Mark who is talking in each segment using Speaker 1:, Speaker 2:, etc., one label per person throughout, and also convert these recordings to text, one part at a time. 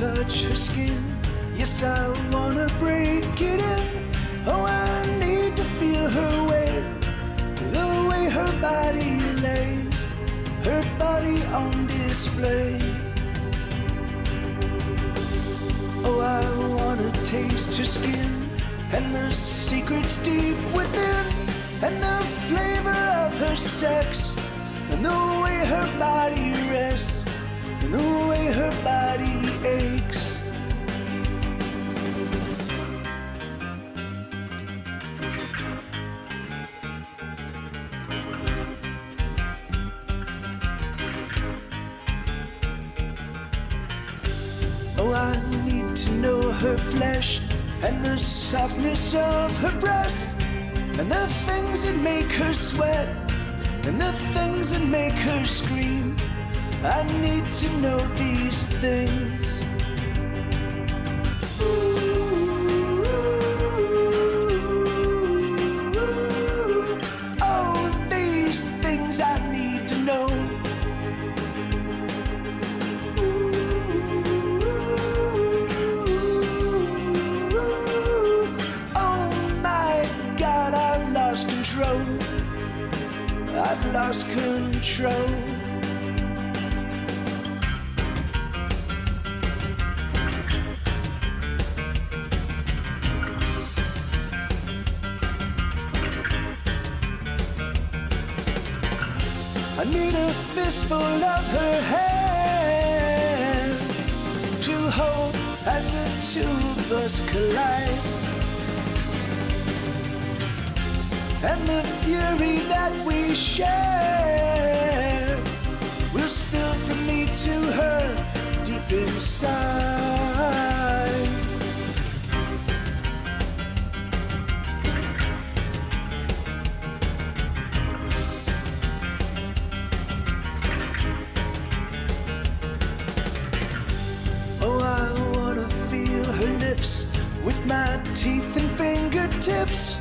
Speaker 1: touch her skin. Yes, I wanna break it in. Oh, I need to feel her weight, the way her body lays, her body on display. Oh, I wanna taste her skin and the secrets deep within, and the flavor of her sex, and the way her body rests, and the way her body aches. Oh, I need to know her flesh and the softness of her breasts, and the things that make her sweat, and the things that make her scream. I need to know these things. Oh, these things I need to know. I've lost control. I need a fistful of her hand to hold as the two of us collide. And the fury that we share will spill from me to her deep inside. Oh, I wanna feel her lips with my teeth and fingertips.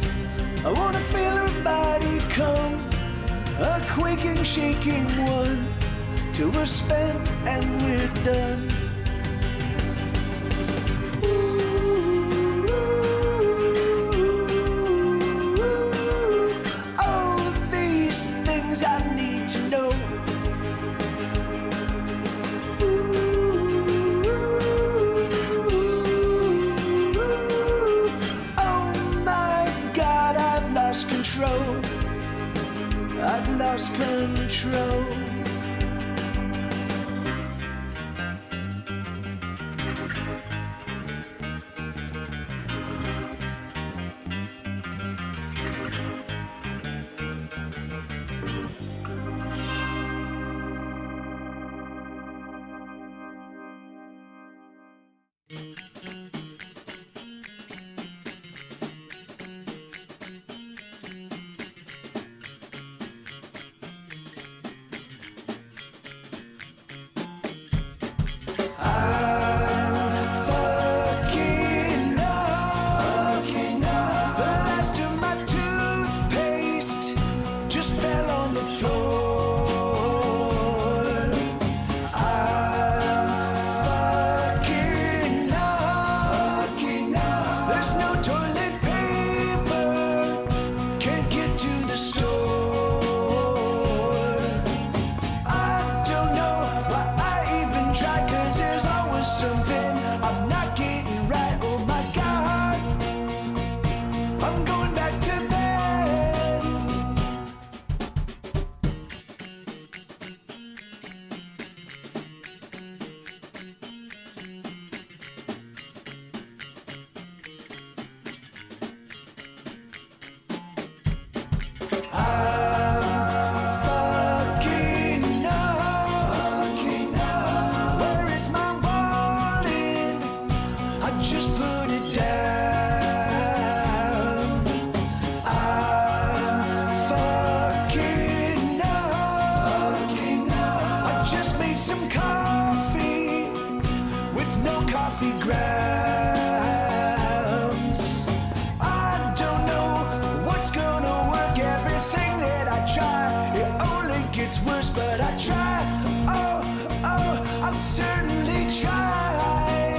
Speaker 1: I wanna feel her body come, a quaking, shaking one, till we're spent and we're done. Ooh, oh, these things I need to know. Control. I've lost control. Something I'm not getting right. Oh my God, I'm going back to bed. Coffee grounds. I don't know what's gonna work. Everything that I try, it only gets worse. But I try. Oh, I certainly try.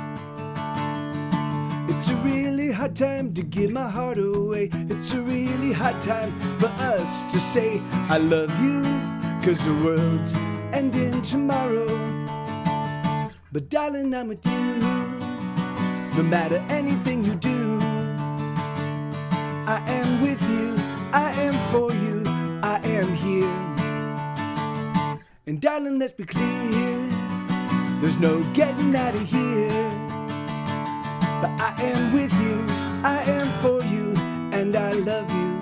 Speaker 2: It's a really hard time to give my heart away. It's a really hard time for us to say I love you, 'cause the world's ending tomorrow. But darling, I'm with you, no matter anything you do. I am with you, I am for you, I am here. And darling, let's be clear, there's no getting out of here. But I am with you, I am for you, and I love you.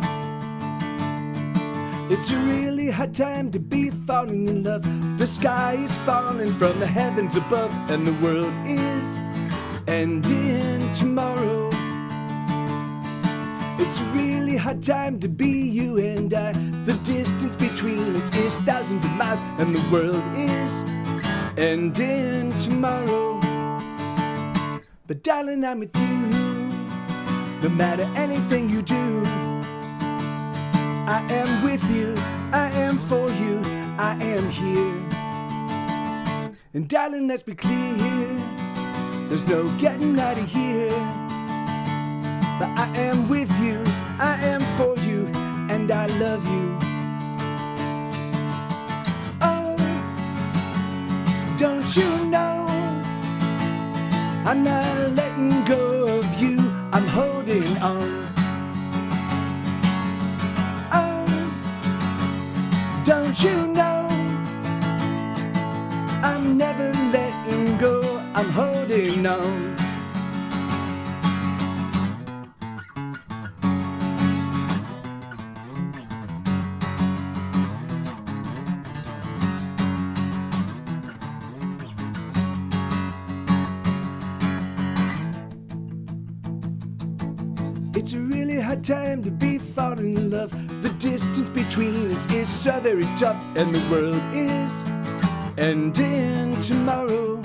Speaker 2: It's a really hard time to be falling in love. The sky is falling from the heavens above, and the world is ending tomorrow. It's a really hard time to be you and I. The distance between us is thousands of miles, and the world is ending tomorrow. But darling, I'm with you, no matter anything you do. I am with you, I am for you, I am here. And darling, let's be clear, there's no getting out of here. But I am with you, I am for you, and I love you. Oh, don't you know, I'm not letting go of you, I'm holding on. Oh, don't you know, I'm never letting go, I'm holding on. It's a really hard time to be falling in love. The distance between us is so very tough, and the world is ending tomorrow.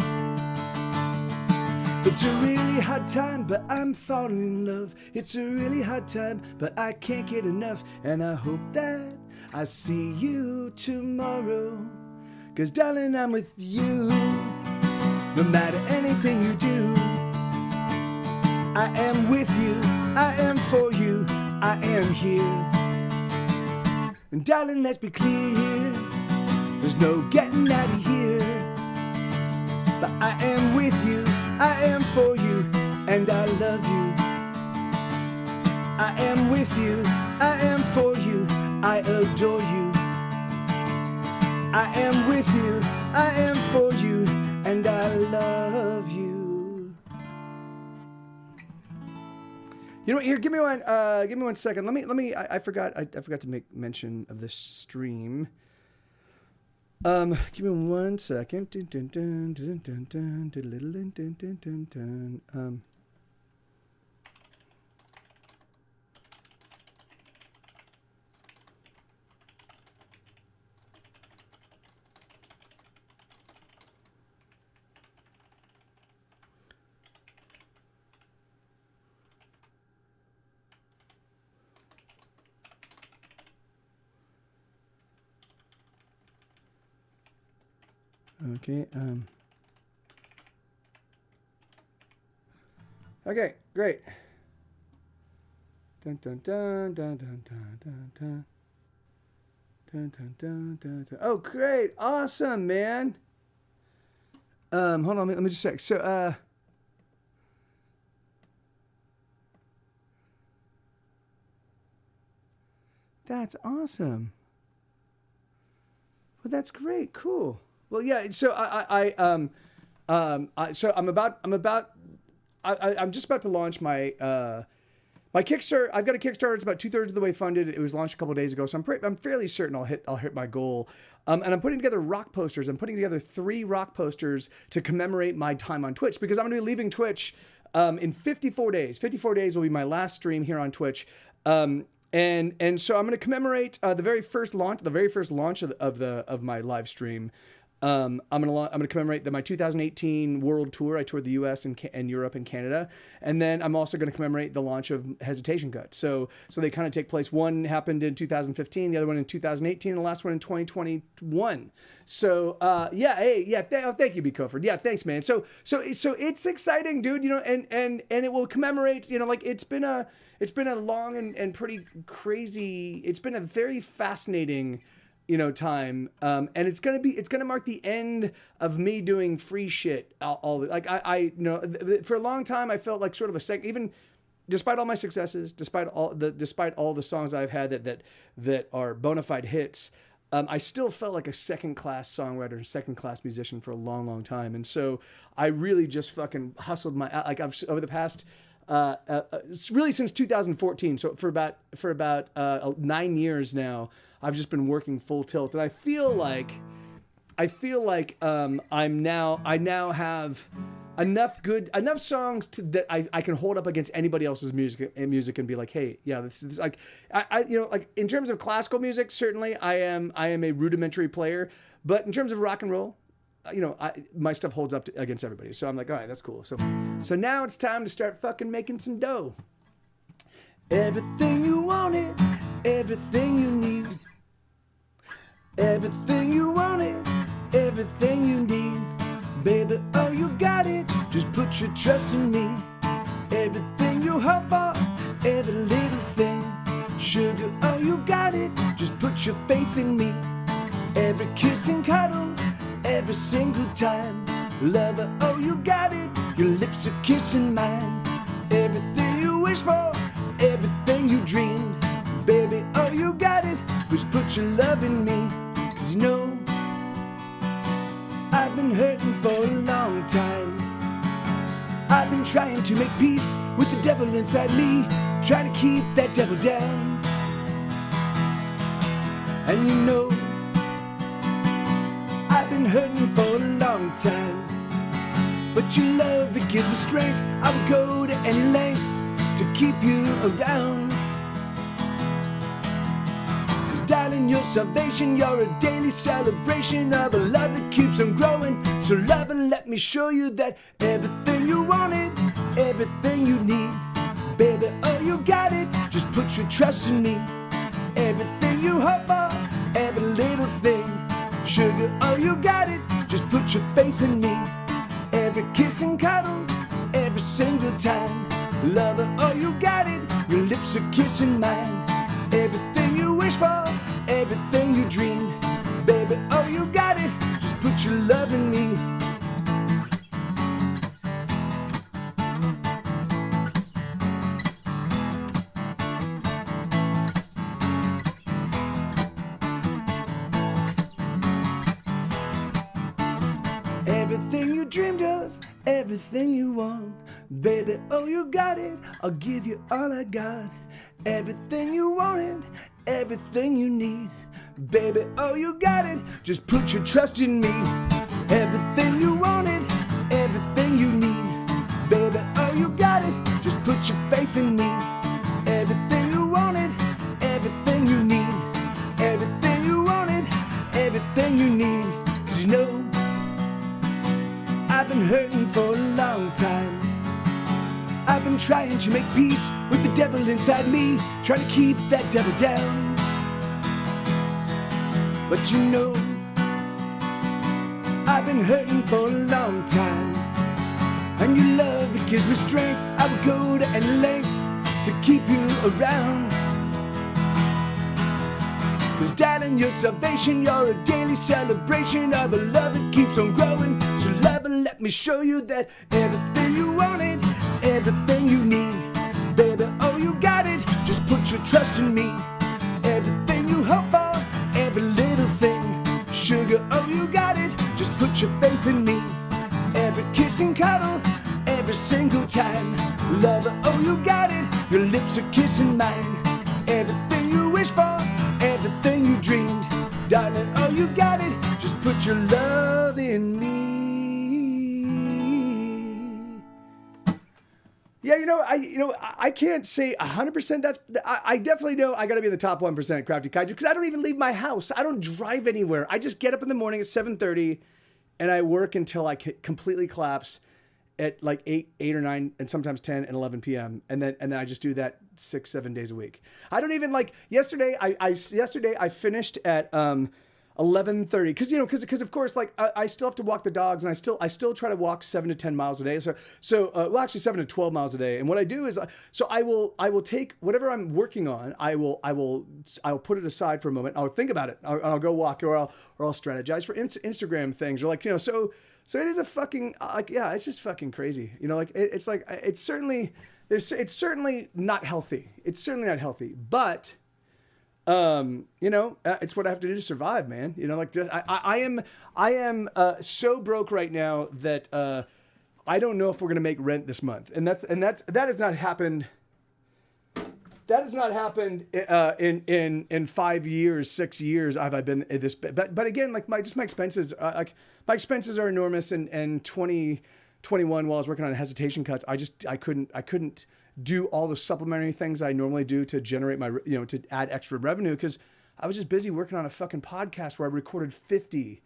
Speaker 2: It's a really hard time, but I'm falling in love. It's a really hard time, but I can't get enough. And I hope that I see you tomorrow. 'Cause darling, I'm with you, no matter anything you do. I am with you, I am for you, I am here. And darling, let's be clear, there's no getting out of here. But I am with you, I am for you, and I love you. I am with you, I am for you, I adore you. I am with you, I am for you, and I love you. You know what? Here, give me one second. Let me. I forgot to make mention of this stream. Give me 1 second. Okay. Okay, great. Dun dun dun dun dun dun dun dun. Dun dun dun dun dun. Oh, great! Awesome, man. Hold on, let me just check. So, that's awesome. Well, that's great. Cool. Well, yeah. So I'm just about to launch my my Kickstarter. I've got a Kickstarter. It's about 2/3 of the way funded. It was launched a couple of days ago, so I'm fairly certain I'll hit my goal. And I'm putting together rock posters. I'm putting together 3 rock posters to commemorate my time on Twitch, because I'm going to be leaving Twitch in 54 days. 54 days will be my last stream here on Twitch. And so I'm going to commemorate the very first launch of my live stream. I'm gonna commemorate my 2018 world tour. I toured the U.S. and Europe and Canada, and then I'm also gonna commemorate the launch of Hesitation Gut. So they kind of take place. One happened in 2015, the other one in 2018, and the last one in 2021. So thank you, B. Coford. Yeah, thanks, man. So it's exciting, dude. You know, and it will commemorate. You know, like it's been a long and pretty crazy. It's been a very fascinating, you know, time, and it's gonna mark the end of me doing free shit I you know, for a long time I felt like sort of even despite all my successes, despite all the songs I've had that are bona fide hits, I still felt like a second class songwriter and second class musician for a long time, and so I really just fucking hustled I've over the past really since 2014, so for about 9 years now, I've just been working full tilt, and I feel like I now have enough songs that I can hold up against anybody else's music and be like, hey, yeah, this is like I you know, like in terms of classical music, certainly I am a rudimentary player, but in terms of rock and roll, you know, my stuff holds up against everybody. So I'm like, all right, that's cool. So now it's time to start fucking making some dough. Everything you wanted, everything you need. Everything you wanted, everything you need. Baby, oh, you got it, just put your trust in me. Everything you hope for, every little thing. Sugar, oh, you got it, just put your faith in me. Every kiss and cuddle, every single time. Lover, oh, you got it, your lips are kissing mine. Everything you wish for, everything you dreamed. Baby, oh, you got it, just put your love in me. 'Cause you know, I've been hurting for a long time. I've been trying to make peace with the devil inside me, trying to keep that devil down. And you know, I've been hurting for a long time, but your love, it gives me strength. I would go to any length to keep you around. 'Cause darling, your salvation, you're a daily celebration of a love that keeps on growing. So love, and let me show you that everything you wanted, everything you need. Baby, oh, you got it, just put your trust in me. Everything you hope for, every little thing. Sugar, oh, you got it, just put your faith in me. Every kiss and cuddle, every single time. Lover, oh, you got it, your lips are kissing mine. Everything you wish for, everything you dreamed. Baby, oh, you got it, just put your love in me. Everything you dreamed of, everything you want. Baby, oh, you got it, I'll give you all I got. Everything you wanted, everything you need. Baby, oh, you got it, just put your trust in me. Everything you wanted, everything you need. Baby, oh, you got it, just put your faith in me. Everything you wanted, everything you need. Everything you wanted, everything you need. 'Cause you know, I've been hurting for a long time. I've been trying to make peace with the devil inside me, trying to keep that devil down. But you know, I've been hurting for a long time. And your love, it gives me strength. I would go to any length to keep you around. 'Cause darling, your salvation, you're a daily celebration of a love that keeps on growing. So love, and let me show you that everything you wanted, everything you need. Baby, oh, you got it, just put your trust in me. Everything you hope for, every little thing. Sugar, oh, you got it, just put your faith in me. Every kiss and cuddle, every single time. Lover, oh, you got it, your lips are kissing mine. Everything you wish for, everything you dreamed. Darling, oh, you got it, just put your love in me. Yeah, I can't say 100%. I definitely know I got to be in the top 1% at Crafty Kaiju, because I don't even leave my house. I don't drive anywhere. I just get up in the morning at 7:30 and I work until I completely collapse at like 8 or 9, and sometimes 10 and 11 p.m. And then I just do that 6-7 days a week. I don't even like yesterday. Yesterday I finished at 11:30 because of course like I still have to walk the dogs, and I still try to walk 7 to 10 miles a day. So well, actually 7 to 12 miles a day. And what I do is I will take whatever I'm working on. I'll put it aside for a moment. I'll think about it. I'll go walk, or I'll strategize for Instagram things, or like So it is a fucking it's just fucking crazy. It's certainly not healthy. It's certainly not healthy, but it's what I have to do to survive, man. I am so broke right now that I don't know if we're gonna make rent this month, and that has not happened. That has not happened in 5 years, 6 years. I've been at this, but again, like my expenses, my expenses are enormous. And 2021, while I was working on hesitation cuts, I couldn't do all the supplementary things I normally do to generate to add extra revenue, because I was just busy working on a fucking podcast where I recorded 50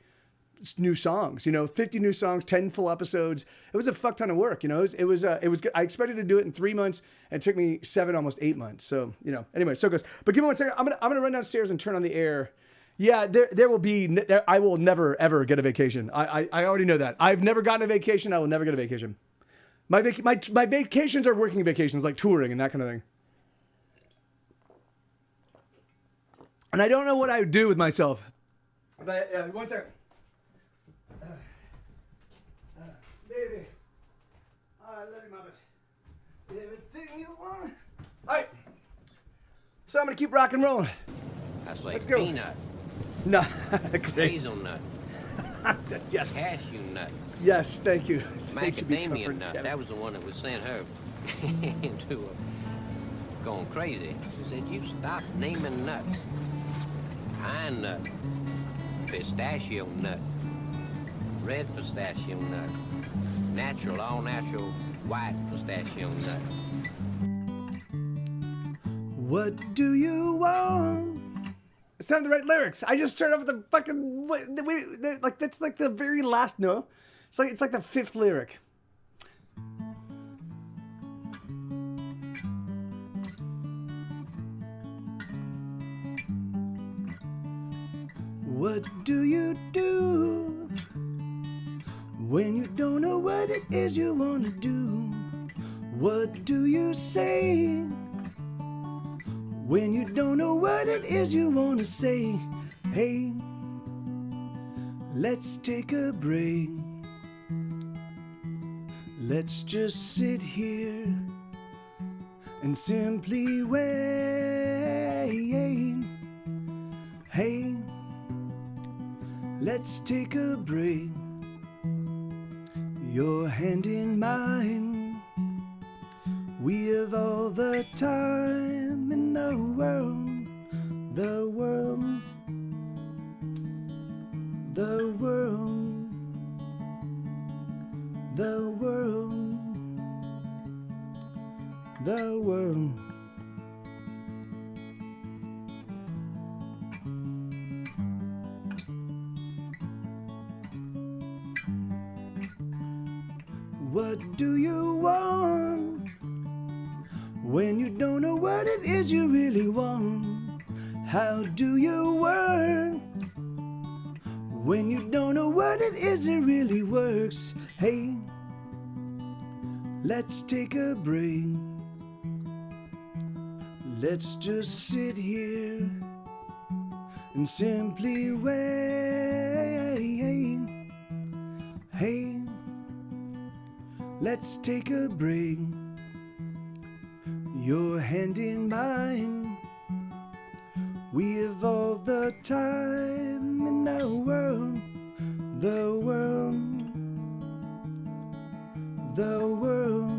Speaker 2: new songs, 50 new songs, 10 full episodes. It was a fuck ton of work, it was good. I expected to do it in 3 months, and it took me 7, almost 8 months. So, anyway, so it goes. But give me 1 second. I'm going to run downstairs and turn on the air. Yeah, I will never, ever get a vacation. I already know that. I've never gotten a vacation. I will never get a vacation. My vacations are working vacations, like touring and that kind of thing. And I don't know what I would do with myself. But 1 second. Baby, I love you, Muppet. Everything you want. All right. So I'm going to keep rock and rolling.
Speaker 3: That's like
Speaker 2: Let's go.
Speaker 3: peanut,
Speaker 2: No, great.
Speaker 3: hazelnut,
Speaker 2: Yes.
Speaker 3: cashew nut,
Speaker 2: Yes, thank you. Thank you,
Speaker 3: macadamia nut.
Speaker 2: Kevin.
Speaker 3: That was the one that was sent her into going crazy. She said, "You stop naming nuts. Pine nut, pistachio nut, red pistachio nut, natural, all natural white pistachio nut."
Speaker 2: What do you want? It's time to write lyrics. I just started off with the fucking like that's like the very last note. It's like the 5th lyric. What do you do when you don't know what it is you want to do? What do you say when you don't know what it is you want to say? Hey, let's take a break. Let's just sit here and simply wait. Hey, let's take a break. Your hand in mine. We have all the time in the world. The world. The world. The world. The world. What do you want when you don't know what it is you really want? How do you work when you don't know what it is that really works? Hey, let's take a break. Let's just sit here and simply wait. Hey, let's take a break. Your hand in mine. We have all the time in the world. The world. The world.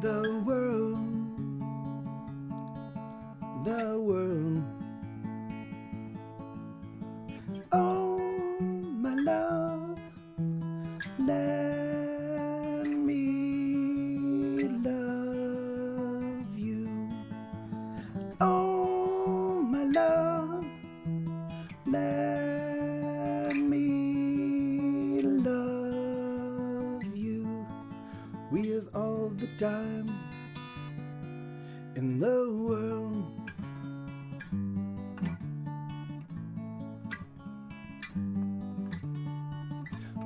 Speaker 2: The world. The world. Oh, my love, let me love you. Oh, my love, let me We have all the time in the world.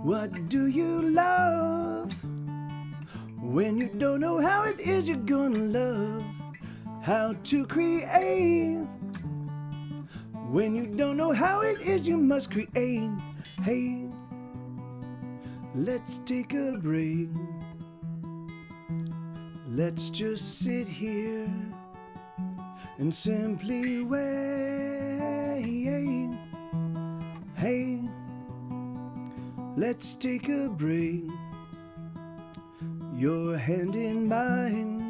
Speaker 2: What do you love when you don't know how it is you're gonna love? How to create when you don't know how it is you must create. Hey, let's take a break. Let's just sit here and simply wait. Hey, let's take a break. Your hand in mine.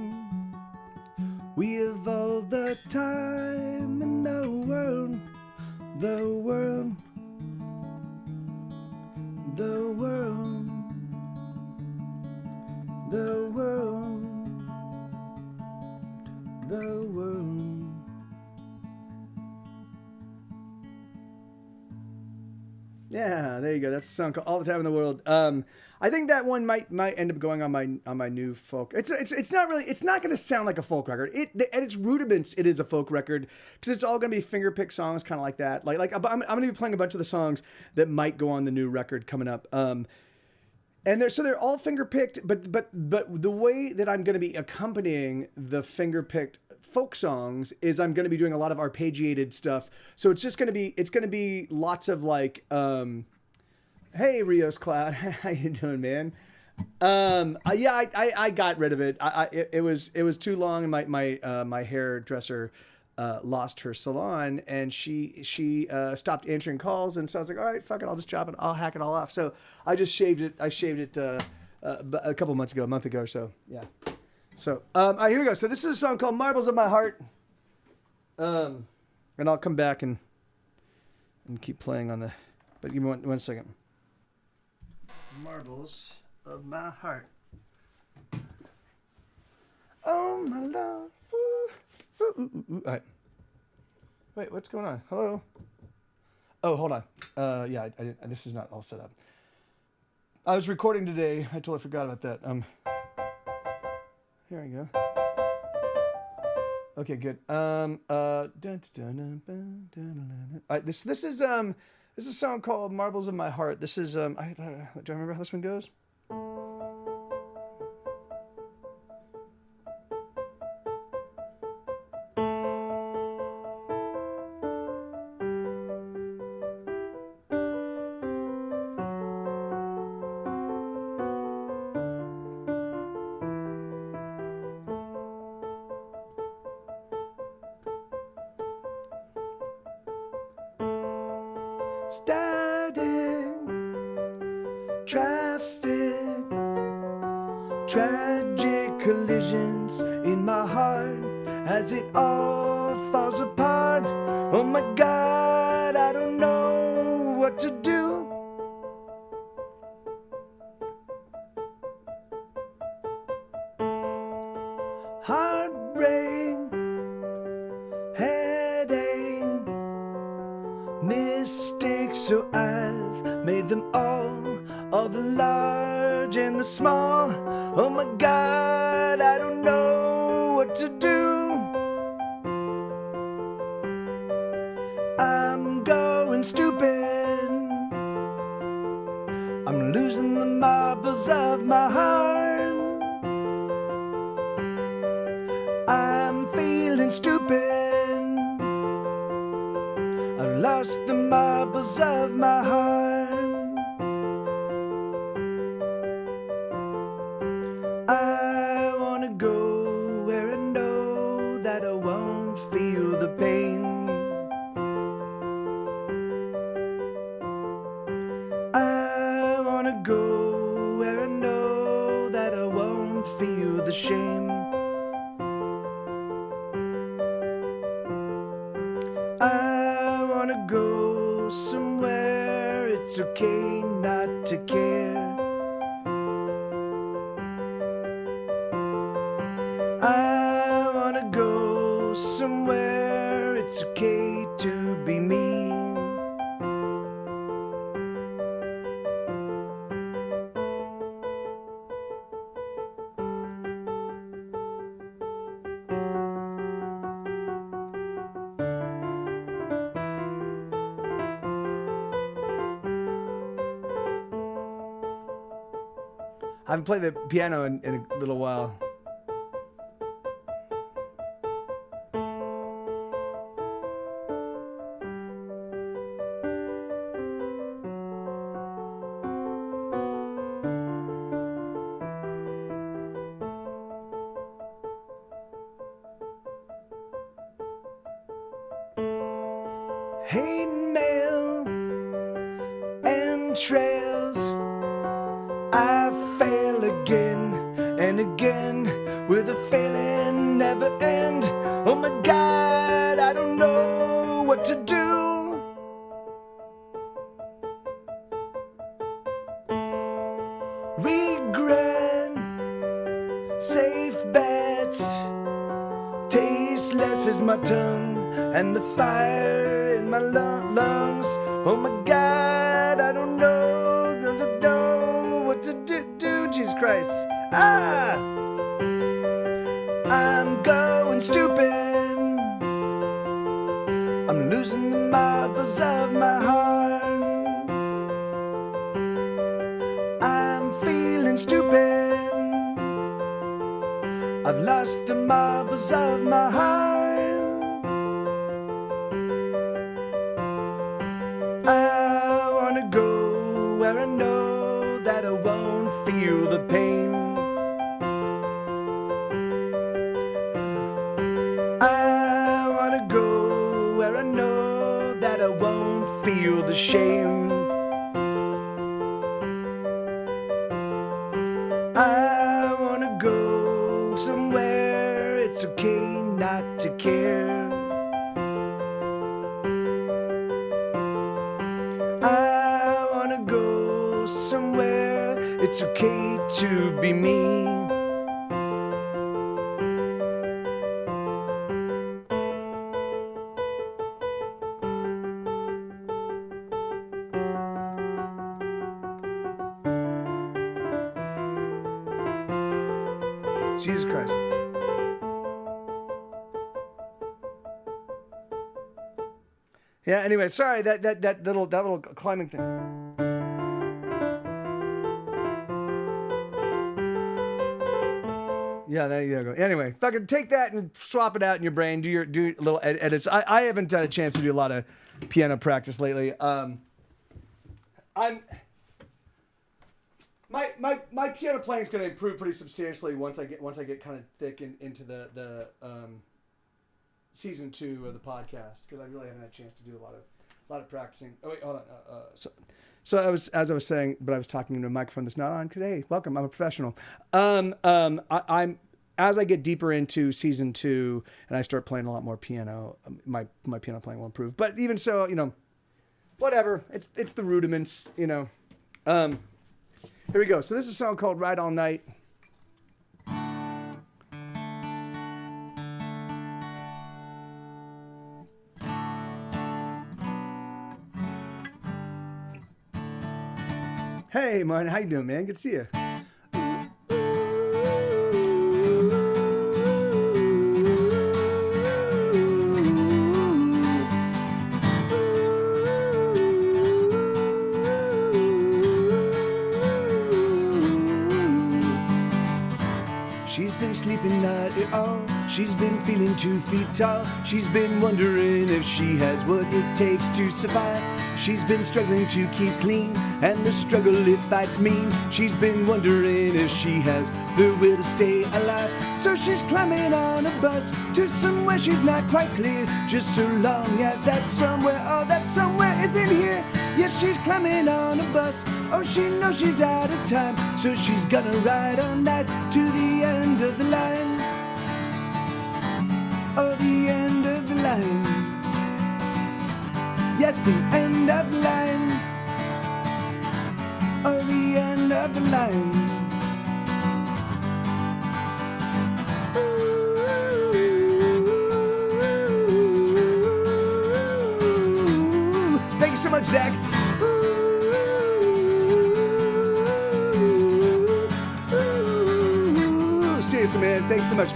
Speaker 2: We have all the time in the world. The world. The world. The world. The world. Yeah, there you go. That's a song called "All the Time in the World." I think that one might end up going on my new folk. It's not really. It's not going to sound like a folk record. At its rudiments, it is a folk record because it's all going to be fingerpick songs, kind of like that. Like I'm going to be playing a bunch of the songs that might go on the new record coming up. And they're all fingerpicked, but the way that I'm going to be accompanying the fingerpicked folk songs is I'm going to be doing a lot of arpeggiated stuff. So it's going to be lots of like, hey Rios Cloud, how you doing, man? Yeah, I got rid of it. It was too long, and my hairdresser lost her salon, and she stopped answering calls, and so I was like, all right, fuck it, I'll just chop it, I'll hack it all off. So I just shaved it. I shaved it a couple months ago, a month ago or so. Yeah. So all right, here we go. So this is a song called "Marbles of My Heart," and I'll come back and keep playing on the. But give me one second. Marbles of my heart. Oh my love. Ooh. Ooh, ooh, ooh, ooh. All right. Wait, what's going on? Hello? Oh, hold on. Yeah, I didn't, this is not all set up. I was recording today. I totally forgot about that. Here we go. Okay, good. All right, this is a song called "Marbles of My Heart." This is do I remember how this one goes? Static, traffic, tragic collisions in my heart as it all falls apart. Oh my God, I don't know what to do. Heartbreak, headache, mistakes, so I've made them all the large and the small. Oh my God, I don't know what to do. I'm going stupid. I'm losing the marbles of my heart. I'm feeling stupid. I've lost the marbles of my heart. I wanna go where I know that I won't feel the pain. I wanna go where I know that I won't feel the shame. I wanna go somewhere it's okay not to care. I wanna go somewhere it's okay to be me. haven't played the piano in a little while. Hate mail and trails. I fail again and again with a failing never end. Oh my God, I don't know what to do. Regret, safe bets, tasteless as my tongue and the fire in my lungs. Oh my God, I don't know what to do. Jesus Christ. I'm going stupid. I'm losing the marbles of my heart. I'm feeling stupid. I've lost the marbles of my heart. I wanna go where I know that I won't feel the pain. I wanna go where I know that I won't feel the shame. I wanna go somewhere it's okay not to care. I wanna go somewhere it's okay to be me. Jesus Christ. Yeah, anyway, sorry, that little climbing thing. Yeah, there you go. Anyway, fucking take that and swap it out in your brain. Do little edits. I haven't had a chance to do a lot of piano practice lately. My piano playing is going to improve pretty substantially once I get kind of thick into the season 2 of the podcast, because I really haven't had a chance to do a lot of practicing. Oh wait, hold on. So I was saying, but I was talking into a microphone that's not on. Cause hey, welcome, I'm a professional. I'm as I get deeper into season 2 and I start playing a lot more piano, my piano playing will improve. But even so, whatever. It's the rudiments, Here we go. So this is a song called Ride All Night. Hey, Martin, how you doing, man? Good to see you. She's been sleeping not at all. She's been feeling 2 feet tall. She's been wondering if she has what it takes to survive. She's been struggling to keep clean, and the struggle it fights mean. She's been wondering if she has the will to stay alive. So she's climbing on a bus to somewhere she's not quite clear. Just so long as that somewhere isn't here. Yes, she's climbing on a bus. Oh, she knows she's out of time. So she's gonna ride all night to the end of the line. Oh, the end of the line. Yes, the end of the line. Oh, the end of the line. Ooh. Thank you so much, Zach. Ooh. Seriously, man, thanks so much.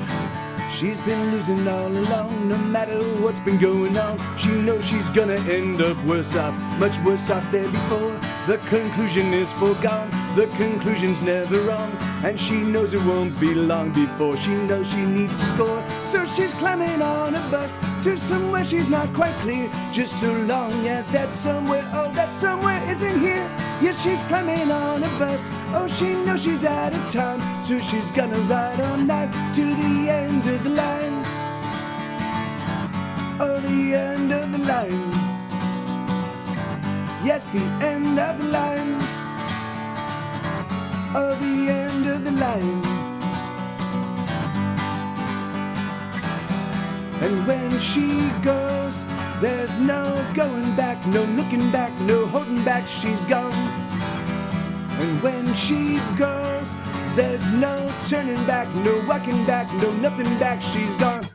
Speaker 2: She's been losing all along, no matter what's been going on. She knows she's gonna end up worse off, much worse off than before. The conclusion is foregone, the conclusion's never wrong. and she knows it won't be long before she knows she needs to score. So she's climbing on a bus to somewhere she's not quite clear, just so long as that somewhere, oh, that somewhere isn't here. Yes, she's climbing on a bus, oh, she knows she's out of time, so she's gonna ride all night to the end of the line. Oh, the end of the line. Yes, the end of the line. Oh, the end of the line. And when she goes, there's no going back, no looking back, no holding back, she's gone. And when she goes, there's no turning back, no walking back, no nothing back, she's gone.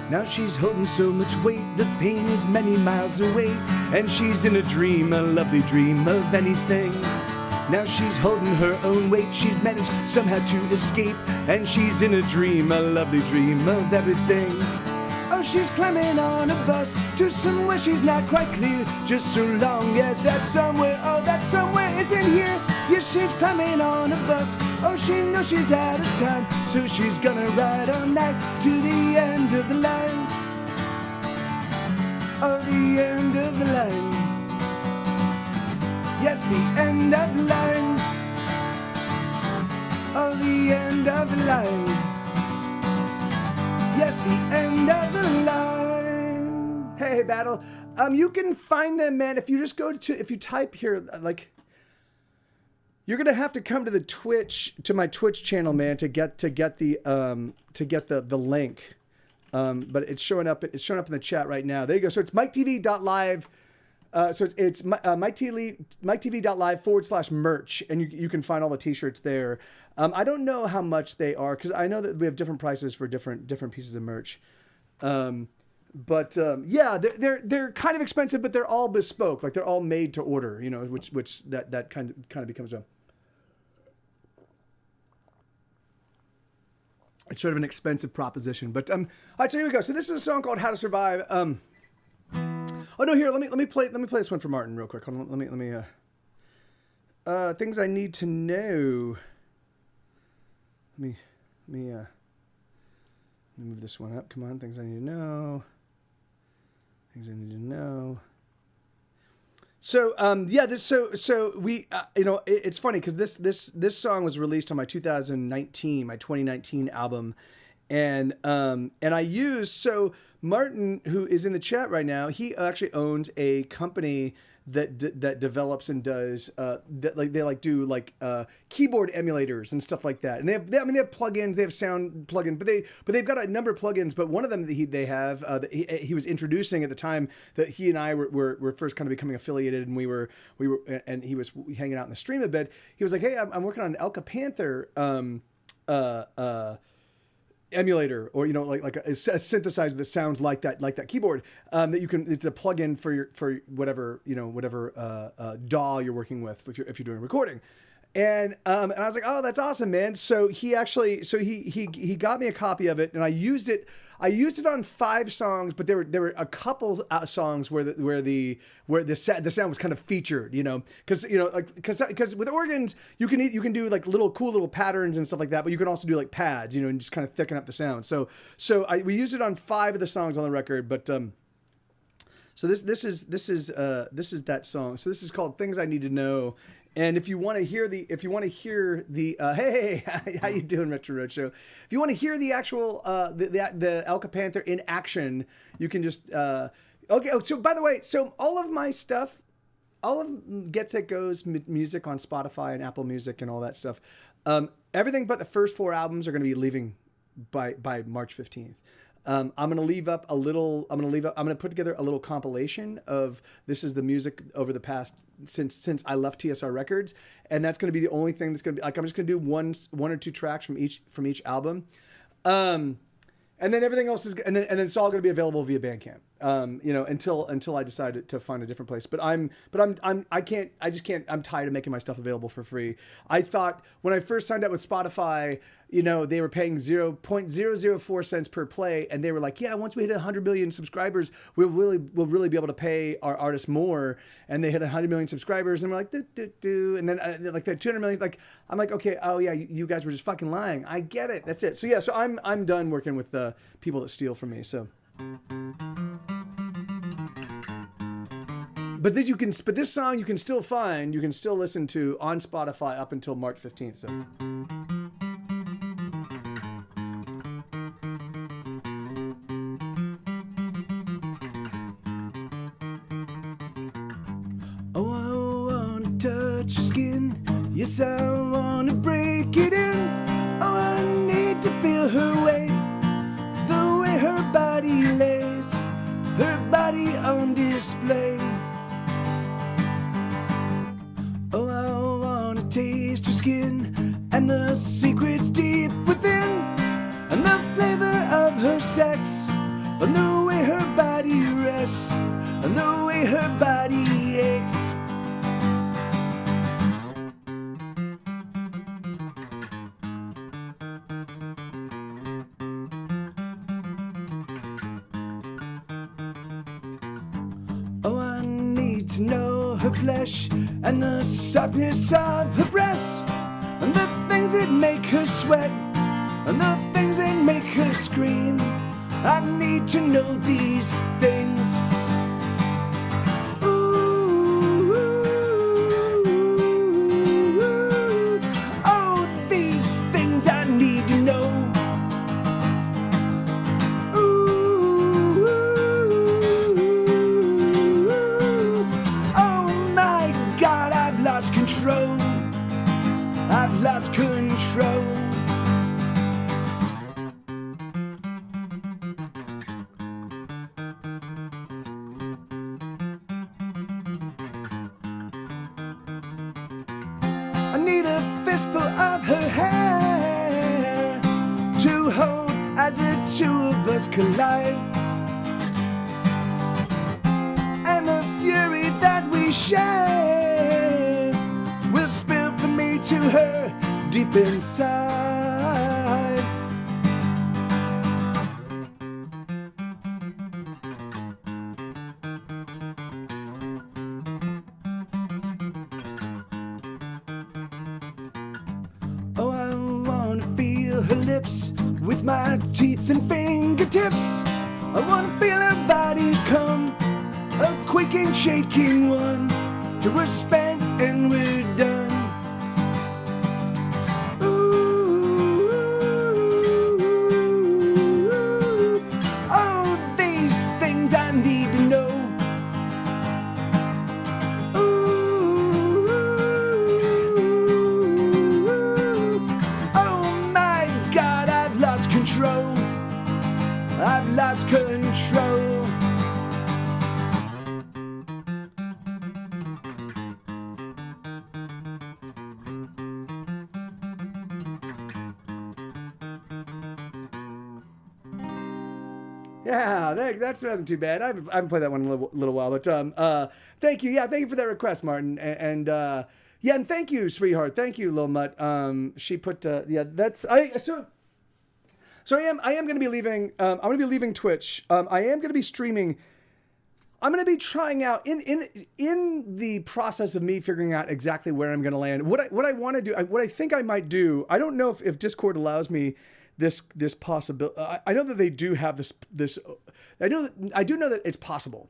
Speaker 2: Now she's holding so much weight, the pain is many miles away, and she's in a dream, a lovely dream of anything. Now she's holding her own weight, she's managed somehow to escape, and she's in a dream, a lovely dream of everything. Oh, she's climbing on a bus to somewhere she's not quite clear, just so long as that somewhere, oh, that somewhere isn't here. Yes, she's climbing on a bus, oh, she knows she's out of time, so she's gonna ride all night to the end of the line. Oh, the end of the line. Yes, the end of the line. Oh, the end of the line. Yes, the end of the line. Hey, Battle. You can find them, man. If you just go to, if you type here, like, you're gonna have to come to the Twitch, to my Twitch channel, man, to get the link. But it's showing up. It's showing up in the chat right now. There you go. So it's MikeTV.live. So it's MikeTV.live/merch, and you can find all the T-shirts there. I don't know how much they are because I know that we have different prices for different pieces of merch. But yeah, they're kind of expensive, but they're all bespoke. Like they're all made to order. You know, which that kind of becomes a. It's sort of an expensive proposition, but all right. So here we go. So this is a song called "How to Survive." Oh no! Here, let me play this one for Martin real quick. Hold on, let me things I need to know. Let me move this one up. Come on, things I need to know. Things I need to know. So yeah, so we it's funny because this song was released on my 2019 album, and I used, so Martin, who is in the chat right now, he actually owns a company that develops and does they do keyboard emulators and stuff like that, and they have plugins, they have sound plugins, but they've got a number of plugins. But one of them that they have that he was introducing at the time that he and I were first kind of becoming affiliated, and we were and he was hanging out in the stream a bit. He was like, "Hey, I'm working on an Elka Panther emulator, or like a synthesizer that sounds like that keyboard, that you can, it's a plugin for whatever DAW you're working with if you're doing recording." And I was like, "Oh, that's awesome, man." So he got me a copy of it, and I used it on 5 songs, but there were a couple songs where the sound was kind of featured, because with organs you can do like cool little patterns and stuff like that, but you can also do like pads, and just kind of thicken up the sound. So we used it on 5 of the songs on the record, but so this is that song. So this is called "Things I Need to Know." And if you want to hear the hey, how you doing, Retro Roadshow? If you want to hear the actual the Elka Panther in action, you can just okay. Oh, so by the way, so all of my stuff, all of Get Set Go's music on Spotify and Apple Music and all that stuff, everything but the first 4 albums are going to be leaving by March 15th. I'm going to put together a little compilation of this is the music over the past since I left TSR Records, and that's going to be the only thing that's going to be like, I'm just going to do one or 2 tracks from each album, and then everything else is, and then it's all going to be available via Bandcamp. You know, until I decide to find a different place. But I just can't. I'm tired of making my stuff available for free. I thought when I first signed up with Spotify, you know, they were paying 0.004 cents per play, and they were like, yeah, once we hit 100 million subscribers, we'll really be able to pay our artists more. And they hit 100 million subscribers, and we're like, and then like that 200 million, like I'm like, okay, oh yeah, you guys were just fucking lying. I get it. That's it. So yeah, so I'm done working with the people that steal from me. So. But this song you can still find, you can still listen to on Spotify up until March 15th. So. Oh, I wanna touch your skin. Yes, I wanna break it in. Oh, I need to feel her weight, the way her body lays, her body on display. Oh, I wanna taste her skin and the secrets deep within, and the flavor of her sex, and the way her body rests, and the way her body aches. Oh, I need to know her flesh and the softness of her breasts, and the things that make her sweat, and the things that make her scream. I need to know these things. Ooh, oh, these things I need to know. I've lost control. I need a fistful of her hair to hold as the two of us collide, and the fury that we share will spill from me to her deep inside. Oh, I wanna feel her lips with my teeth and fingertips. I wanna feel her body come, a quaking, shaking one, till we're spent and we're done. Ooh, oh, these things I need to know. Ooh, oh my God, I've lost control. I've lost control. Yeah, that wasn't too bad. I haven't played that one in a little while, but thank you. Yeah, thank you for that request, Martin. And yeah, and thank you, sweetheart. Thank you, Lil Mutt. She put yeah, that's so I am going to be leaving. I'm going to be leaving Twitch. I am going to be streaming. I'm going to be trying out in the process of me figuring out exactly where I'm going to land. What I want to do, what I think I might do. I don't know if Discord allows me this possibility. I know that they do have this. I do know that it's possible.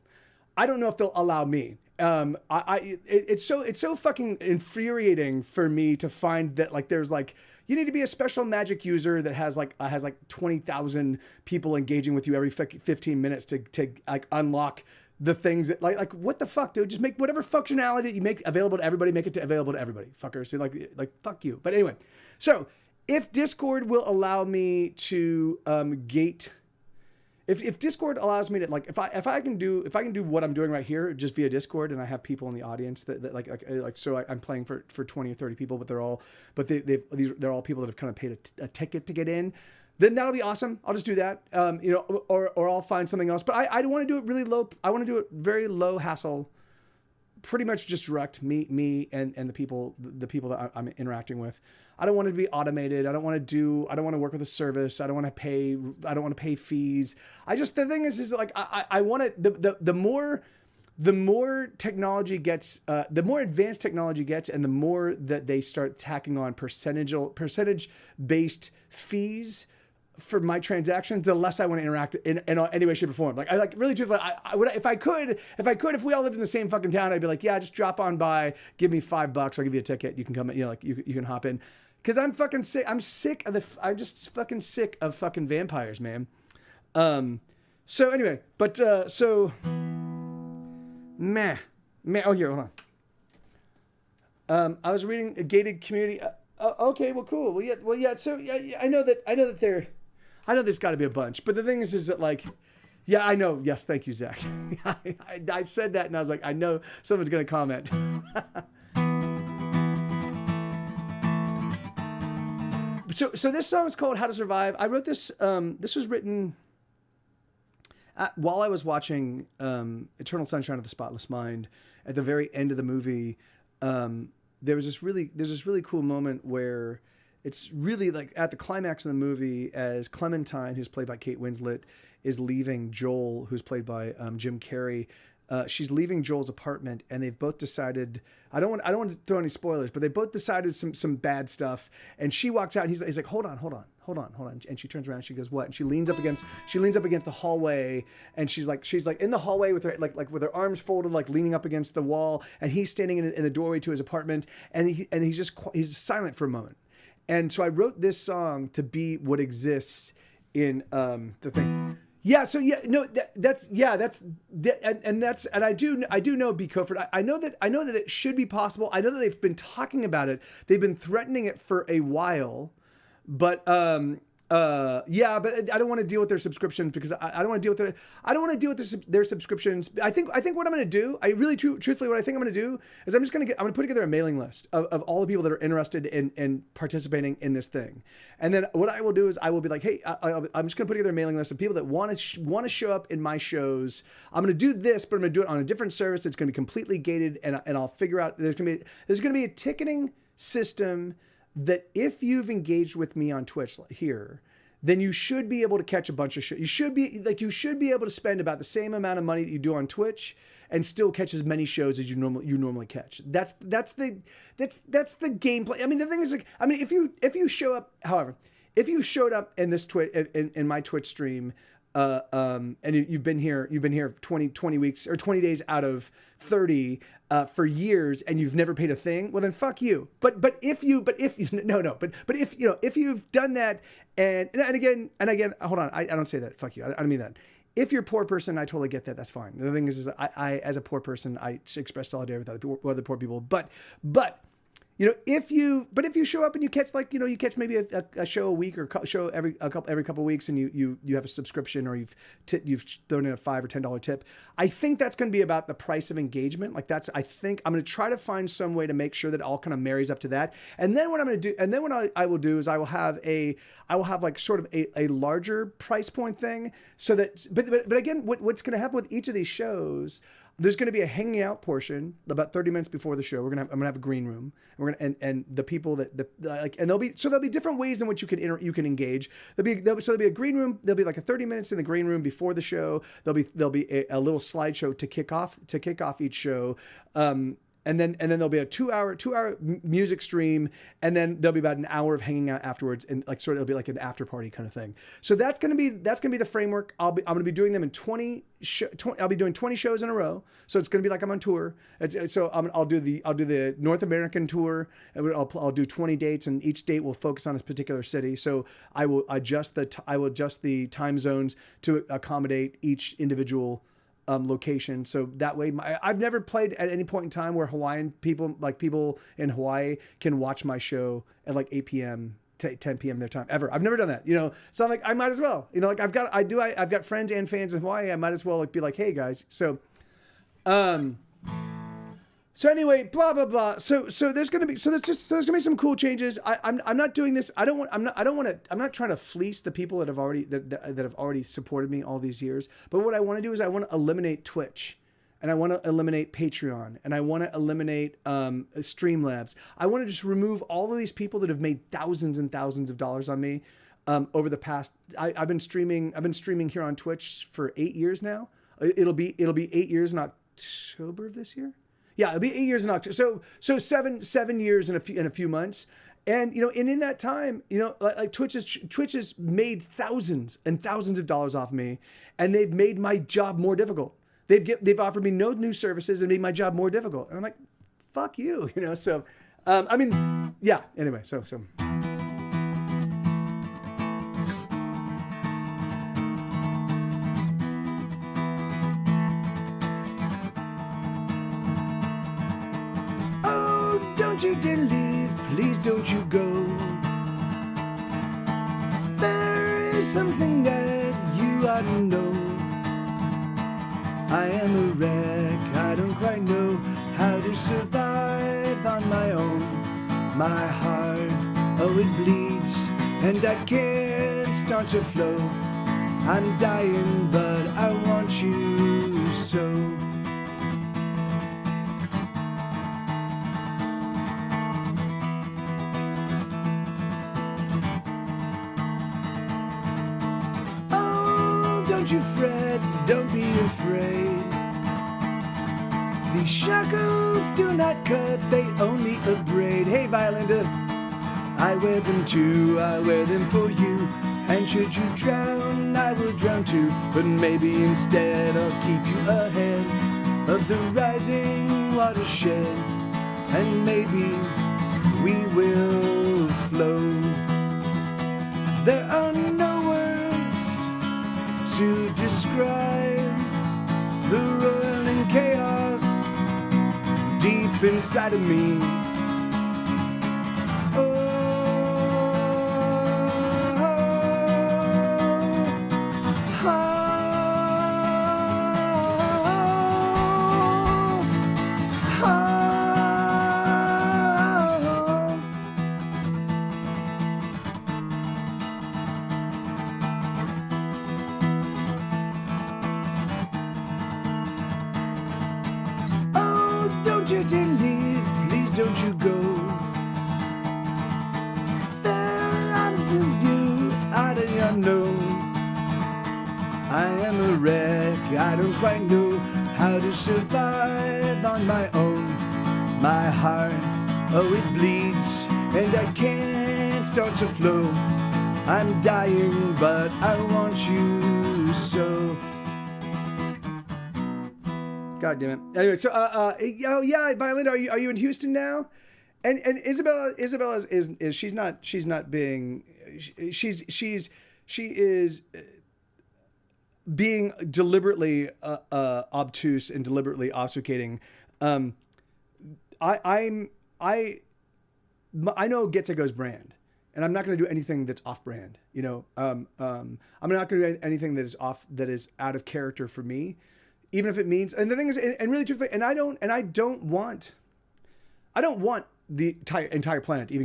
Speaker 2: I don't know if they'll allow me. It's so fucking infuriating for me to find that like there's like you need to be a special magic user that has like 20,000 people engaging with you every 15 minutes to like unlock the things that like what the fuck, dude? Just make whatever functionality you make available to everybody, make it available to everybody, fuckers. So like fuck you. But anyway, so if Discord will allow me to gate, if Discord allows me to like if I can do what I'm doing right here just via Discord, and I have people in the audience that like so I'm playing for 20 or 30 people, but they're all people that have kind of paid a ticket to get in. then that'll be awesome. I'll just do that. You know, or I'll find something else. But I want to do it really low. I want to do it very low hassle. Pretty much just direct me and the people that I'm interacting with. I don't want it to be automated. I don't want to work with a service. I don't want to pay fees. The thing is like, I want it, the more technology gets, the more advanced technology gets, and the more that they start tacking on percentage based fees for my transactions, the less I want to interact in any way, shape, or form. Like, I like really truthfully, I would, if we all lived in the same fucking town, I'd be like, yeah, just drop on by, give me $5, I'll give you a ticket. You can come, you know, like you can hop in. Cause I'm fucking sick. I'm just fucking sick of fucking vampires, man. So anyway, but, meh. Oh, here, hold on. I was reading a gated community. Okay, well, cool. Well, yeah. So yeah, I know there's got to be a bunch, but the thing is that like, yeah, I know. Yes, thank you, Zach. I said that and I was like, I know someone's gonna comment. So this song is called "How to Survive." I wrote this. This was written while I was watching Eternal Sunshine of the Spotless Mind. At the very end of the movie, there's this really cool moment where it's really like at the climax of the movie, as Clementine, who's played by Kate Winslet, is leaving Joel, who's played by Jim Carrey. She's leaving Joel's apartment, and they've both decided. I don't want to throw any spoilers, but they both decided some bad stuff. And she walks out, and he's like, hold on. And she turns around, and she goes, what? And she leans up against the hallway, and she's like in the hallway with her like with her arms folded, like leaning up against the wall, and he's standing in the doorway to his apartment, and he's silent for a moment. And so I wrote this song to be what exists in the thing. Yeah. So yeah, no, and I do know B. Coford. I know that it should be possible. I know that they've been talking about it. They've been threatening it for a while, but yeah, but I don't want to deal with their subscriptions because I don't want to deal with their subscriptions. I think what I'm going to do, truthfully, what I think I'm going to do is I'm going to put together a mailing list of all the people that are interested in participating in this thing. And then what I will do is I will be like, hey, I'm just going to put together a mailing list of people that want to show up in my shows. I'm going to do this, but I'm going to do it on a different service. It's going to be completely gated, and I'll figure out there's going to be a ticketing system that if you've engaged with me on Twitch here, then you should be able to catch a bunch of shit. You should be able to spend about the same amount of money that you do on Twitch and still catch as many shows as you normally catch. That's the gameplay. I mean, the thing is, like, I mean, if you show up, however, if you showed up in this in my Twitch stream, and you've been here 20 weeks or 20 days out of 30 for years, and you've never paid a thing, well then fuck you. But if you've done that, and again, hold on, I don't say that, fuck you, I don't mean that. If you're a poor person, I totally get that. That's fine. The thing is I as a poor person, I express solidarity with other poor people. But you know, if you show up and you catch you catch maybe a show a week or show every couple of weeks, and you have a subscription, or you've thrown in a $5 or $10 tip, I think that's going to be about the price of engagement. I think I'm going to try to find some way to make sure that it all kind of marries up to that. And then what I'm going to do, and then what I will do is I will have like sort of a larger price point thing, so that but again, what's going to happen with each of these shows, there's going to be a hanging out portion about 30 minutes before the show. I'm going to have a green room. And the people there'll be different ways in which you can engage. There'll be a green room. There'll be like a 30 minutes in the green room before the show. There'll be a little slideshow to kick off each show. And then there'll be a 2-hour music stream, and then there'll be about an hour of hanging out afterwards, and like sort of it'll be like an after party kind of thing. So that's gonna be the framework. I'm gonna be doing them in 20. I'll be doing 20 shows in a row. So it's gonna be like I'm on tour. I'll do the North American tour, and I'll do 20 dates, and each date will focus on a particular city. So I will adjust the time zones to accommodate each individual location. So that way, I've never played at any point in time where people in Hawaii can watch my show at like 8 p.m. to 10 p.m. their time ever. I've never done that, so I'm like, I might as well, like I've got friends and fans in Hawaii. I might as well be like, hey guys. So So anyway, blah blah blah. So there's gonna be there's gonna be some cool changes. I'm not doing this. I'm not trying to fleece the people that have already supported me all these years. But what I want to do is I want to eliminate Twitch, and I want to eliminate Patreon, and I want to eliminate Streamlabs. I want to just remove all of these people that have made thousands and thousands of dollars on me over the past. I've been streaming here on Twitch for 8 years now. It'll be 8 years in October of this year. Yeah, it'll be 8 years in October. So 7 years in a few months. And and in that time, like Twitch has made thousands and thousands of dollars off me, and they've made my job more difficult. They've offered me no new services and made my job more difficult. And I'm like, fuck you, So, yeah. Anyway, so. Don't you dare leave, please don't you go. There is something that you ought to know. I am a wreck, I don't quite know how to survive on my own. My heart, oh it bleeds, and I can't start to flow. I'm dying, but I want you so. Don't you fret, don't be afraid. These shackles do not cut, they only abrade. Hey, Violinda, I wear them too, I wear them for you. And should you drown, I will drown too. But maybe instead I'll keep you ahead of the rising watershed. And maybe we will flow. There are no to describe the roiling chaos deep inside of me. Don't you dare leave, please don't you go. There out of the blue, out of the unknown. I am a wreck, I don't quite know how to survive on my own. My heart, oh it bleeds, and I can't start to flow. I'm dying, but I want you so. God damn it. Anyway, so oh yeah, Violinda, are you in Houston now? And Isabella is she's not being she is being deliberately obtuse and deliberately obfuscating. I know Get Set Go's brand, and I'm not going to do anything that's off brand. I'm not going to do anything that is out of character for me. Even if it means, and the thing is, and really truthfully, and I don't want the entire planet to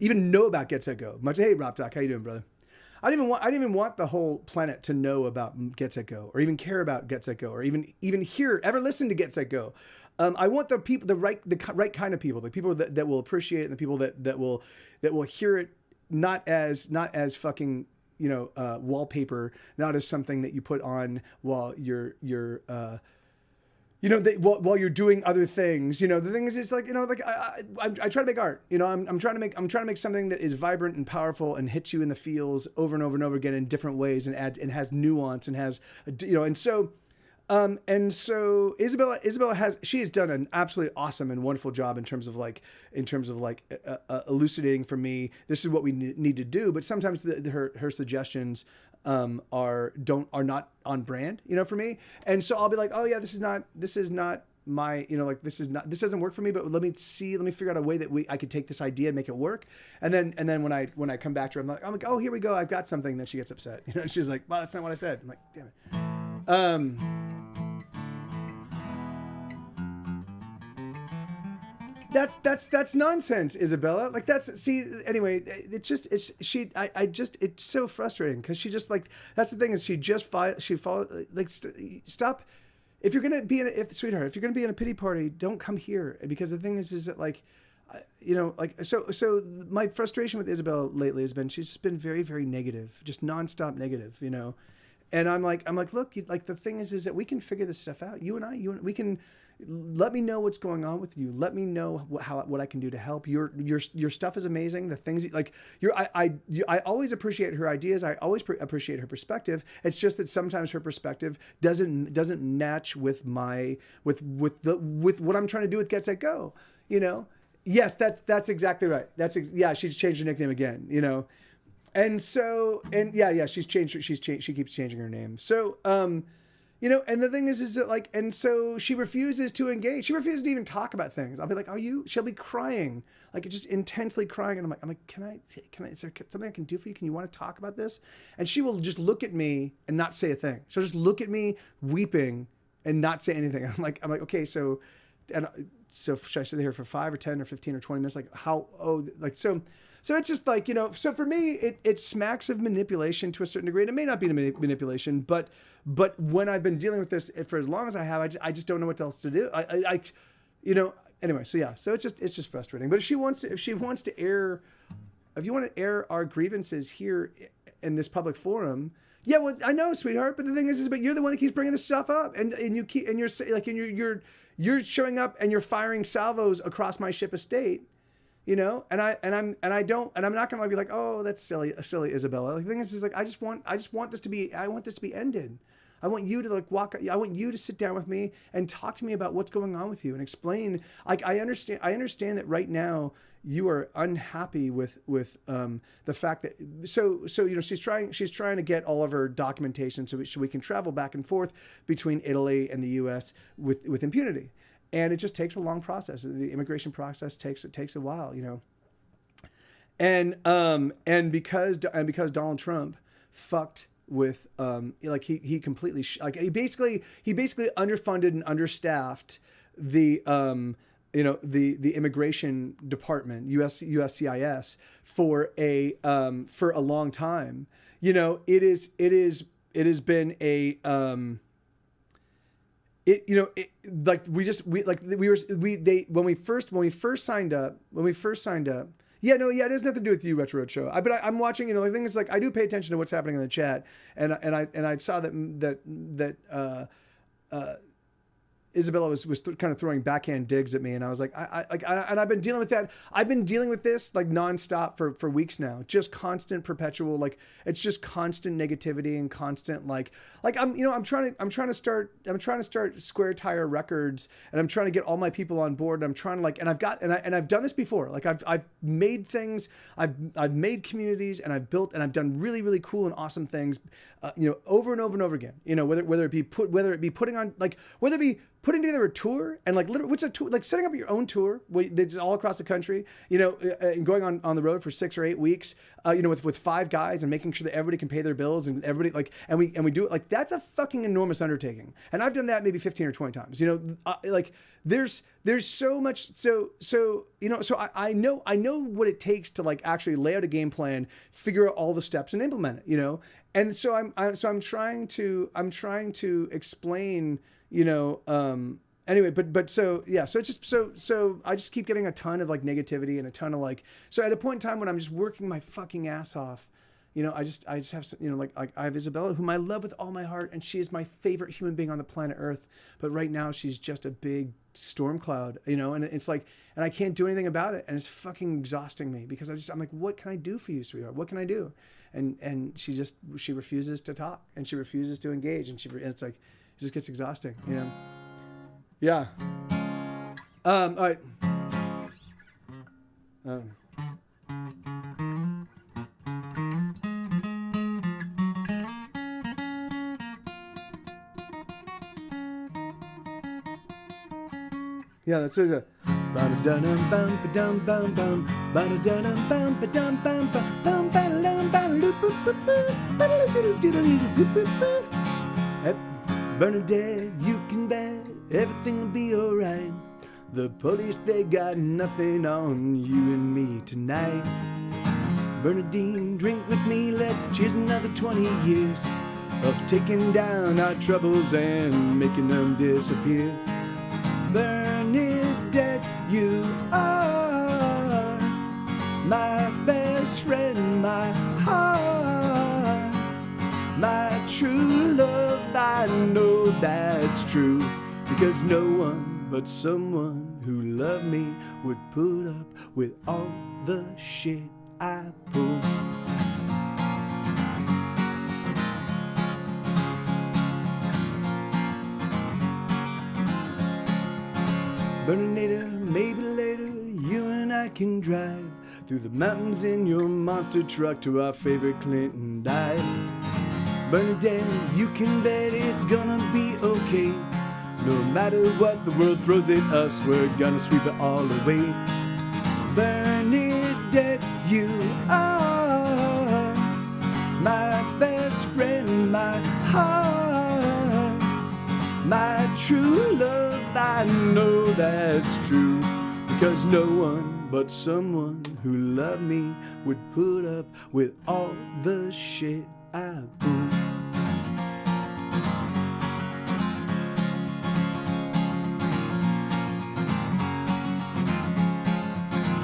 Speaker 2: even know about Get Set Go. Much, hey Rob Doc, how you doing, brother? I didn't even want the whole planet to know about Get Set Go, or even care about Get Set Go, or even ever listen to Get Set Go. I want the people, the right kind of people, the people that will appreciate it, and the people that will hear it not as fucking wallpaper, not as something that you put on while you're while you're doing other things. The thing is, it's like, I try to make art. I'm trying to make something that is vibrant and powerful and hits you in the feels over and over and over again in different ways, and has nuance and has, and so Isabella she has done an absolutely awesome and wonderful job in terms of elucidating for me, this is what we need to do. But sometimes her suggestions are not on brand, for me. And so I'll be like, oh yeah, this is not my, this doesn't work for me, but let me figure out a way that I could take this idea and make it work. And then when I come back to her, I'm like, oh, here we go. I've got something. Then she gets upset. She's like, well, that's not what I said. I'm like, damn it. that's nonsense, Isabella. Like anyway, it's so frustrating because she just like, that's the thing is stop. If you're gonna be sweetheart, if you're gonna be in a pity party, don't come here, because the thing is that like, so my frustration with Isabella lately has been, she's just been very, very negative, just nonstop negative, and I'm like, look, like the thing is that we can figure this stuff out. You and I, we can. Let me know what's going on with you. Let me know what I can do to help. Your stuff is amazing. The things I always appreciate her ideas. I always appreciate her perspective. It's just that sometimes her perspective doesn't match with with what I'm trying to do with Get Set Go. Yes, that's exactly right. She's changed her nickname again. And so she keeps changing her name. So and the thing is that like, and so she refuses to engage. She refuses to even talk about things. I'll be like, she'll be crying, like just intensely crying. And I'm like, can I, is there something I can do for you? Can you want to talk about this? And she will just look at me and not say a thing. She'll just look at me weeping and not say anything. I'm like, okay, so should I sit here for 5 or 10 or 15 or 20 minutes? Like so it's just like, so for me, it smacks of manipulation to a certain degree. And it may not be manipulation, but when I've been dealing with this for as long as I have, I just don't know what else to do. Anyway, so it's just frustrating. But if you want to air our grievances here in this public forum, yeah, well, I know, sweetheart, but the thing is, but you're the one that keeps bringing this stuff up, and you're showing up and you're firing salvos across my ship estate. And I'm not gonna be like, oh, that's silly Isabella. The thing is like, I want this to be ended. I want you to I want you to sit down with me and talk to me about what's going on with you and explain. Like, I understand that right now you are unhappy with the fact that, so she's trying to get all of her documentation so we can travel back and forth between Italy and the U.S. with impunity. And it just takes a long process. The immigration process takes a while, And because Donald Trump fucked with he completely he basically underfunded and understaffed the the immigration department, USCIS, for a long time. It has been a when we first signed up. Yeah, no, yeah, it has nothing to do with you, Retro Road Show. But I'm watching. The thing is, like, I do pay attention to what's happening in the chat, and I saw that Isabella was kind of throwing backhand digs at me, and I was like, I've been dealing with that. I've been dealing with this like nonstop for weeks now. Just constant, perpetual, like, it's just constant negativity and constant like I'm trying to start Square Tire Records, and I'm trying to get all my people on board. And I'm trying to and I've done this before. Like, I've made things, I've made communities, and I've built, and I've done really, really cool and awesome things, over and over and over again. Whether it be putting on, like, whether it be putting together a tour, and like literally, which a tour, like setting up your own tour that's all across the country, and going on the road for 6 or 8 weeks, with 5 guys, and making sure that everybody can pay their bills, and everybody and we do it, like, that's a fucking enormous undertaking. And I've done that maybe 15 or 20 times. There's so much, so I know what it takes to like actually lay out a game plan, figure out all the steps, and implement it. And so I'm trying to explain. Anyway, but so it's just so I just keep getting a ton of like negativity and a ton of like, so at a point in time when I'm just working my fucking ass off, I just have like I have Isabella, whom I love with all my heart, and she is my favorite human being on the planet Earth, but right now she's just a big storm cloud, and it's like, and I can't do anything about it, and it's fucking exhausting me, because I'm like, what can I do for you, sweetheart? What can I do? And she refuses to talk, and she refuses to engage, and it's like, it just gets exhausting, Yeah. All right. Yeah, that's it. Bernadette, you can bet everything will be alright. The police, they got nothing on you and me tonight. Bernadine, drink with me, let's cheers another 20 years of taking down our troubles and making them disappear. Bernadette, you are my best friend, my heart, my true love. I know that's true, because no one but someone who loved me would put up with all the shit I pull. Bernadette, maybe later you and I can drive through the mountains in your monster truck to our favorite Clinton dive. Bernadette, you can bet it's gonna be okay. No matter what the world throws at us, we're gonna sweep it all away. Bernadette, you are my best friend, my heart, my true love. I know that's true, because no one but someone who loved me would put up with all the shit I pull.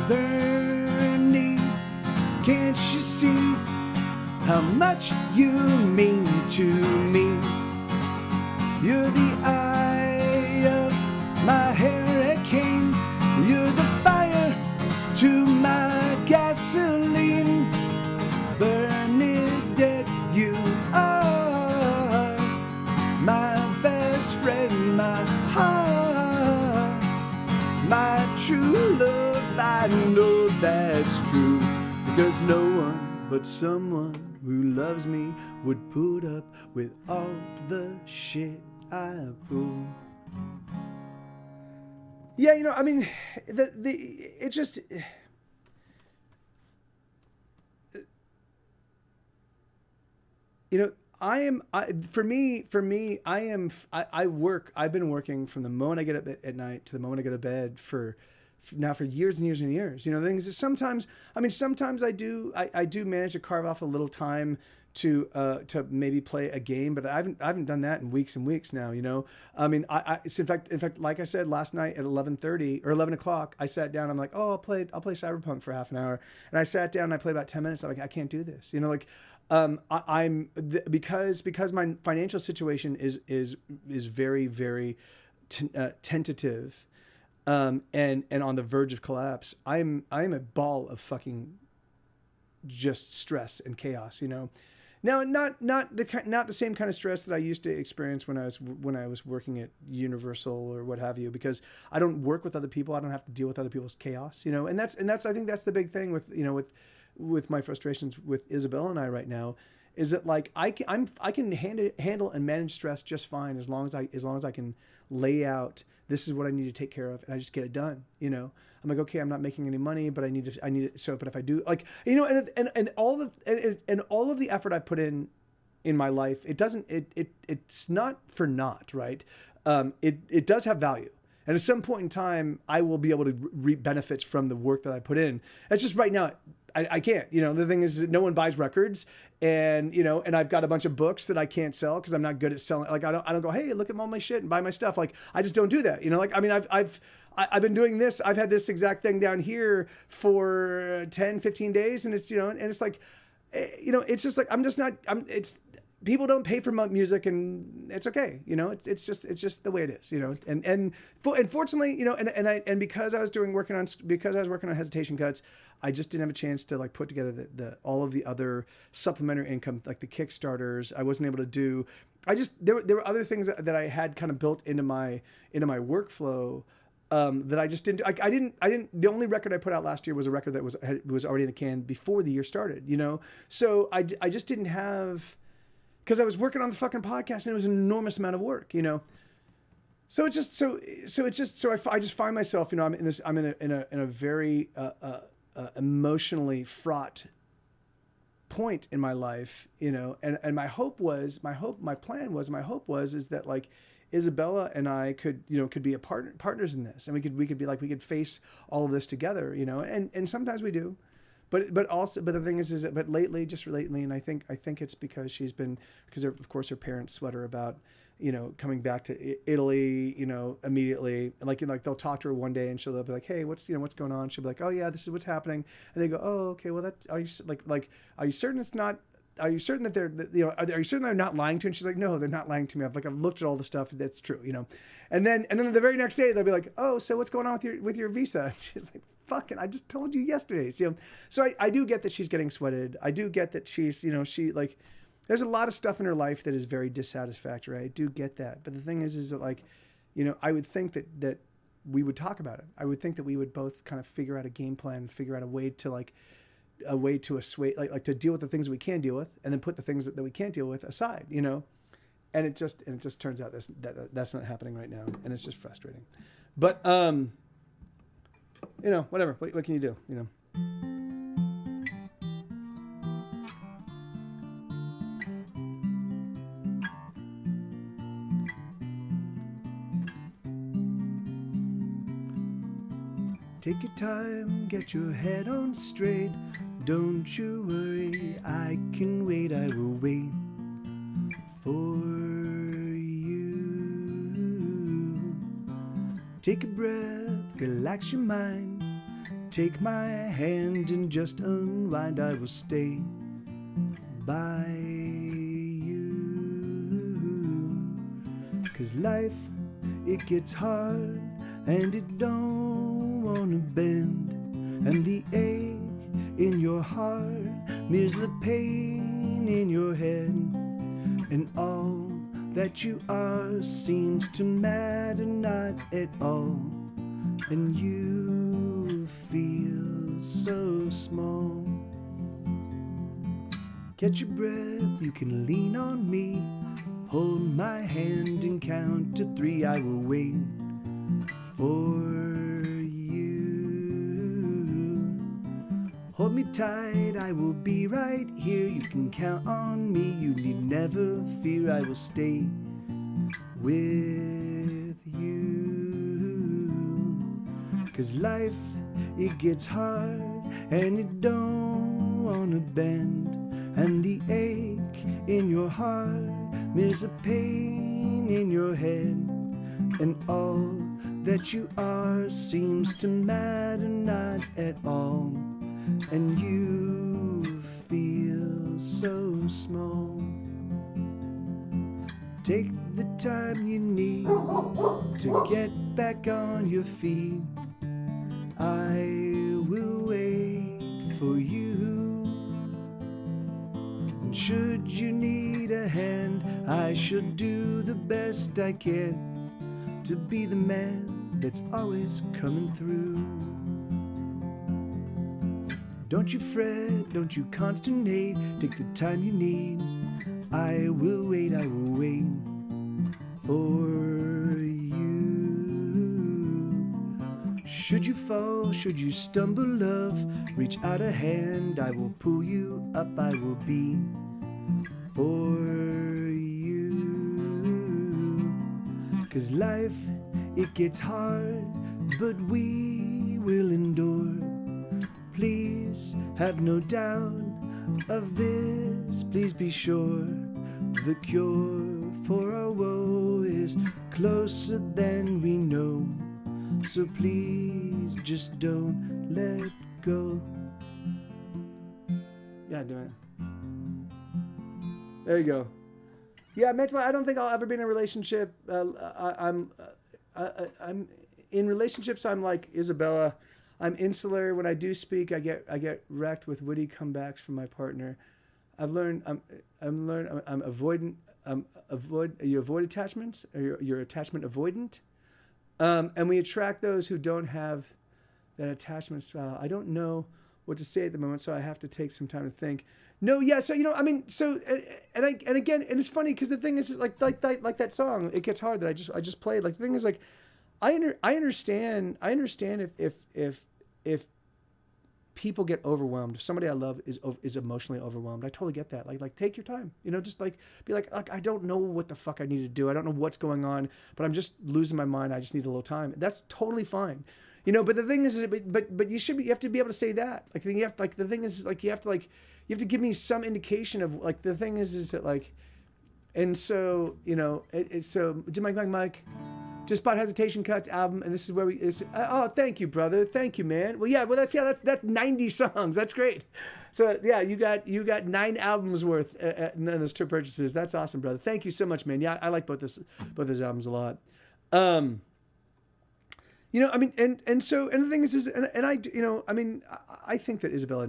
Speaker 2: Bernie, can't you see how much you mean to me? You're the eye of my hurricane. You're the fire to my gasoline. Bernadette, you are my best friend, my heart, my true love. I know that's true, because no one but someone who loves me would put up with all the shit I pull. Yeah, you know, I mean, it just, you know, I work, I've been working from the moment I get up at night to the moment I go to bed for years and years and years. You know, the things that sometimes I do manage to carve off a little time to maybe play a game, but I haven't done that in weeks and weeks now. You know, I mean, in fact, like I said last night at 11:30 or 11 o'clock, I sat down. I'm like, oh, I'll play Cyberpunk for half an hour, and I sat down and I played about 10 minutes. I'm like, I can't do this. You know, like, because my financial situation is very, very tentative. And on the verge of collapse. I'm a ball of fucking just stress and chaos, you know. Now, not the same kind of stress that I used to experience when I was working at Universal or what have you, because I don't work with other people. I don't have to deal with other people's chaos, you know. And that's I think that's the big thing with, you know, with my frustrations with Isabella and I right now, is that like I can handle and manage stress just fine as long as I can lay out, this is what I need to take care of, and I just get it done. You know, I'm like, okay, I'm not making any money, but I need it. So, but if I do, like, you know, and all of the effort I've put in my life, it's not for naught, right? It does have value. And at some point in time, I will be able to reap benefits from the work that I put in. It's just right now, I can't. You know, the thing is that no one buys records, and you know, and I've got a bunch of books that I can't sell because I'm not good at selling. Like I don't go, hey, look at all my shit and buy my stuff. Like I just don't do that. You know, like I mean, I've been doing this. I've had this exact thing down here for 10, 15 days, and it's, you know, and it's like, you know, it's just like it's. People don't pay for music, and it's okay. You know, it's just the way it is, you know, and fortunately, you know, and because I was working on Hesitation Cuts, I just didn't have a chance to like put together all of the other supplementary income, like the Kickstarters. I wasn't able to do, there were other things that I had kind of built into my workflow, that I just didn't, I didn't, the only record I put out last year was a record that was already in the can before the year started, you know? So I just didn't have, because I was working on the fucking podcast and it was an enormous amount of work, you know. So I just find myself, you know, I'm in a very emotionally fraught point in my life, you know. And my hope was is that like Isabella and I could, you know, could be partners in this, and we could be like, we could face all of this together, you know, and sometimes we do. But the thing is that, but just lately, and I think it's because of course her parents sweat her about, you know, coming back to Italy, you know, immediately. And like they'll talk to her one day and they'll be like, hey, what's going on? She'll be like, oh yeah, this is what's happening. And they go, oh, okay, well are you certain it's not, are you certain that are you certain they're not lying to you? And she's like, no, they're not lying to me. I've looked at all the stuff that's true, you know. And then the very next day they'll be like, oh, so what's going on with your visa? And she's like, fucking, I just told you yesterday. So, so I do get that she's getting sweated. I do get that she's, you know, there's a lot of stuff in her life that is very dissatisfactory. I do get that. But the thing is that, like, you know, I would think that we would talk about it. I would think that we would both kind of figure out a game plan, figure out a way to assuage, like to deal with the things we can deal with, and then put the things that we can't deal with aside, you know. And it just turns out that's not happening right now, and it's just frustrating. But you know, whatever. What can you do? You know. Take your time, get your head on straight. Don't you worry, I can wait. I will wait for you. Take a breath, relax your mind. Take my hand and just unwind. I will stay by you. 'Cause life, it gets hard and it don't wanna bend. And the ache in your heart mirrors the pain in your head. And all that you are seems to matter not at all. And you feel so small. Catch your breath, you can lean on me. Hold my hand and count to 3. I will wait for you. Hold me tight, I will be right here. You can count on me, you need never fear. I will stay with you. 'Cause life, it gets hard and it don't wanna bend. And the ache in your heart mirrors the pain in your head. And all that you are seems to matter not at all. And you feel so small. Take the time you need to get back on your feet. I will wait for you. And should you need a hand, I shall do the best I can to be the man that's always coming through. Don't you fret, don't you consternate, take the time you need. I will wait for you. Should you fall, should you stumble, love, reach out a hand, I will pull you up, I will be for you. 'Cause life, it gets hard, but we will endure. Please have no doubt of this, please be sure. The cure for our woe is closer than we know. So please just don't let go. Yeah, do it. There you go. Yeah, mentally, I don't think I'll ever be in a relationship. I'm in relationships. I'm like Isabella. I'm insular. When I do speak, I get wrecked with witty comebacks from my partner. I've learned. I'm avoidant. You avoid attachments, or you're attachment avoidant. And we attract those who don't have that attachment style. I don't know what to say at the moment, so I have to take some time to think. No, yeah. So I mean, so and again, and it's funny because the thing is like that song, It Gets Hard, that I just played. Like the thing is, like, I understand if people get overwhelmed. If somebody I love is emotionally overwhelmed, I totally get that. Like take your time, just like be like, I don't know what the fuck I need to do. I don't know what's going on, but I'm just losing my mind. I just need a little time. That's totally fine. But the thing is, but you have to be able to say that. Like you have like the thing is like you have to give me some indication of like the thing is that like, and so so do Mike. Just bought Hesitation Cuts album, and this is where oh, thank you, brother. Thank you, man. Well, that's 90 songs. That's great. So yeah, you got 9 albums worth in those 2 purchases. That's awesome, brother. Thank you so much, man. Yeah, I like both those albums a lot. I mean, and the thing is and I, I mean, I think that Isabella,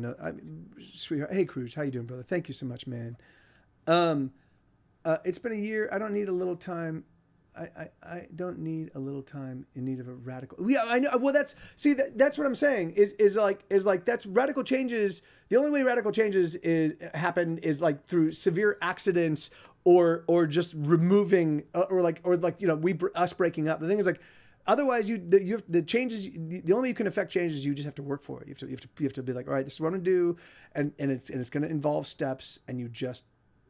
Speaker 2: sweetheart, hey, Cruz, how you doing, brother? Thank you so much, man. It's been a year. I don't need a little time. I don't need a little time in need of a radical. Yeah, I know. Well, that's what I'm saying is like that's radical changes. The only way radical changes happen is like through severe accidents or just removing or us breaking up. The thing is like, otherwise the changes. The only way you can affect changes, you just have to work for it. You have to be like, all right, this is what I'm gonna do, and it's gonna involve steps, and you just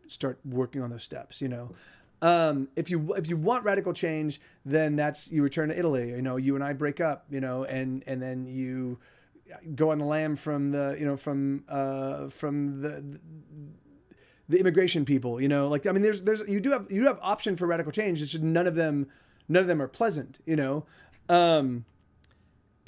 Speaker 2: start working on those steps. If you want radical change, then that's you return to Italy. You and I break up. And then you go on the lam from the immigration people. Like I mean, you do have option for radical change. It's just none of them are pleasant.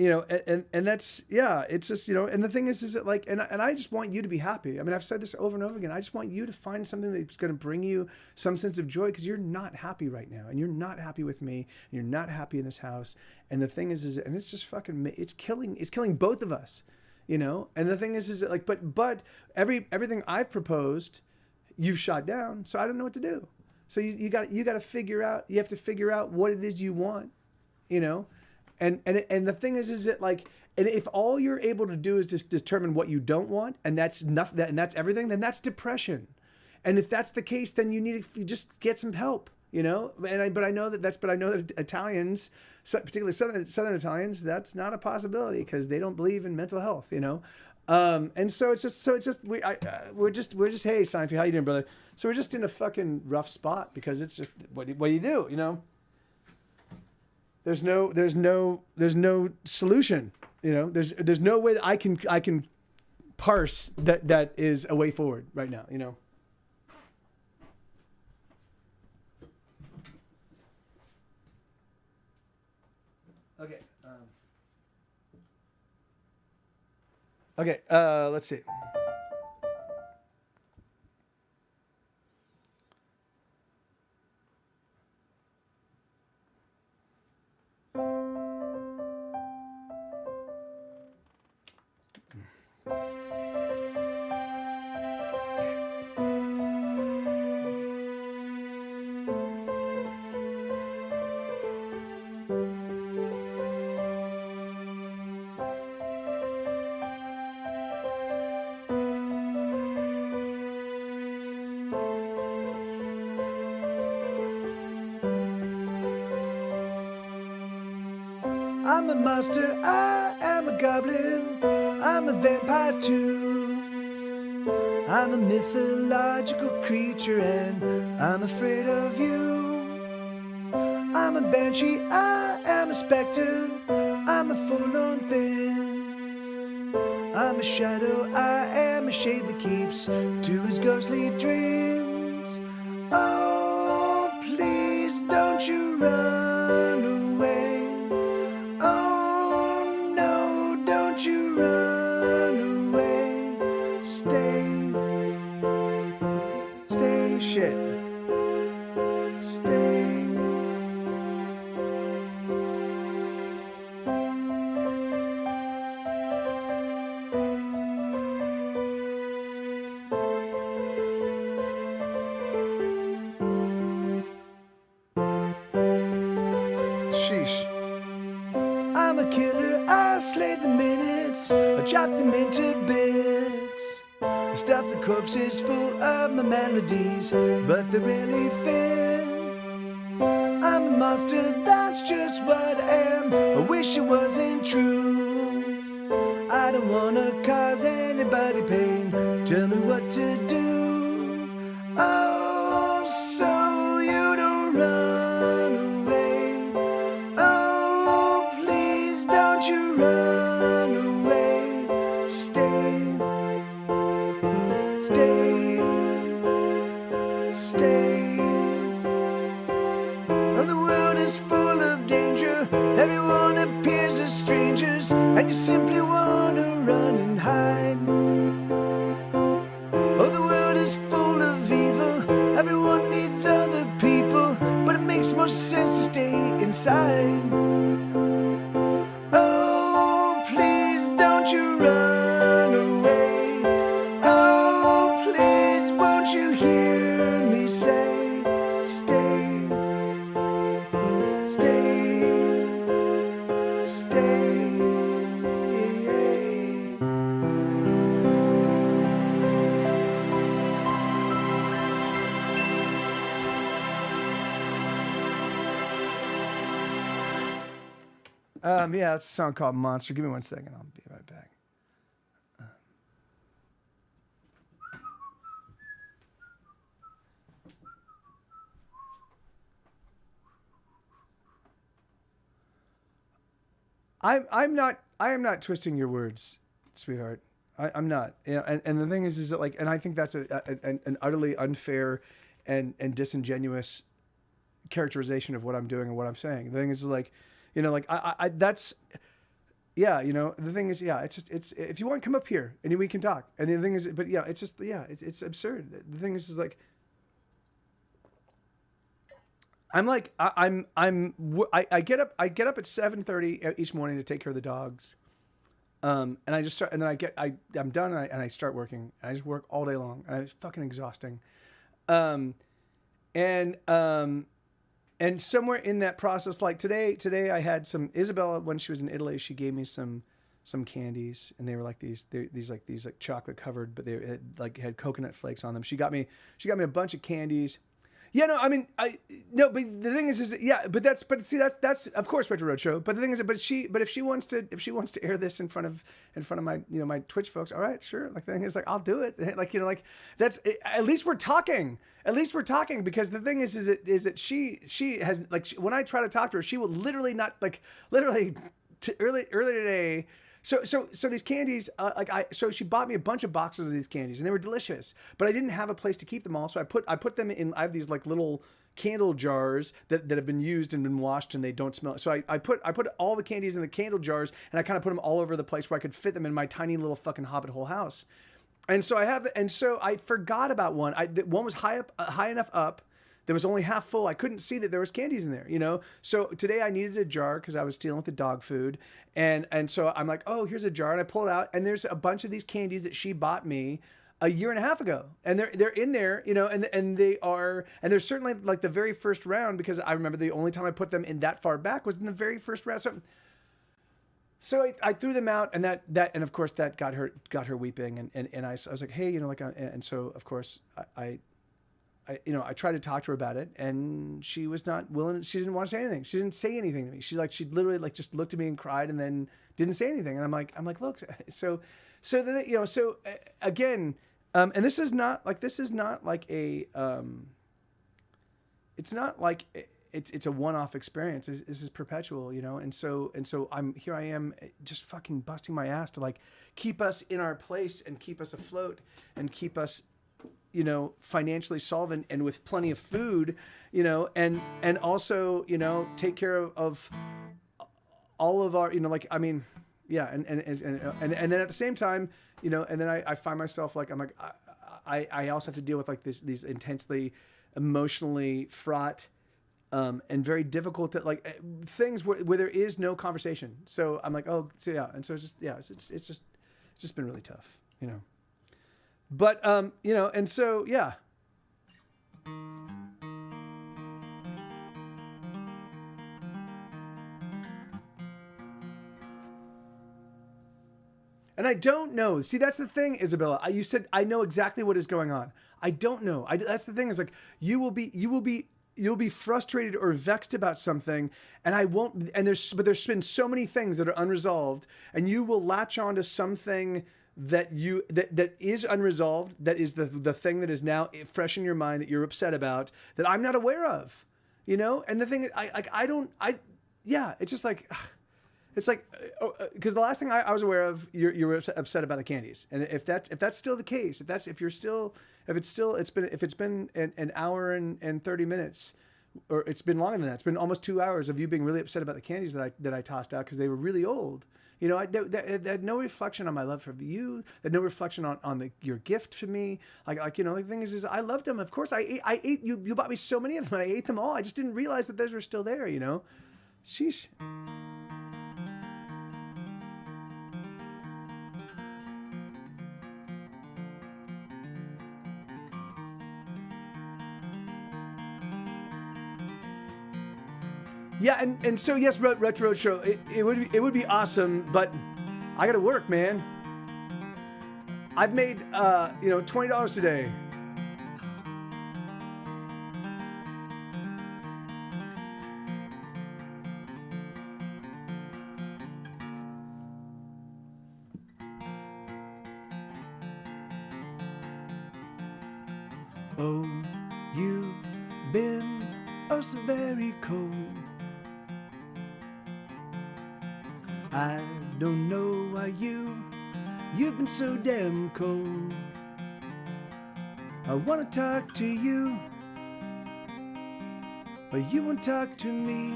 Speaker 2: And that's, yeah, it's just, and the thing is that like, and I just want you to be happy. I mean, I've said this over and over again. I just want you to find something that's going to bring you some sense of joy, because you're not happy right now, and you're not happy with me, and you're not happy in this house. And the thing is and it's just fucking, it's killing both of us, and the thing is that like, but everything I've proposed, you've shot down. So I don't know what to do. So you got to figure out what it is you want, And the thing is that like, and if all you're able to do is just determine what you don't want, and that's nothing, and that's everything, then that's depression. And if that's the case, then you just get some help, But I know that Italians, particularly Southern Italians, that's not a possibility because they don't believe in mental health, And so it's just we're just hey Seinfeld, how you doing, brother? So we're just in a fucking rough spot because it's just what do you do, There's no solution, There's no way that I can parse that is a way forward right now, Okay. Okay. Let's see. I'm a monster, I am a goblin, I'm a vampire too. I'm a mythological creature and I'm afraid of you. I'm a banshee, I am a specter, I'm a forlorn thing. I'm a shadow, I am a shade that keeps to his ghostly dreams. Oh, please don't you run away. Chop them into bits. Stuff the corpses full of my melodies, but they really fit. I'm a monster, that's just what I am. I wish it wasn't true. I don't don't wanna cause anybody pain. Tell me what to do. Oh, so you don't run away. Oh, please don't you run away. Stay, stay, stay. Oh, the world is full of danger. Everyone appears as strangers, and you simply wanna run and hide. Oh, the world is full of evil. Everyone needs other people, but it makes more sense to stay inside. Oh, please don't you run away. Oh, please won't you hear me say, stay, stay, stay. Yeah, it's a song called Monster. Give me 1 second. I'll be right back. I am not twisting your words, sweetheart. I'm not. You know, and the thing is that like, and I think that's an utterly unfair and disingenuous characterization of what I'm doing and what I'm saying. The thing is like, you know, like I that's, yeah, you know, the thing is, yeah, it's if you want, come up here and we can talk. And the thing is, but yeah, it's just, yeah, it's absurd. The thing is like, I'm like, I get up at 7:30 each morning to take care of the dogs. And I just start, and then I'm done and I start working, and I just work all day long, and it's fucking exhausting. And somewhere in that process, like today I had some, Isabella, when she was in Italy, she gave me some candies, and they were like these chocolate covered, but they had coconut flakes on them. She got me a bunch of candies. Yeah, no, I mean, but the thing is yeah, but that's of course Retro Roadshow. But the thing is, but if she wants to air this in front of my, you know, my Twitch folks, all right, sure. Like the thing is, like, I'll do it. Like, you know, like that's, at least we're talking. At least we're talking, because the thing is that she has, like, when I try to talk to her, she will literally not, like, literally earlier today. So these candies, so she bought me a bunch of boxes of these candies, and they were delicious, but I didn't have a place to keep them all. So I put them in, I have these like little candle jars that have been used and been washed, and they don't smell. So I put all the candies in the candle jars, and I kind of put them all over the place where I could fit them in my tiny little fucking hobbit hole house. And so I forgot about one. One was high enough up. That was only half full. I couldn't see that there was candies in there, you know? So today I needed a jar because I was dealing with the dog food. And so I'm like, oh, here's a jar. And I pull it out, and there's a bunch of these candies that she bought me a year and a half ago. And they're in there, you know, and they're certainly like the very first round, because I remember the only time I put them in that far back was in the very first round. So I threw them out, and and of course that got her weeping. And I was like, hey, you know, like, and so of course I tried to talk to her about it, and she was not willing. She didn't want to say anything. She didn't say anything to me. She literally like just looked at me and cried, and then didn't say anything. And I'm like, look, so then, you know, so again, and this is not like a, it's not like it's a one-off experience. This is perpetual, you know. And so I am just fucking busting my ass to like keep us in our place and keep us afloat and keep us, you know, financially solvent and with plenty of food, you know, and also, you know, take care of all of our, you know, like, I mean, yeah. And then at the same time, you know, and then I find myself like, I'm like, I also have to deal with like these intensely emotionally fraught, and very difficult to like things where there is no conversation. So I'm like, oh, so yeah. And so it's just been really tough, you know. But, you know, and so, yeah. And I don't know. See, that's the thing, Isabella. You said, I know exactly what is going on. I don't know. That's the thing, is like, you will be you'll be frustrated or vexed about something, and I won't. And there's been so many things that are unresolved, and you will latch on to something that is unresolved, that is the thing that is now fresh in your mind that you're upset about, that I'm not aware of, you know. And the thing it's just like. It's like, because the last thing I was aware of, you were upset about the candies, and if that's still the case, if it's been an hour and 30 minutes, or it's been longer than that, it's been almost 2 hours of you being really upset about the candies that I tossed out because they were really old. You know, that had no reflection on my love for you. That no reflection on your gift to me. Like you know, the thing is I loved them. Of course, I ate. You bought me so many of them, and I ate them all. I just didn't realize that those were still there. You know, sheesh. Yeah, and so yes, Retro Show, it would be awesome, but I gotta work, man. I've made $20 today. Oh, you've been oh so very cold. I don't know why you've been so damn cold. I wanna talk to you, but you won't talk to me.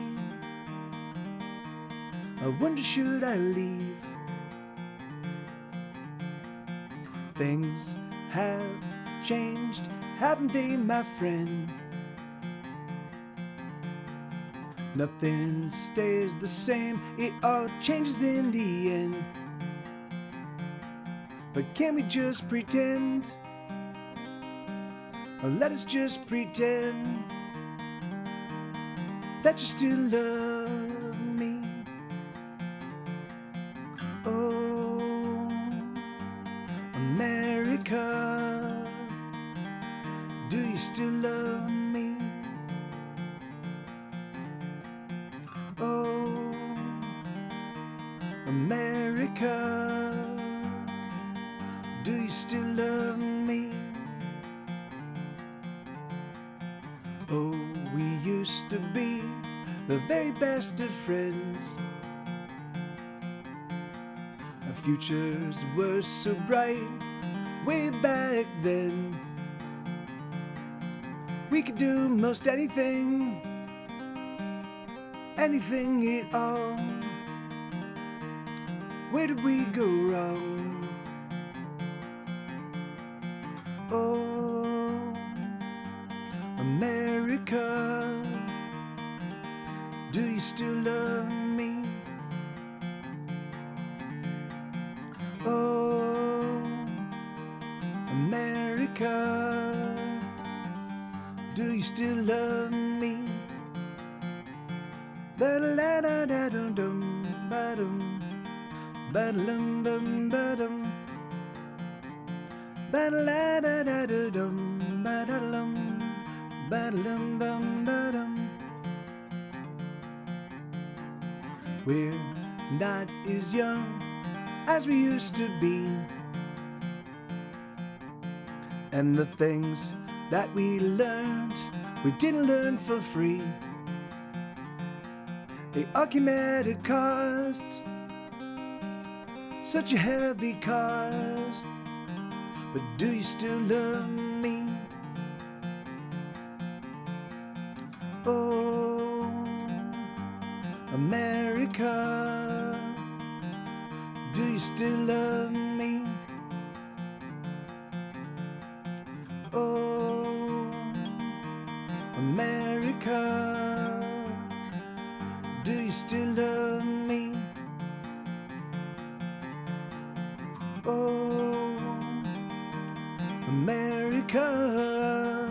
Speaker 2: I wonder, should I leave? Things have changed, haven't they, my friend? Nothing stays the same, it all changes in the end. But can we just pretend? Or let us just pretend that you still love me. Oh, America, do you still love me? Oh, America, do you still love me? Oh, we used to be the very best of friends. Our futures were so bright way back then. We could do most anything, anything at all. Where did we go wrong? Oh, America, do you still love me? Oh, America, do you still love me? Ba-da-la-da-da-dum-dum, ba-dum, ba-da-lum-bum, ba-dum, ba-da-la-da-da-da-dum, ba-da-lum, ba-da-lum-bum, ba-dum. We're not as young as we used to be, and the things that we learned, we didn't learn for free. They all came at a cost, such a heavy cost. But do you still love me? Oh, America, do you still love me? Oh, America, do you still love me? Oh, America,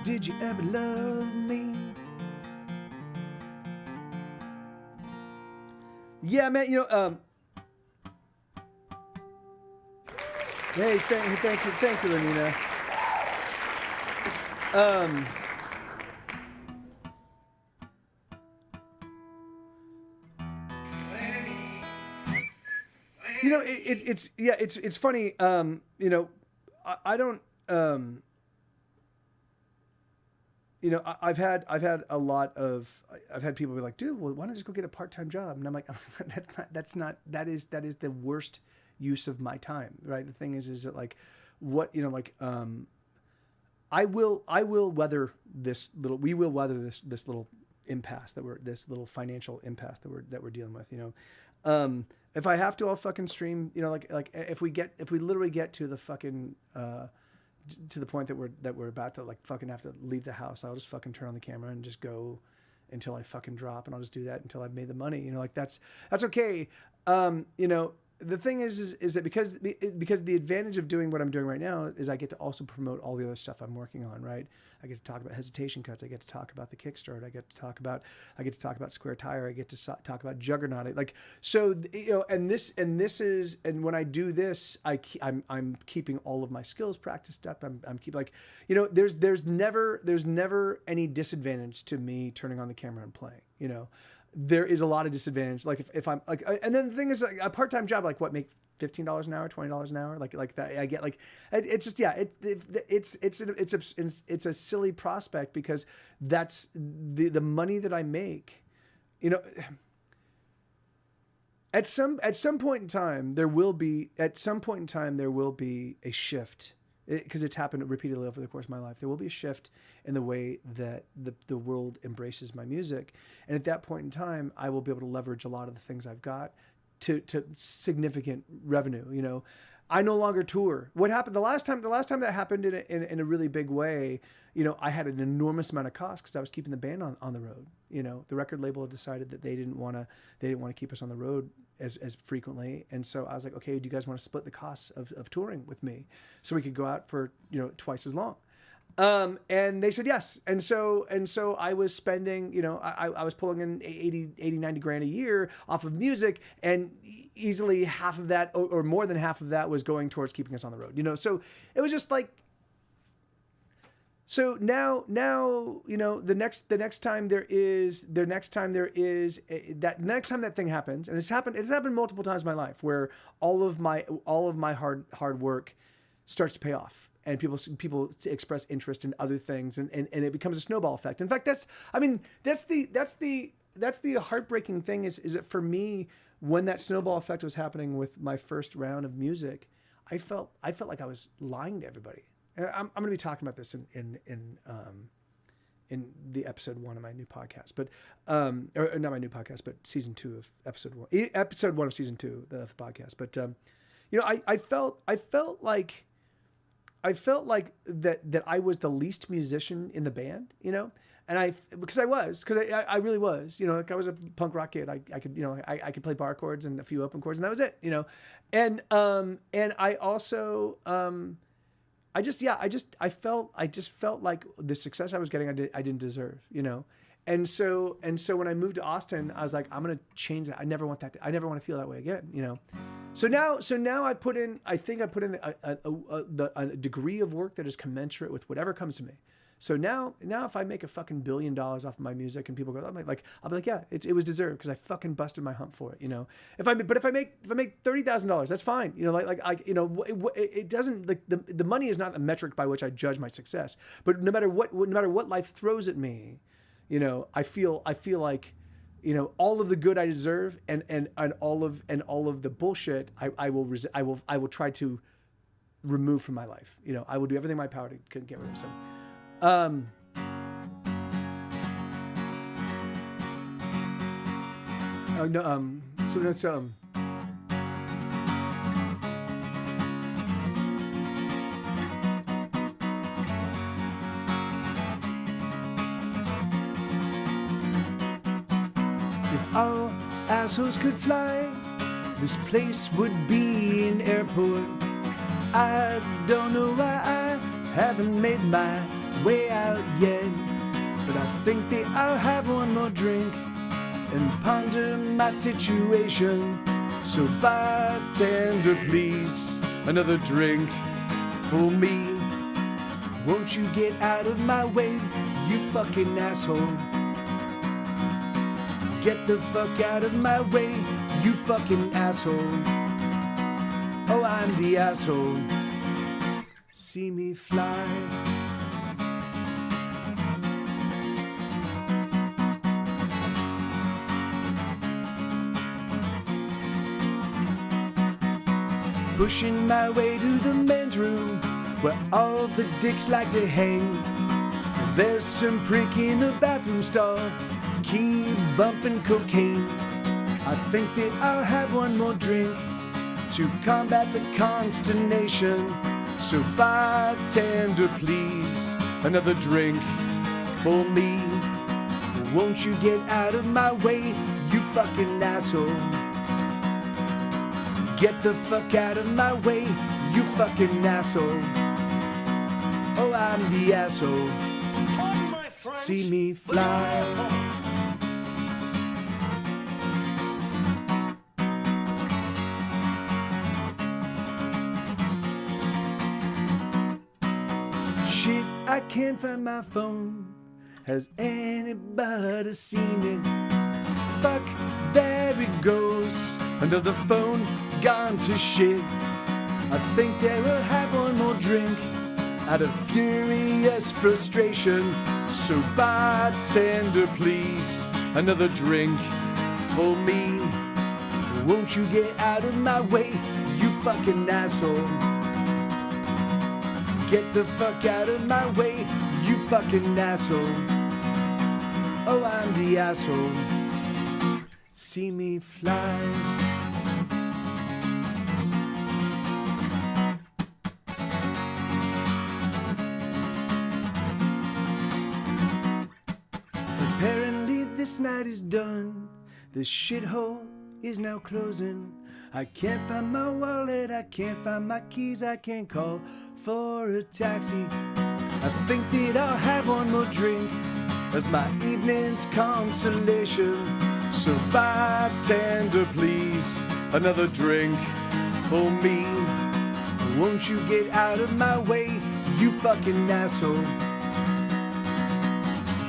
Speaker 2: did you ever love me? Yeah, man, hey, thank you, Lenina. You know, it's funny. You know, I don't. You know, I've had a lot of, I've had people be like, dude, well, why don't you just go get a part-time job? And I'm like, that is the worst use of my time, right? The thing is that like, what, you know, like, we will weather this little impasse this little financial impasse that we're dealing with, you know. If I have to, I'll fucking stream, you know, like if we literally get to the fucking, to the point that we're about to like fucking have to leave the house, I'll just fucking turn on the camera and just go until I fucking drop, and I'll just do that until I've made the money, you know, like that's okay. You know, the thing is that because the advantage of doing what I'm doing right now is I get to also promote all the other stuff I'm working on, right? I get to talk about Hesitation Cuts. I get to talk about the Kickstart. I get to talk about Square Tire. I get to talk about Juggernaut. Like, so, you know, and when I do this, I'm keeping all of my skills practiced up. I'm keep like, you know, there's never any disadvantage to me turning on the camera and playing, you know. There is a lot of disadvantage. Like if I'm like, and then the thing is, like, a part-time job, like what, make $15 an hour, $20 an hour, like that. I get like, it's just, yeah, it's a silly prospect because that's the money that I make, you know. At some point in time, there will be a shift, because it's happened repeatedly over the course of my life. There will be a shift in the way that the world embraces my music. And at that point in time, I will be able to leverage a lot of the things I've got to significant revenue. You know, I no longer tour. What happened the last time that happened in a really big way, you know, I had an enormous amount of cost because I was keeping the band on the road. You know, the record label decided that they didn't want to keep us on the road as frequently. And so I was like, okay, do you guys want to split the costs of touring with me so we could go out for, you know, twice as long? And they said yes. And so I was spending, you know, I was pulling in 80, 90 grand a year off of music, and easily half of that or more than half of that was going towards keeping us on the road, you know? So it was just like, so now, you know, the next time that thing happens, and it's happened multiple times in my life where all of my hard work starts to pay off. And people express interest in other things, and it becomes a snowball effect. In fact, that's the heartbreaking thing is that for me, when that snowball effect was happening with my first round of music, I felt like I was lying to everybody. And I'm going to be talking about this in the episode 1 of my new podcast, but or not my new podcast, but season 2 of episode 1 of season 2 of the podcast. But you know, I felt like that I was the least musician in the band, you know, and because I really was, you know, like I was a punk rock kid. I could, you know, I could play bar chords and a few open chords, and that was it, you know, and I also, I just felt like the success I was getting, I didn't deserve, you know. And so when I moved to Austin, I was like, I'm going to change that. I never want to feel that way again, you know? So now I think I put in a degree of work that is commensurate with whatever comes to me. So now if I make a fucking $1 billion off of my music and people go, I'll be like, yeah, it was deserved because I fucking busted my hump for it, you know. If I make $30,000, that's fine, you know. Like you know, it doesn't, like, the money is not a metric by which I judge my success. But no matter what life throws at me, you know, I feel like, you know, all of the good I deserve and all of the bullshit I will try to remove from my life. You know, I will do everything in my power to get rid of. So, so that's if all assholes could fly, this place would be an airport. I don't know why I haven't made my way out yet, but I think that I'll have one more drink and ponder my situation. So bartender, please, another drink for me. Won't you get out of my way, you fucking asshole? Get the fuck out of my way, you fucking asshole. Oh, I'm the asshole. See me fly. Pushing my way to the men's room where all the dicks like to hang. There's some prick in the bathroom stall, keep bumping cocaine. I think that I'll have one more drink to combat the consternation. So bartender, please, another drink for me. Won't you get out of my way, you fucking asshole? Get the fuck out of my way, you fucking asshole. Oh, I'm the asshole. See me fly. Shit, I can't find my phone. Has anybody seen it? Fuck, there it goes. Another phone gone to shit. I think they will have one more drink out of furious frustration. So bartender, please, another drink for me. Won't you get out of my way, you fucking asshole? Get the fuck out of my way, you fucking asshole. Oh, I'm the asshole. See me fly. Apparently this night is done. This shithole is now closing. I can't find my wallet, I can't find my keys, I can't call for a taxi. I think that I'll have one more drink as my evening's consolation. So bartender, please, another drink for me. Won't you get out of my way, you fucking asshole?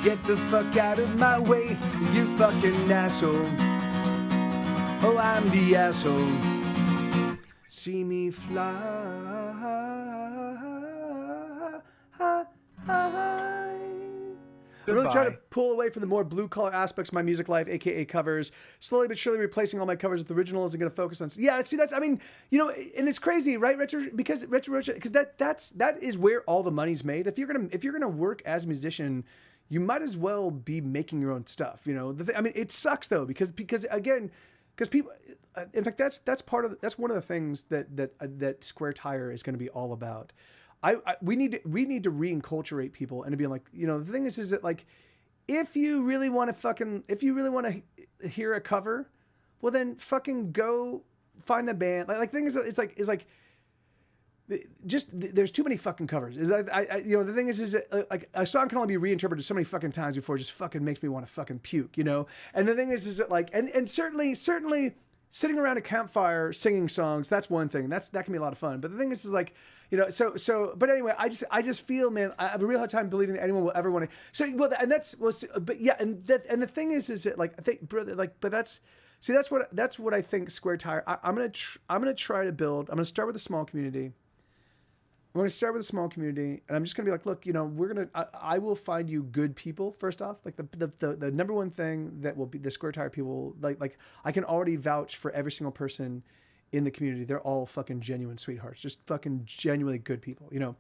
Speaker 2: Get the fuck out of my way, you fucking asshole. Oh, I'm the asshole. See me fly. I'm really trying to pull away from the more blue-collar aspects of my music life, aka covers, slowly but surely replacing all my covers with originals and going to focus on... Yeah, see, that's... I mean, you know, and it's crazy, right? Because that is where all the money's made. If you're gonna work as a musician, you might as well be making your own stuff, you know? I mean, it sucks, though, because people... in fact, that's one of the things that Square Tire is going to be all about. We need to reinculturate people and to be like, you know, the thing is that like, if you really want to hear a cover, well then fucking go find the band. Like the thing is, it's like just there's too many fucking covers. Is like you know, the thing is that like a song can only be reinterpreted so many fucking times before it just fucking makes me want to fucking puke, you know. And the thing is that like and certainly sitting around a campfire singing songs, that's one thing. That can be a lot of fun. But the thing is like, you know, but anyway, I just feel, man, I have a real hard time believing that anyone will ever want to. So, well, and but yeah, and the thing is that like, I think, brother, like, but that's what I think Square Tire. I'm gonna try to build. I'm gonna start with a small community. I'm going to start with a small community, and I'm just going to be like, look, you know, I will find you good people, first off. Like the number one thing that will be the Square Tire people, like I can already vouch for every single person in the community. They're all fucking genuine sweethearts, just fucking genuinely good people, you know.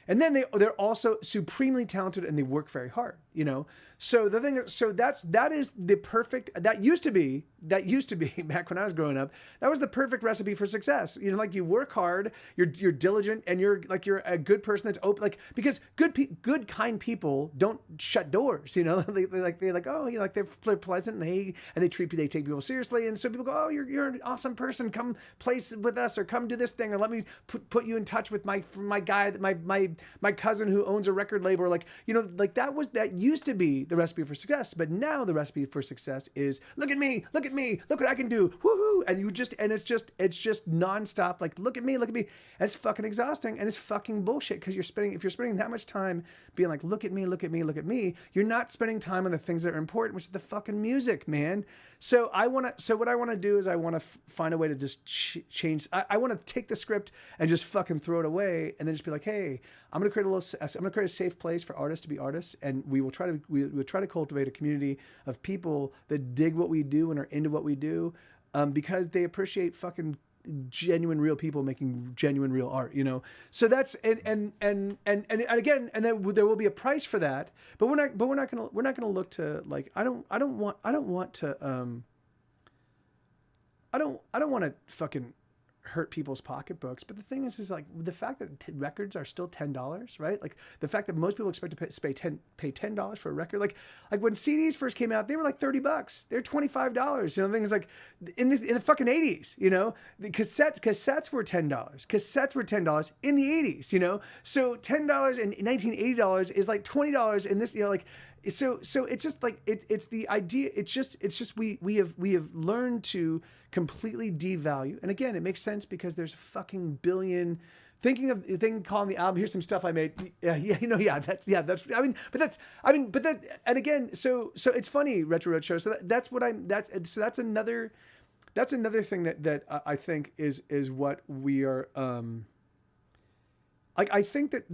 Speaker 2: And then they're also supremely talented and they work very hard, you know. So that is the perfect, that used to be back when I was growing up, that was the perfect recipe for success. You know, like you work hard, you're diligent, and you're a good person that's open, like, because good kind people don't shut doors, you know. They're like, oh, you know, like they're pleasant and they take people seriously. And so people go, oh, you're an awesome person. Come play with us or come do this thing, or let me put you in touch with my guy, my cousin who owns a record label. Like, you know, like that used to be the recipe for success. But now the recipe for success is look at me, look what I can do. Woohoo. woo, and it's just nonstop. Like, look at me. And it's fucking exhausting, and it's fucking bullshit because if you're spending that much time being like, look at me, you're not spending time on the things that are important, which is the fucking music, man. So what I want to do is I want to find a way to just change. I want to take the script and just fucking throw it away, and then just be like, hey, I'm gonna create a safe place for artists to be artists, and we'll try to cultivate a community of people that dig what we do and are into what we do, because they appreciate fucking genuine real people making genuine real art, you know. So that's and again, and then there will be a price for that, but we're not gonna look to, like, I don't want to fucking hurt people's pocketbooks. But the thing is like, the fact that records are still $10, right? Like, the fact that most people expect to pay $10 for a record, like when CDs first came out, they were like $30. They're $25. You know, things like in the fucking 80s, you know, the cassettes were $10. Cassettes were $10 in the 80s, you know. So $10 and $1980 is like $20 in this, you know, like. So it's just like it's the idea. It's just we have learned to completely devalue. And again, it makes sense because there's a fucking billion. Calling the album. Here's some stuff I made. That's. And again, so it's funny, Retro Roadshow. So that's another thing that I think is what we are. I think that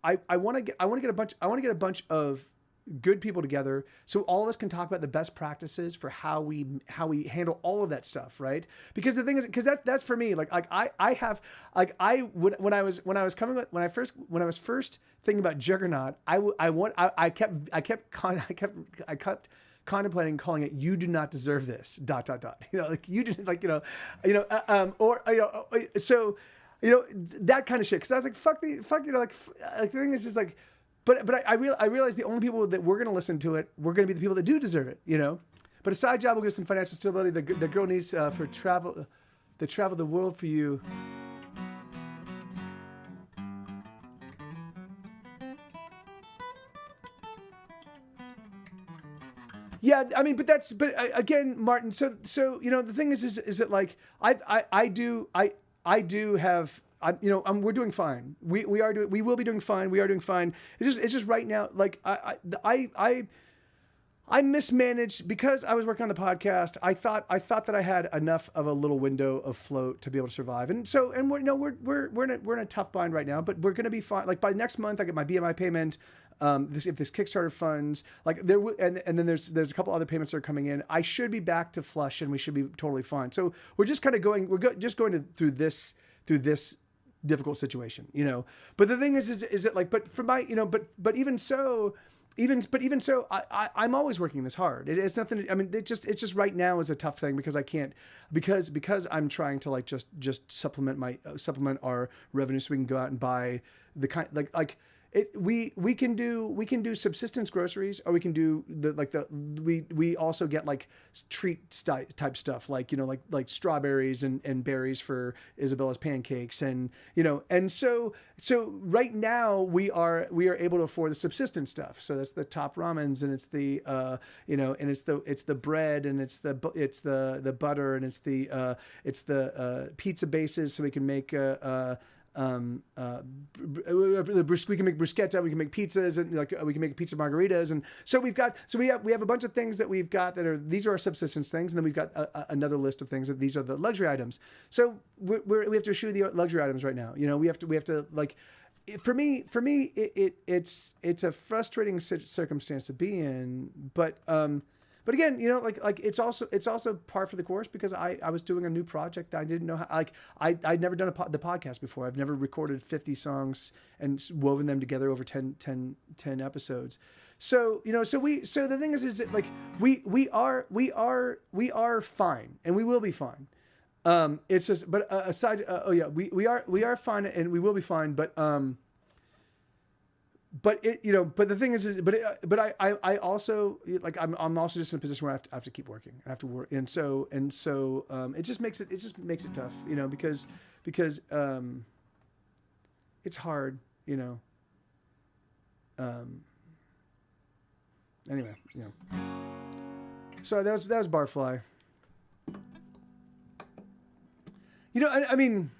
Speaker 2: I want to get a bunch of good people together so all of us can talk about the best practices for how we handle all of that stuff, right? Because the thing is, because that's for me, when I was first thinking about Juggernaut, I kept contemplating calling it "You Do Not Deserve This." ... You know, like, you didn't, like, so. You know, that kind of shit. Because I was like, fuck, you know, like the thing is just like, but I realized the only people that we're going to listen to it, we're going to be the people that do deserve it, you know. But a side job will give some financial stability. The girl needs for travel the world for you. Yeah, I mean, but again, Martin. So you know, the thing is that, like, I do have, we're doing fine. We will be doing fine. We are doing fine. It's just right now, like, I mismanaged because I was working on the podcast. I thought that I had enough of a little window of float to be able to survive. And we're in a tough bind right now, but we're going to be fine. Like, by next month, I get my BMI payment. If this Kickstarter funds, like, and then there's a couple other payments that are coming in, I should be back to flush and we should be totally fine. So we're just kind of going, through this difficult situation, you know. But the thing is that, like, but for my, you know, but even so, I'm always working this hard. It's nothing. I mean, it's just right now is a tough thing because I can't, because I'm trying to, like, just supplement our revenue so we can go out and buy the kind, like. We can do subsistence groceries, or we can do we also get, like, treat type stuff, like, you know, like strawberries and berries for Isabella's pancakes, and, you know, and so right now we are able to afford the subsistence stuff. So that's the top ramens, and it's the you know, and it's the bread, and it's the butter, and it's the pizza bases, so we can make we can make bruschetta, we can make pizzas, and, like, we can make pizza margaritas, and so we have a bunch of things that we've got these are our subsistence things, and then we've got another list of things that these are the luxury items. So we have to eschew the luxury items right now. You know, we have to like. For me, it's a frustrating circumstance to be in, but again, you know, like it's also par for the course, because I was doing a new project that I didn't know how, like, I'd never done the podcast before. I've never recorded 50 songs and woven them together over 10 episodes. So, you know, so the thing is that, like, we are fine, and we will be fine. It's just, but aside, we are fine, and we will be fine, but it, you know, but the thing is I also, like, I'm also just in a position where I have to keep working. I have to work, and so it just makes it tough, you know, because it's hard, you know. Anyway, you know. So that was Barfly. You know, I mean,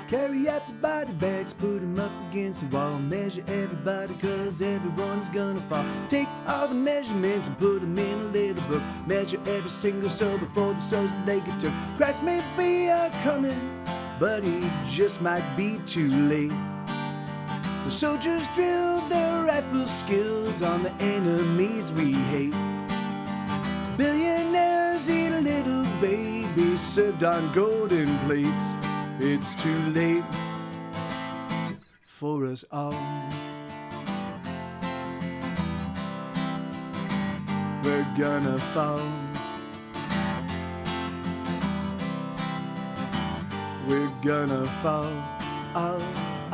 Speaker 2: carry out the body bags, put them up against the wall. Measure everybody, cause everyone's gonna fall. Take all the measurements and put them in a little book. Measure every single soul before the souls that they get took. Christ may be a-coming, but he just might be too late. The soldiers drill their rifle skills on the enemies we hate. Billionaires eat little babies served on golden plates. It's too late for us all. We're gonna fall. We're gonna fall. Oh,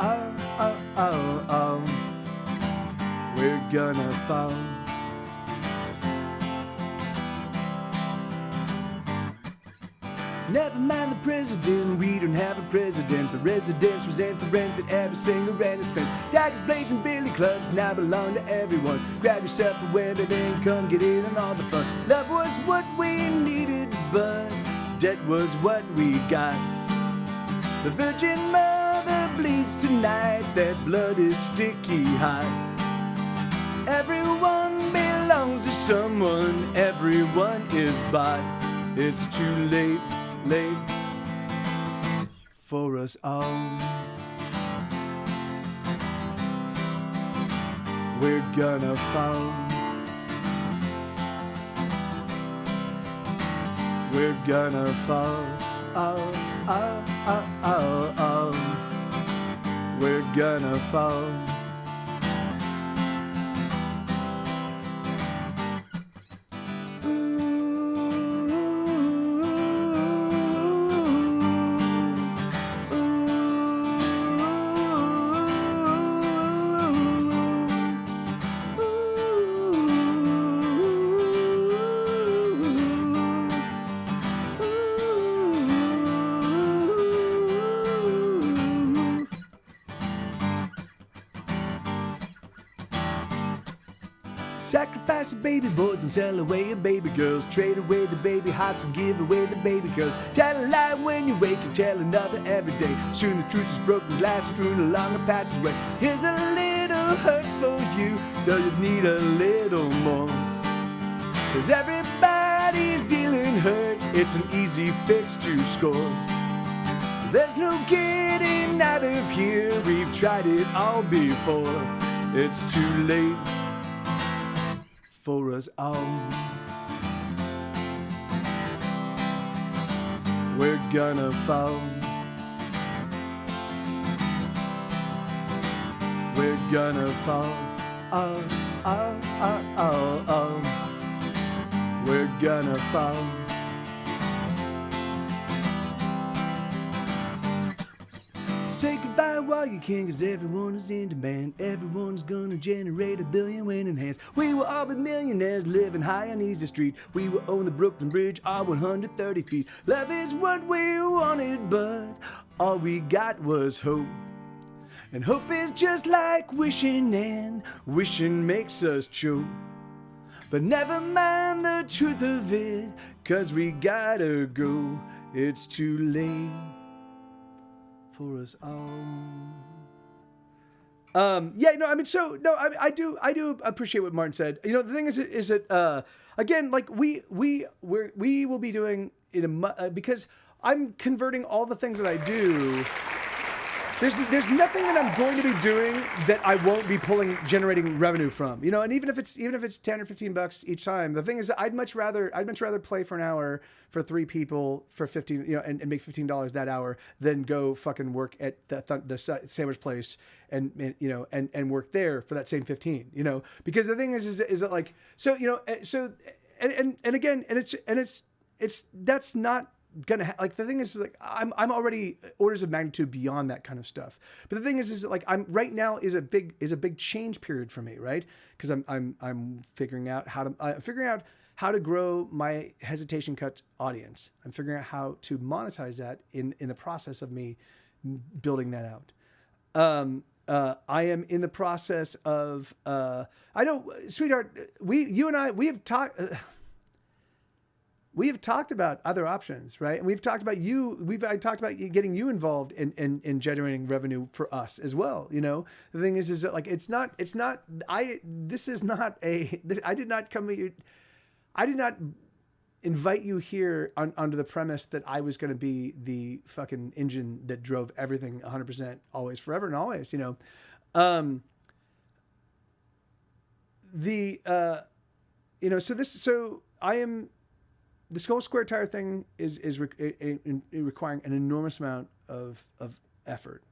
Speaker 2: oh, oh, oh, oh. We're gonna fall. Never mind the president, we don't have a president. The residents resent the rent that every single rent is spent. Daggers, blades, and billy clubs now belong to everyone. Grab yourself a weapon and come get in on all the fun. Love was what we needed, but debt was what we got. The Virgin Mother bleeds tonight, that blood is sticky hot. Everyone belongs to someone, everyone is bought. It's too late for us all. We're gonna fall. We're gonna fall. Oh, oh, oh, oh, oh. We're gonna fall. Sacrifice the baby boys and sell away your baby girls. Trade away the baby hearts and give away the baby girls. Tell a lie when you wake and tell another every day. Soon the truth is broken glass strewn along a passageway. Here's a little hurt for you. Do you need a little more? Cause everybody's dealing hurt. It's an easy fix to score. There's no getting out of here. We've tried it all before. It's too late for us all. We're gonna fall. We're gonna fall. Oh, oh, oh, oh, oh. We're gonna fall. Say goodbye while you can, cause everyone is in demand. Everyone's gonna generate $1 billion winning hands. We will all be millionaires living high on Easy Street. We will own the Brooklyn Bridge, all 130 feet. Love is what we wanted, but all we got was hope. And hope is just like wishing, and wishing makes us choke. But never mind the truth of it, cause we gotta go. It's too late for us all. I do appreciate what Martin said. You know, the thing is that again, like we will be doing in because I'm converting all the things that I do. There's nothing that I'm going to be doing that I won't be generating revenue from, you know. And even if it's $10 or $15 each time, the thing is, I'd much rather play for an hour for 3 people for 15, you know, and make $15 that hour than go fucking work at the sandwich place and you know and work there for that same 15, you know. Because the thing is that like, so, you know, so and again, and it's that's not gonna like, the thing is like I'm already orders of magnitude beyond that kind of stuff. But the thing is that like I'm right now is a big change period for me, right? Because I'm figuring out how to grow my hesitation cut audience. I'm figuring out how to monetize that in the process of me building that out. I am in the process of, I know, sweetheart, you and I, we have talked about other options, right? And we've talked about I talked about getting you involved in generating revenue for us as well. You know, the thing is that like, I did not invite you here under the premise that I was going to be the fucking engine that drove everything 100% always, forever and always, you know. So I am, the Skull Square Tire thing is requiring an enormous amount of effort.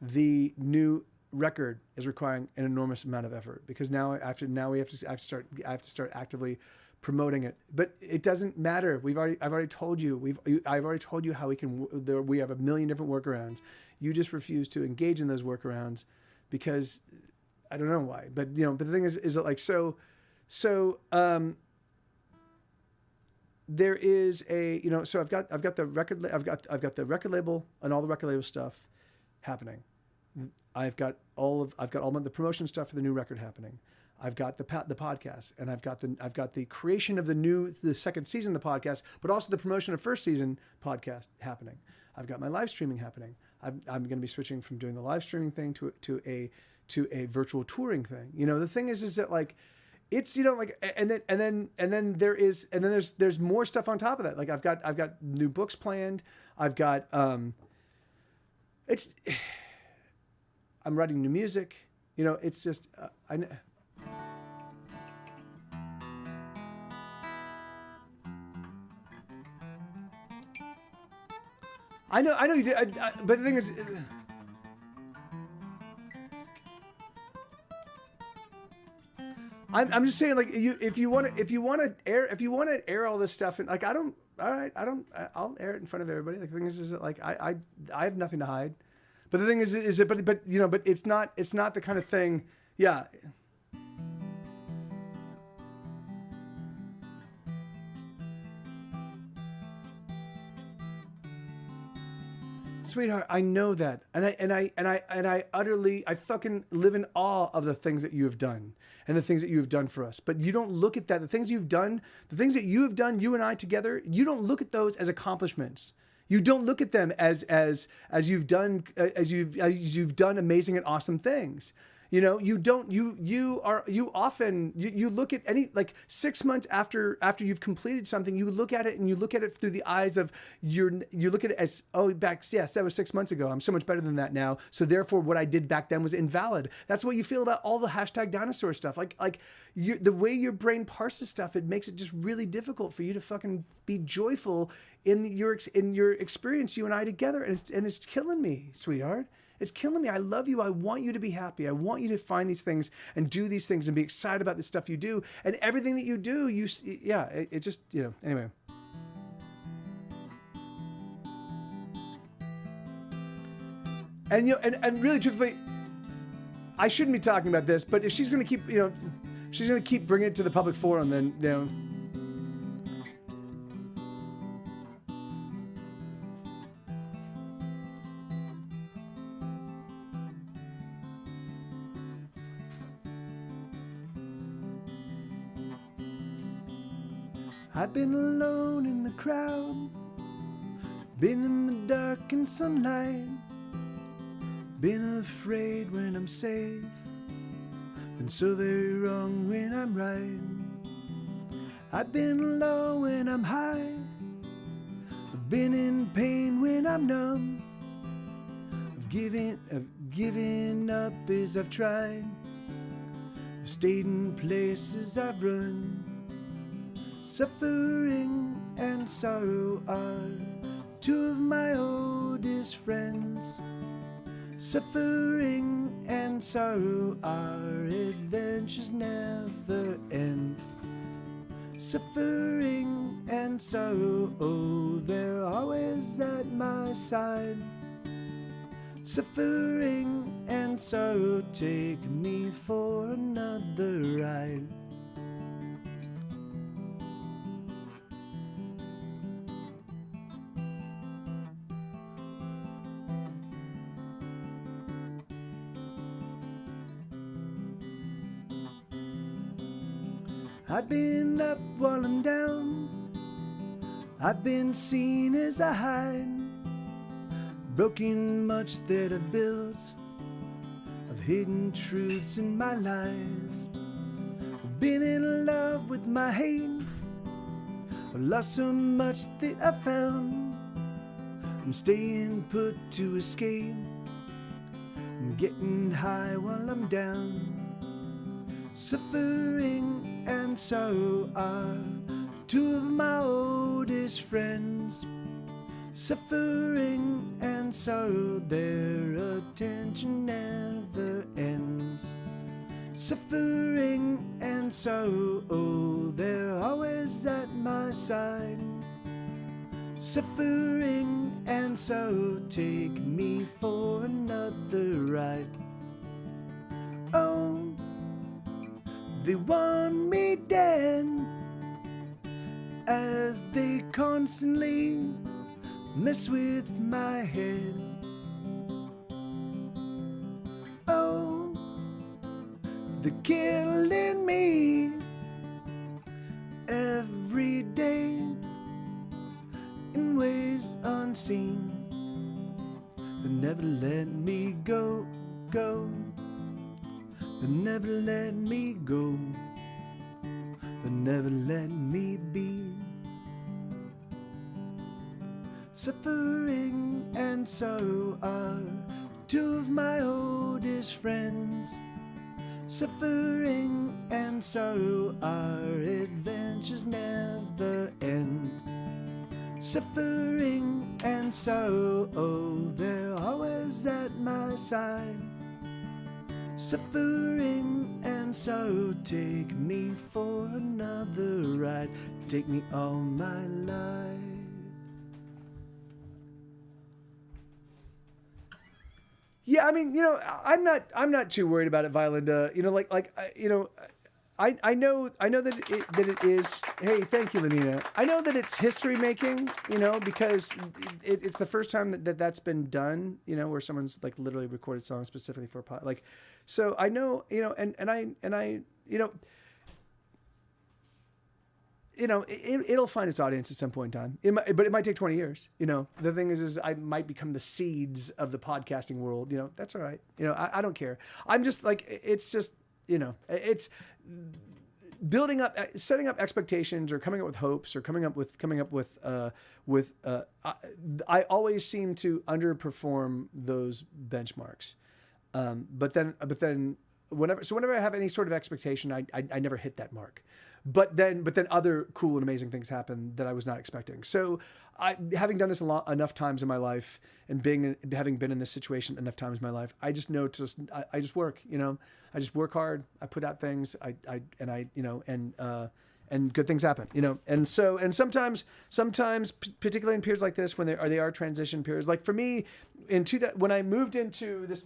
Speaker 2: The new record is requiring an enormous amount of effort because now I have to start actively promoting it. But it doesn't matter. I've already told you how we have a million different workarounds. You just refuse to engage in those workarounds because I don't know why. But the thing is that like so there is a, so I've got the record the record label and all the record label stuff happening. I've got all the promotion stuff for the new record happening. I've got the podcast, and I've got the creation of the second season of the podcast, but also the promotion of first season podcast happening. I've got my live streaming happening. I'm going to be switching from doing the live streaming thing to a virtual touring thing. The thing is that like, it's, and then there's more stuff on top of that. Like I've got new books planned. I've got, I'm writing new music, it's just, I know you did, but the thing is, I'm just saying, like, if you want to air all this stuff, and like, I'll air it in front of everybody. Like, the thing is that like, I have nothing to hide, but the thing is that, but it's not the kind of thing. Yeah. Sweetheart, I know that, and I fucking live in awe of the things that you have done and the things that you have done for us. But you don't look at that. The things you have done, you and I together. You don't look at those as accomplishments. You don't look at them as you've done amazing and awesome things. You look at any, like 6 months after you've completed something, you look at it and you look at it through the eyes of you look at it as, yes, that was 6 months ago. I'm so much better than that now. So therefore what I did back then was invalid. That's what you feel about all the #dinosaur stuff. The way your brain parses stuff, it makes it just really difficult for you to fucking be joyful in your experience, you and I together. And it's killing me, sweetheart. It's killing me. I love you. I want you to be happy. I want you to find these things and do these things and be excited about the stuff you do. And everything that you do, it just, anyway. And, and really truthfully, I shouldn't be talking about this, but if she's going to keep bringing it to the public forum, then, I've been alone in the crowd, been in the dark and sunlight, been afraid when I'm safe, been so very wrong when I'm right. I've been low when I'm high, I've been in pain when I'm numb, I've given up as I've tried, I've stayed in places I've run. Suffering and sorrow are two of my oldest friends. Suffering and sorrow, our adventures never end. Suffering and sorrow, oh, they're always at my side. Suffering and sorrow, take me for another ride. I've been up while I'm down. I've been seen as I hide. Broken much that I built of hidden truths in my lies. I've been in love with my hate. I've lost so much that I found. I'm staying put to escape. I'm getting high while I'm down. Suffering and sorrow are two of my oldest friends. Suffering and sorrow, their attention never ends. Suffering and sorrow, oh, they're always at my side. Suffering and sorrow, take me for another ride. Oh, they want me dead, as they constantly mess with my head. Oh, they're killing me every day in ways unseen. They never let me go. They never let me go. They never let me be. Suffering and sorrow are two of my oldest friends. Suffering and sorrow, our adventures never end. Suffering and sorrow, oh, they're always at my side. Suffering and sorrow, take me for another ride. Take me all my life. Yeah, I mean, I'm not too worried about it, Violinda. I know that it is. Hey, thank you, Lenina. I know that it's history making, because it's the first time that's been done, where someone's like literally recorded songs specifically for a pod. Like, so I know, it'll find its audience at some point in time. But it might take 20 years. The thing is I might become the seeds of the podcasting world. That's all right. I don't care. I'm just like, it's just, it's building up, setting up expectations, or coming up with hopes, or coming up with. I always seem to underperform those benchmarks. But then whenever I have any sort of expectation, I never hit that mark. But then other cool and amazing things happen that I was not expecting. So having done this enough times in my life, and having been in this situation enough times in my life, I just know I just work, I just work hard. I put out things, and good things happen, And sometimes, particularly in periods like this, when they are transition periods, like for me, when I moved into this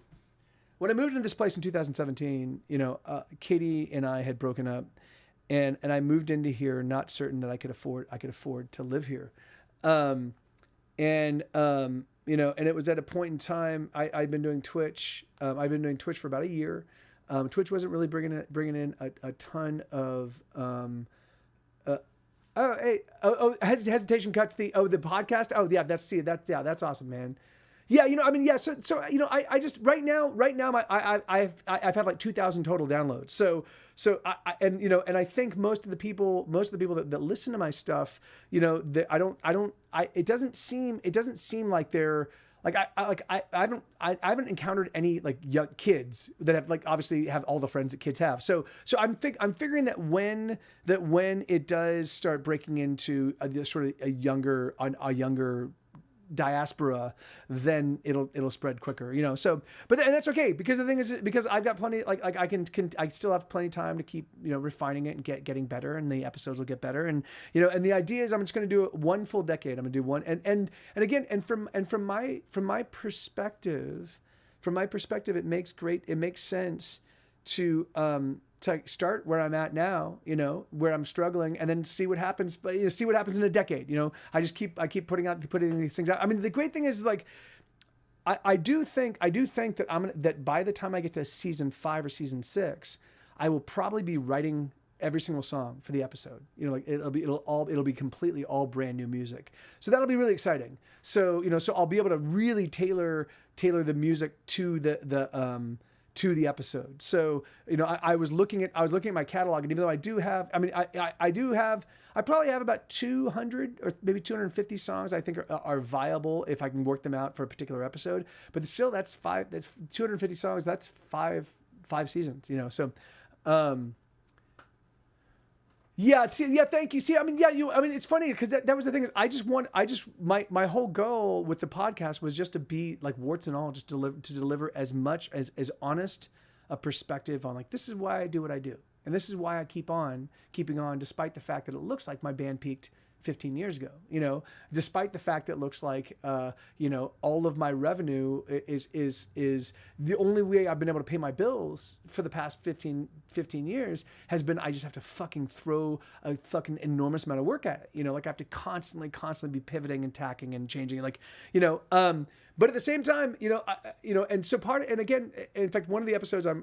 Speaker 2: place in 2017, Katie and I had broken up. And I moved into here not certain that I could afford to live here, and it was at a point in time I'd been doing Twitch. I've been doing Twitch for about a year. Twitch wasn't really bringing in a ton of hesitation cut to the podcast. Oh yeah, that's awesome, man. Yeah, So I just right now I've had like 2,000 total downloads. So and I think most of the people that listen to my stuff, it doesn't seem like they're like I haven't encountered any like young kids that have like obviously have all the friends that kids have. So I'm figuring that when it does start breaking into a younger diaspora, then it'll spread quicker, So, and that's okay, because the thing is, because I've got plenty, like I still have plenty of time to keep, refining it and getting better, and the episodes will get better, and and the idea is I'm just going to do one full decade. I'm going to do one, and again, from my perspective, it makes sense to start where I'm at now, where I'm struggling, and then see what happens. But see what happens in a decade. I keep putting these things out. I mean, the great thing is like, I do think that that by the time I get to season 5 or season 6, I will probably be writing every single song for the episode. You know, like it'll be completely all brand new music. So that'll be really exciting. So, you know, so I'll be able to really tailor the music to the episode. So, you know, I was looking at my catalog, and even though I do have, I probably have about 200 or maybe 250 songs I think are viable if I can work them out for a particular episode. But still, that's 250 songs. That's five seasons, you know? So, yeah, thank you. See, I mean, it's funny because that was the thing is my whole goal with the podcast was just to be like warts and all, just to deliver as much as honest a perspective on like, this is why I do what I do. And this is why I keep on keeping on, despite the fact that it looks like my band peaked 15 years ago, you know, despite the fact that it looks like, you know, all of my revenue is the only way I've been able to pay my bills for the past 15 years has been, I just have to fucking throw a fucking enormous amount of work at it. You know, like I have to constantly be pivoting and tacking and changing, like, you know, but at the same time, you know, and so and again, in fact, one of the episodes I'm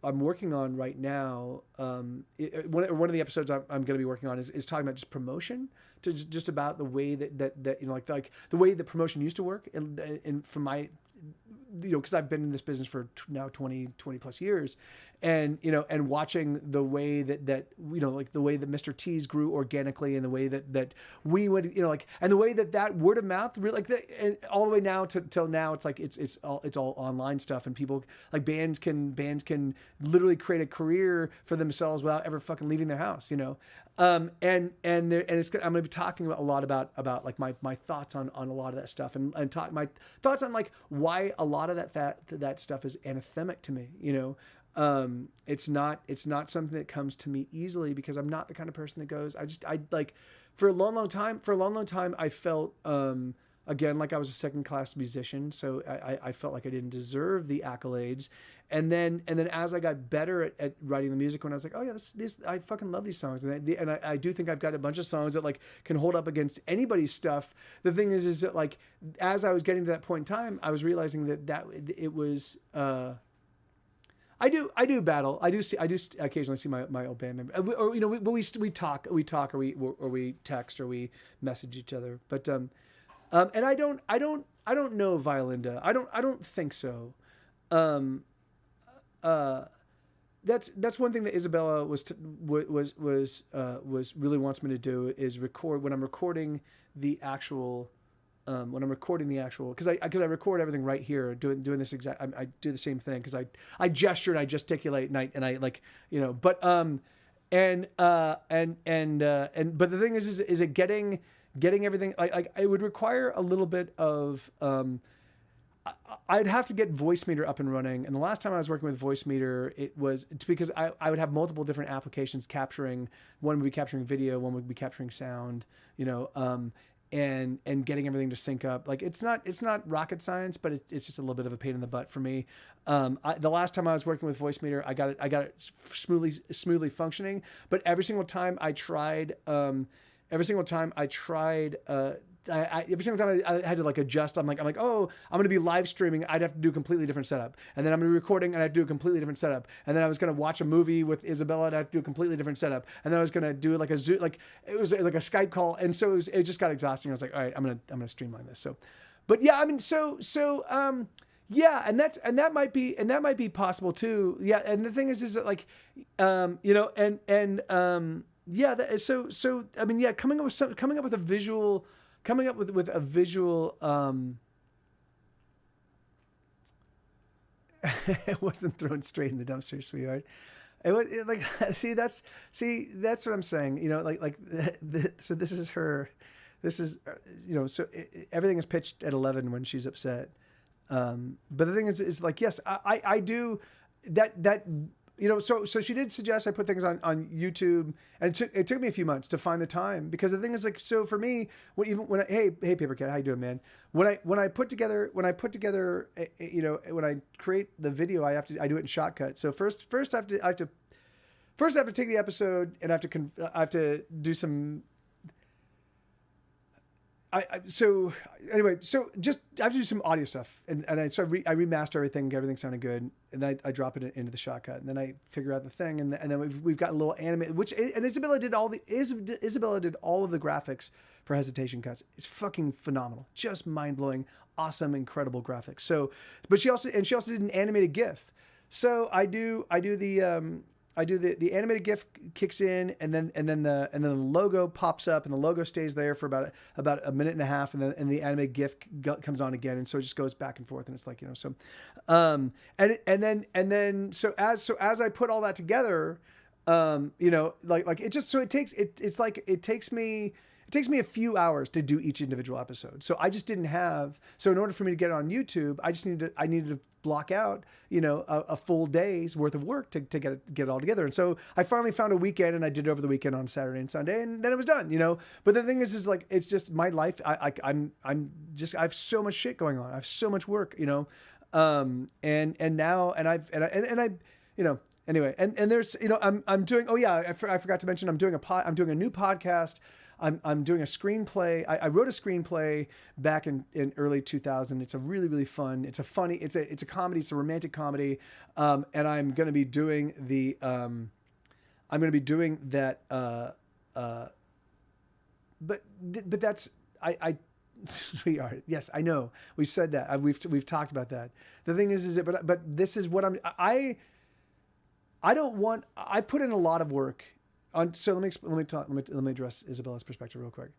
Speaker 2: working on right now. One of the episodes I'm going to be working on is talking about just promotion, to just about the way that you know, like the way that promotion used to work, and from my, you know, because I've been in this business for now 20 plus years, and, you know, and watching the way that you know, like the way that Mr. T's grew organically, and the way that we would, you know, like, and the way that word of mouth really, like, and all the way now till now, it's like it's all online stuff, and people, like, bands can literally create a career for themselves without ever fucking leaving their house, you know. I'm going to be talking a lot about like my thoughts on a lot of that stuff, and talk my thoughts on like why a lot of that stuff is anathemic to me, you know. It's not something that comes to me easily, because I'm not the kind of person that goes, I like, for a long time I felt, again, like I was a second class musician. So I felt like I didn't deserve the accolades. And then as I got better at writing the music, when I was like, oh yeah, this I fucking love these songs. And I do think I've got a bunch of songs that like can hold up against anybody's stuff. The thing is that like, as I was getting to that point in time, I was realizing that it was, I do battle. I do occasionally see my old band member, or, you know, we talk, or we text, or we message each other. But and I don't know Violinda. I don't think so. That's one thing that Isabella was really wants me to do, is record when I'm recording the actual. Because I record everything right here, doing this exact. I do the same thing, because I gesture and I gesticulate, and I like, you know. But but the thing is it getting everything, like it would require a little bit of I'd have to get Voicemeeter up and running. And the last time I was working with Voicemeeter, it's because I would have multiple different applications capturing. One would be capturing video, one would be capturing sound, you know, and getting everything to sync up. Like, it's not rocket science, but it's just a little bit of a pain in the butt for me. The last time I was working with Voicemeeter, I got it smoothly functioning, but every single time I tried, every single time I had to like adjust. I'm like, oh, I'm going to be live streaming. I'd have to do a completely different setup. And then I'm going to be recording, and I have to do a completely different setup. And then I was going to watch a movie with Isabella, and I have to do a completely different setup. And then I was going to do like a Zoom, like it was like a Skype call. And so it just got exhausting. I was like, all right, I'm going to streamline this. So, but yeah, I mean, yeah, and that might be possible too. Yeah. And the thing is that like, you know, yeah, so I mean, yeah, coming up with a visual, it wasn't thrown straight in the dumpster, sweetheart. That's what I'm saying. You know, so this is her, you know, so everything is pitched at 11 when she's upset. But the thing is like, yes, I do that, you know, so she did suggest I put things on YouTube, and it took me a few months to find the time, because the thing is like, so for me, hey Paper Cat, how you doing, man? When I put together, you know, when I create the video, I do it in Shotcut. So first I have to take the episode, and I have to do some. So anyway, so just I have to do some audio stuff, and I remaster everything sounded good, and I drop it into the shotcut, and then I figure out the thing, and then we've got a little anime, and Isabella did all of the graphics for Hesitation Cuts. It's fucking phenomenal, just mind blowing, awesome, incredible graphics. So, but she also did an animated GIF. So I do the animated GIF kicks in, and then the logo pops up, and the logo stays there for about a minute and a half, and then the animated GIF comes on again, and so it just goes back and forth, and it's like, so, and then as I put all that together, it takes me a few hours to do each individual episode. So I just didn't have, so in order for me to get it on YouTube, I needed to block out, a full day's worth of work to get it all together. And so I finally found a weekend, and I did it over the weekend on Saturday and Sunday, and then it was done, But the thing is like, it's just my life. I have so much shit going on. I have so much work, and now, anyway, and there's, I'm doing, I forgot to mention, I'm doing a new podcast. I'm doing a screenplay. I wrote a screenplay back in early 2000. It's a really, really fun. It's a funny. It's a comedy. It's a romantic comedy. And I'm going to be doing that. But that's sweetheart. Yes, I know. We've said that. We've talked about that. The thing is but this is what I don't want. I put in a lot of work. So let me address Isabella's perspective real quick.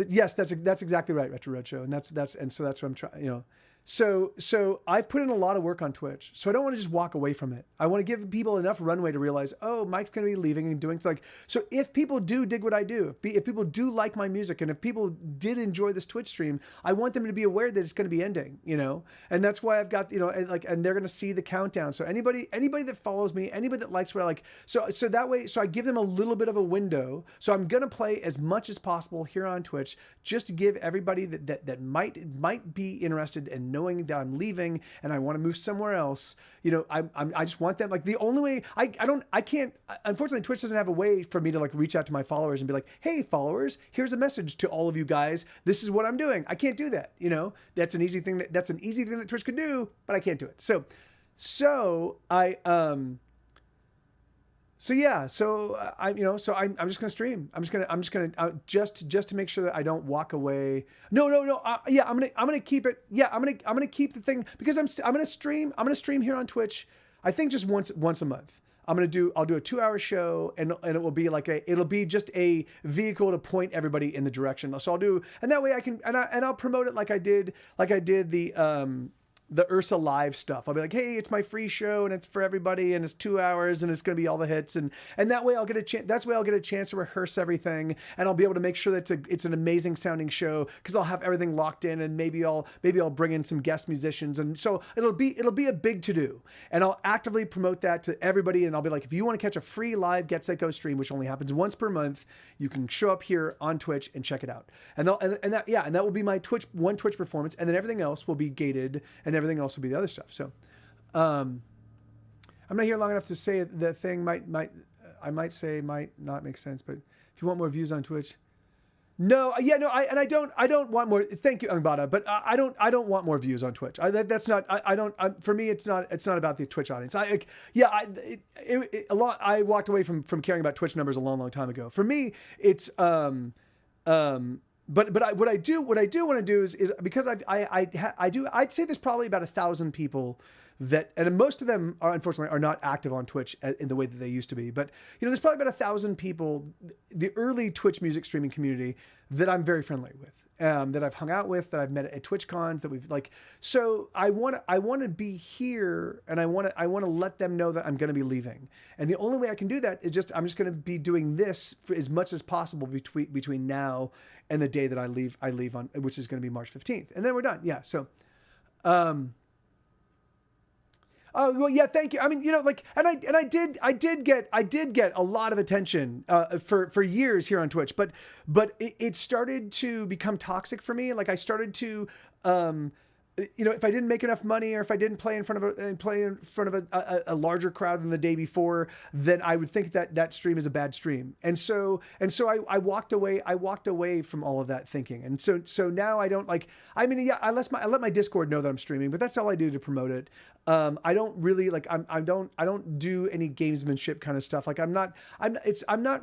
Speaker 2: Yes, that's exactly right, Retro Roadshow, and that's what I'm trying. So I've put in a lot of work on Twitch, so I don't want to just walk away from it. I want to give people enough runway to realize, oh, Mike's going to be leaving and doing like. So if people do dig what I do, if people do like my music, and if people did enjoy this Twitch stream, I want them to be aware that it's going to be ending, And that's why I've got, and they're going to see the countdown. So anybody that follows me, anybody that likes what I like, so that way, so I give them a little bit of a window. So I'm going to play as much as possible here on Twitch, just to give everybody that might be interested in knowing that I'm leaving and I want to move somewhere else. I just want them, like, the only way I can't, unfortunately, Twitch doesn't have a way for me to like reach out to my followers and be like, hey followers, here's a message to all of you guys. This is what I'm doing. I can't do that. That's an easy thing that Twitch could do, but I can't do it. So I'm just gonna stream. I'm just gonna just to make sure that I don't walk away. No. I'm gonna keep it. Yeah, I'm gonna keep the thing, because I'm gonna stream. I'm gonna stream here on Twitch. I think just once a month. I'll do a 2-hour show, and it will be it'll be just a vehicle to point everybody in the direction. So I'll do, and that way I can, and I'll promote it like I did the Ursa Live stuff. I'll be like, hey, it's my free show, and it's for everybody, and it's 2 hours, and it's going to be all the hits, and that way I'll get a chance. That's why I'll get a chance to rehearse everything, and I'll be able to make sure that it's an amazing sounding show, because I'll have everything locked in, and maybe I'll bring in some guest musicians, and so it'll be a big to do, and I'll actively promote that to everybody, and I'll be like, if you want to catch a free live Get Set Go stream, which only happens once per month, you can show up here on Twitch and check it out, and that will be my Twitch performance, and then everything else will be gated, and everything else will be the other stuff. So I'm not here long enough to say the thing might not make sense, but if you want more views on Twitch, I don't want more. Thank you, Angbada, but I don't want more views on Twitch. For me, it's not about the Twitch audience. I walked away from caring about Twitch numbers a long time ago. For me, it's But what I do want to do is because I'd say there's probably about 1,000 people that, and most of them are unfortunately not active on Twitch in the way that they used to be. But there's probably about 1,000 people, the early Twitch music streaming community, that I'm very friendly with, that I've hung out with, that I've met at Twitch cons, that we've like. So I want to be here, and I want to let them know that I'm going to be leaving. And the only way I can do that is I'm just going to be doing this for as much as possible between now and the day that I leave on, which is going to be March 15th, and then we're done. Yeah. So, oh well, yeah. Thank you. I mean, and I did get a lot of attention for years here on Twitch, but it started to become toxic for me. Like I started to if I didn't make enough money, or if I didn't play in front of a larger crowd than the day before, then I would think that stream is a bad stream. And so I walked away. I walked away from all of that thinking. And so now I don't like. I mean, yeah, I let my Discord know that I'm streaming, but that's all I do to promote it. I don't really like. I don't do any gamesmanship kind of stuff. Like I'm not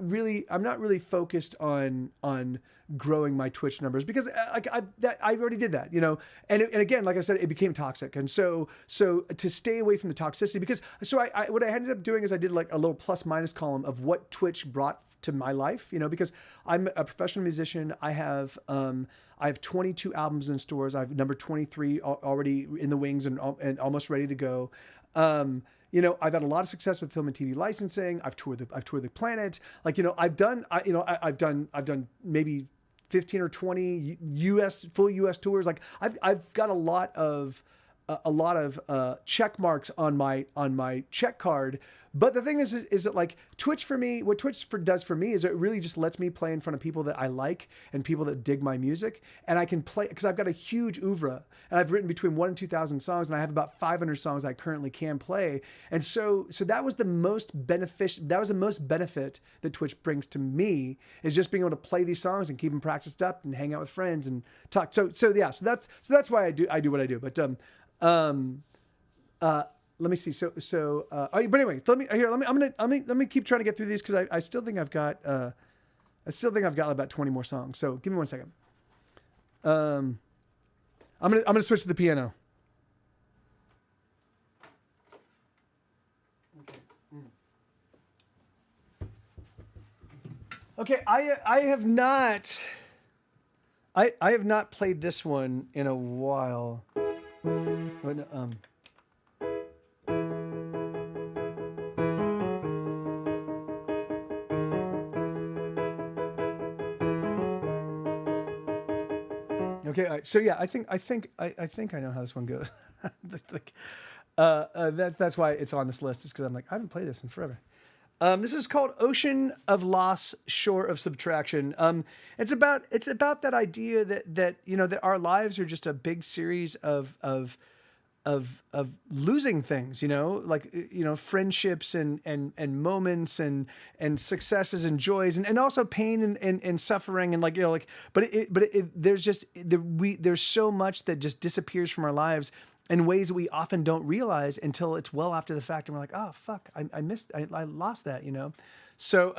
Speaker 2: really focused on growing my Twitch numbers, because I already did that, and again, like I said, it became toxic. And so to stay away from the toxicity, because what I ended up doing is I did like a little plus minus column of what Twitch brought to my life, because I'm a professional musician. I have 22 albums in stores. I have number 23 already in the wings and almost ready to go. I've had a lot of success with film and TV licensing. I've toured the planet. Like, I've done maybe 15 or 20 full US tours. Like I've got a lot of check marks on my check card. But the thing is that like Twitch for me, what Twitch does for me is it really just lets me play in front of people that I like and people that dig my music. And I can play, because I've got a huge oeuvre, and I've written between 1,000 and 2,000 songs, and I have about 500 songs I currently can play. And so that was the most beneficial, that was the most benefit that Twitch brings to me, is just being able to play these songs and keep them practiced up and hang out with friends and talk. So that's why I do what I do. But let me see. But anyway, let me keep trying to get through these, because I still think I've got about 20 more songs. So give me 1 second. I'm gonna switch to the piano. Okay, I have not played this one in a while. But, okay, all right. So yeah, I think I know how this one goes. That's why it's on this list. Is because I'm like, I haven't played this in forever. This is called Ocean of Loss, Shore of Subtraction. It's about that idea that our lives are just a big series of losing things, friendships and moments and successes and joys and also pain and suffering and there's so much that just disappears from our lives in ways that we often don't realize until it's well after the fact, and we're like, oh fuck, I lost that, So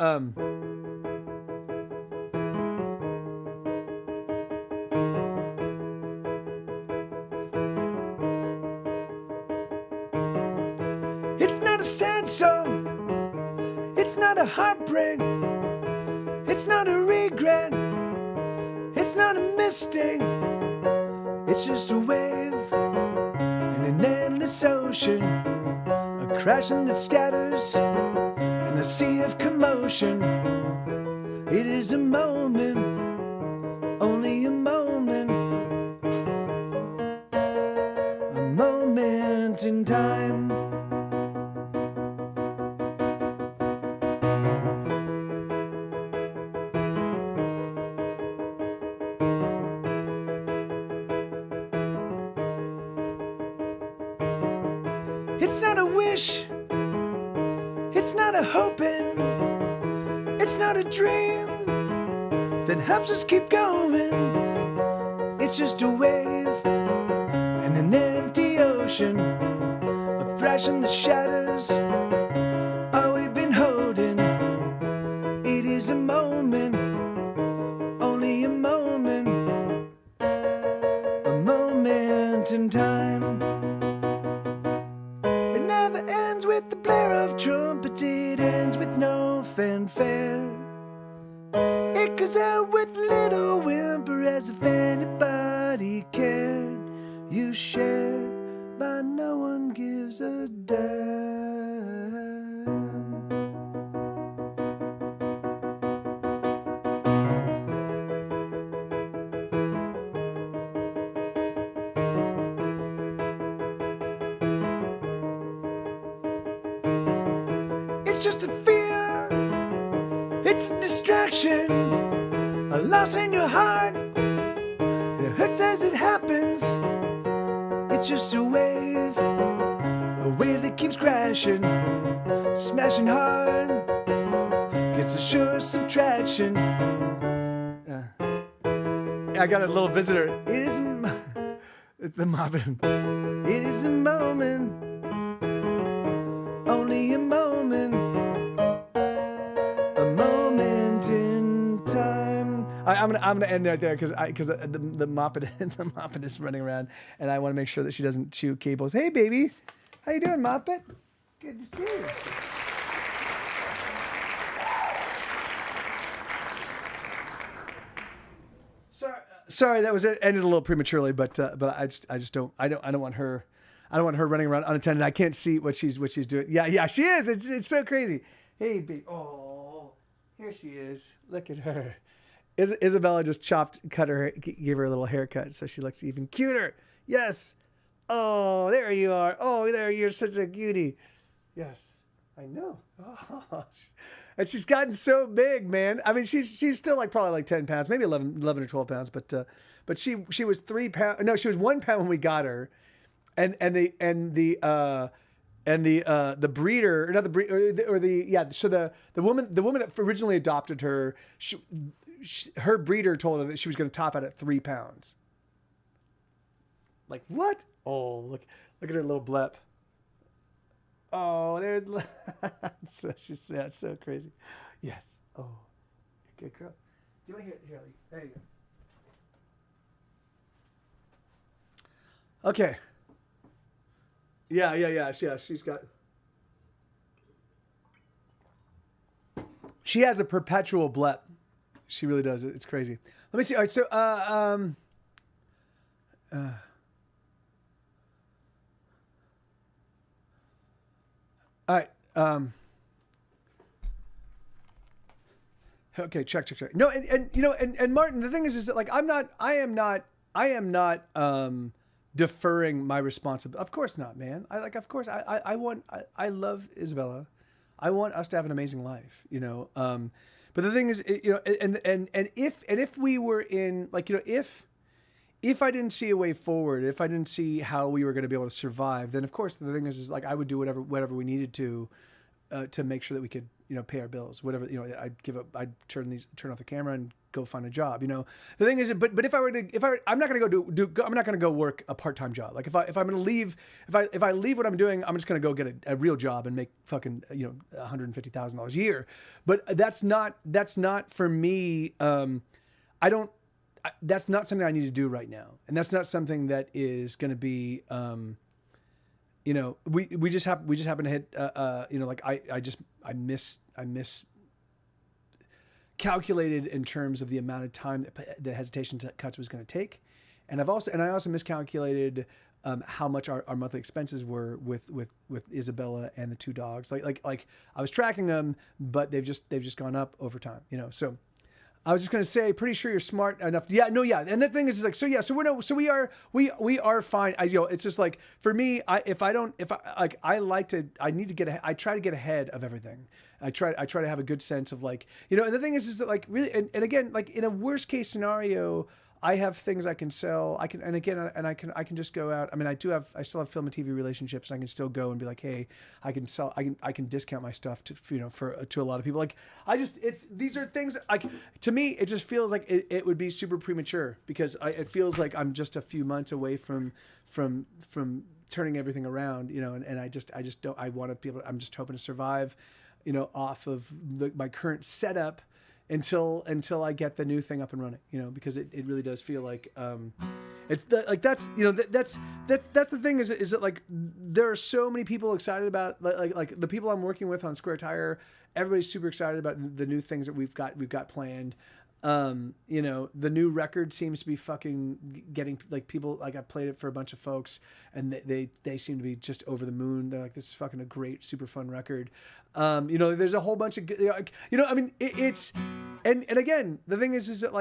Speaker 2: it's not a sad song, it's not a heartbreak, it's not a regret, it's not a mistake, it's just a wave in an endless ocean, a crashing that scatters in a sea of commotion. It is a moment, only a moment in time. It's not a wish, it's not a hoping, it's not a dream that helps us keep going. It's just a wave in an empty ocean, a thrashing the shadows. All we've been holding, it is a moment, only a moment in time. It never ends with the blare of trumpets, it ends with no fanfare. It goes out with little whimper, as if anybody cared. You share, but no one gives a damn. It's just a fear, it's a distraction, a loss in your heart. It hurts as it happens, it's just a wave that keeps crashing, smashing hard, gets the sure subtraction. I got a little visitor. It is it's the mopping. It is a moment, only a moment in time. I'm gonna end right there because the moppet is running around and I want to make sure that she doesn't chew cables. Hey baby, how you doing, Moppet? Good to see you. Sorry, that was it. Ended a little prematurely, but I just don't want her running around unattended. I can't see what she's doing. Yeah, she is. It's so crazy. Hey, baby. Oh, here she is. Look at her. Isabella just gave her a little haircut, so she looks even cuter. Yes. Oh, there you are. Oh, there, you're such a cutie. Yes, I know. Oh, and she's gotten so big, man. I mean, she's still probably like 10 pounds, maybe 11 or 12 pounds, but she was 3 pounds. No, she was 1 pound when we got her, and the breeder, not the breeder, So the woman that originally adopted her, her breeder told her that she was going to top out at 3 pounds. Like what? Oh, look at her little blep. Oh, there's so it's so crazy. Yes. Oh, you're a good girl. Do you want to hear? There you go. Okay. Yeah. She's got. She has a perpetual blep. She really does. It's crazy. Let me see. All right. So, all right. Okay. Check. No, and Martin, the thing is that I am not deferring my responsibility. Of course not, man. I love Isabella. I want us to have an amazing life, but the thing is, and if we were in if I didn't see a way forward, if I didn't see how we were going to be able to survive, then of course the thing is I would do whatever we needed to make sure that we could, pay our bills, whatever, I'd turn off the camera and go find a job. The thing is, but if I'm not going to I'm not going to go work a part-time job. Like if I'm going to leave, if I leave what I'm doing, I'm just going to go get a real job and make fucking, $150,000 a year. But that's not for me. That's not something I need to do right now. And that's not something that is going to be, we just happen to hit, I miscalculated in terms of the amount of time that hesitation cuts was going to take. And I also miscalculated, how much our monthly expenses were with Isabella and the 2 dogs. Like I was tracking them, but they've just gone up over time, so. I was just going to say, pretty sure you're smart enough. Yeah, no, yeah. And the thing is we are fine. It's just like, for me, I need to get, I try to get ahead of everything. I try to have a good sense of and the thing is that really, and again, in a worst case scenario, I have things I can sell. I can just go out. I mean, I still have film and TV relationships, and I can still go and be like, hey, I can sell. I can discount my stuff to a lot of people. These are things to me, it just feels like it would be super premature because it feels like I'm just a few months away from turning everything around, and I just don't. I want to be able. I'm just hoping to survive, off of my current setup. Until I get the new thing up and running, because it really does feel like that's the thing is that there are so many people excited about like the people I'm working with on Square Tire. Everybody's super excited about the new things that we've got planned. The new record seems to be fucking getting people. I played it for a bunch of folks and they seem to be just over the moon. They're like, this is fucking a great, super fun record. There's a whole bunch of, I mean, it's, and again, the thing is that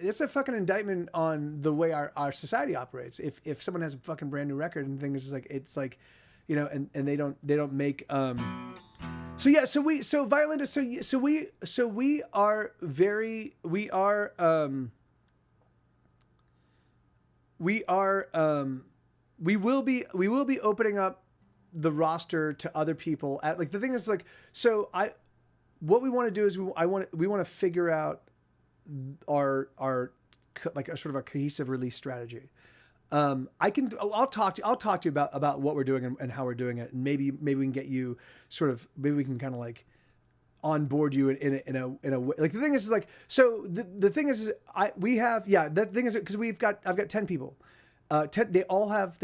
Speaker 2: that's a fucking indictment on the way our society operates. If someone has a fucking brand new record and the thing is and they don't make, Violinda, we are we are we will be opening up the roster to other people at like the thing is like so what we want to do is we want to figure out our like a sort of a cohesive release strategy. I'll talk to you about what we're doing and how we're doing it, and maybe we can get you sort of maybe we can kind of like onboard you in a way. Like the thing is like so the thing is the thing is because I've got 10 people. 10, they all have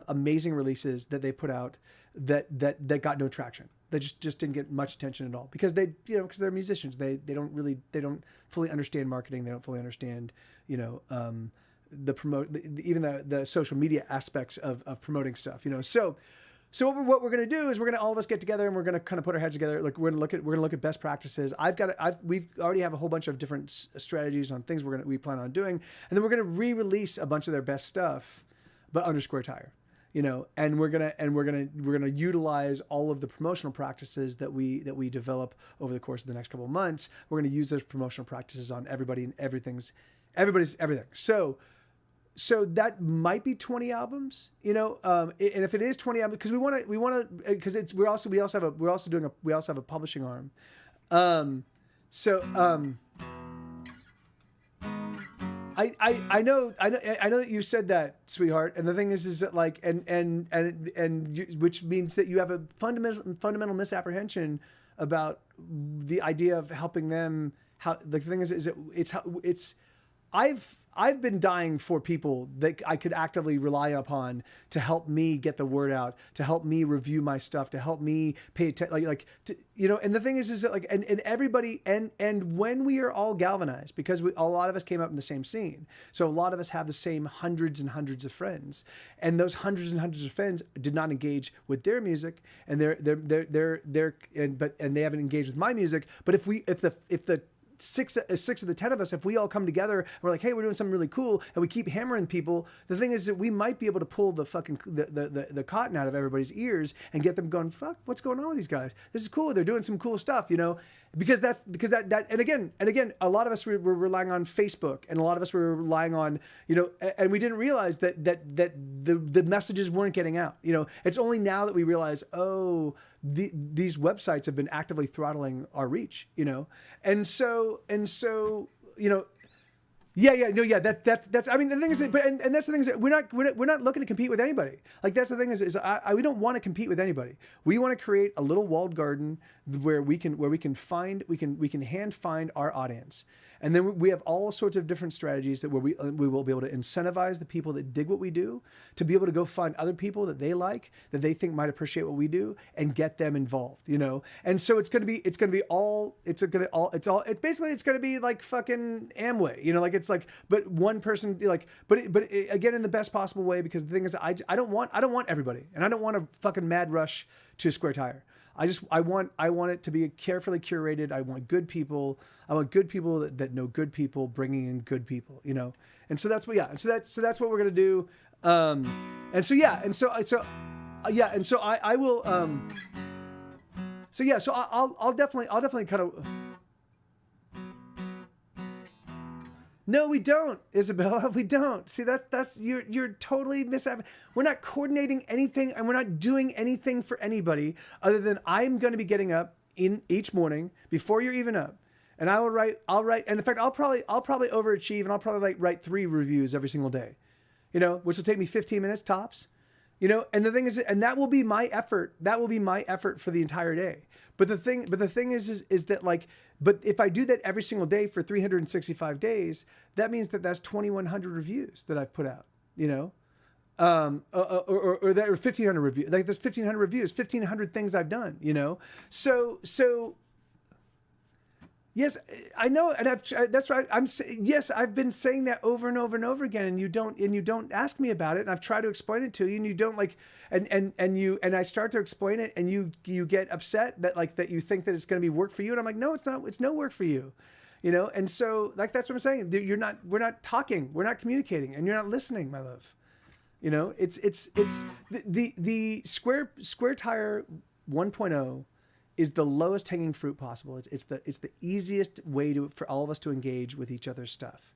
Speaker 2: amazing releases that they put out that got no traction. They just didn't get much attention at all because because they're musicians. They don't fully understand marketing. They don't fully understand even the social media aspects of promoting stuff. So what we're going to do is we're going to all of us get together and we're going to kind of put our heads together. Like we're going to look at best practices. We already have a whole bunch of different strategies on things we plan on doing, and then we're going to re-release a bunch of their best stuff, but under Square Tire, and we're gonna utilize all of the promotional practices that we develop over the course of the next couple of months. We're going to use those promotional practices on everybody and everybody's everything. So that might be 20 albums, and if it is 20 albums, because we want to, because we also have a publishing arm. I know that you said that, sweetheart, and the thing is that like, which means that you have a fundamental misapprehension about the idea of helping them. How the thing is I've been dying for people that I could actively rely upon to help me get the word out, to help me review my stuff, to help me pay attention, and the thing is that like, and everybody, and when we are all galvanized, because a lot of us came up in the same scene. So a lot of us have the same hundreds and hundreds of friends, and those hundreds and hundreds of friends did not engage with their music, and they haven't engaged with my music. But if the six of the 10 of us, if we all come together and we're like, hey, we're doing something really cool, and we keep hammering people, the thing is that we might be able to pull the fucking the cotton out of everybody's ears and get them going, fuck, what's going on with these guys? This is cool. They're doing some cool stuff, because that and again, a lot of us were relying on Facebook, and a lot of us were relying on, and we didn't realize that the messages weren't getting out. It's only now that we realize, these websites have been actively throttling our reach, and so that's I mean, the thing is, and that's the thing is that we're not looking to compete with anybody. Like that's the thing is we don't want to compete with anybody. We want to create a little walled garden where we can hand find our audience. And then we have all sorts of different strategies where we will be able to incentivize the people that dig what we do to be able to go find other people that they like, that they think might appreciate what we do, and get them involved, And so it's going to be like fucking Amway, but one person, but again, in the best possible way, because the thing is, I don't want everybody, and I don't want a fucking mad rush to Square Tire. I want it to be carefully curated. I want good people. I want good people that know good people, bringing in good people, And so that's what, And so that's what we're gonna do. I will. I'll definitely kind of. No, we don't, Isabella. We don't. See, that's you're totally we're not coordinating anything, and we're not doing anything for anybody other than I'm going to be getting up in each morning before you're even up, and I'll write, and in fact, I'll probably overachieve, and I'll probably write 3 reviews every single day, which will take me 15 minutes tops. And the thing is, and that will be my effort. That will be my effort for the entire day. But the thing is that but if I do that every single day for 365 days, that means that that's 2,100 reviews that I've put out, or 1,500 reviews. Like there's 1,500 reviews, 1,500 things I've done, So yes, I know, and that's right. Yes, I've been saying that over and over and over again, and you don't ask me about it, and I've tried to explain it to you, and you don't and I start to explain it, and you get upset that you think that it's going to be work for you, and I'm like, no, it's not. It's no work for you, And so that's what I'm saying. We're not talking, we're not communicating, and you're not listening, my love. It's the Square Tire 1.0. is the lowest hanging fruit possible. It's the easiest way for all of us to engage with each other's stuff.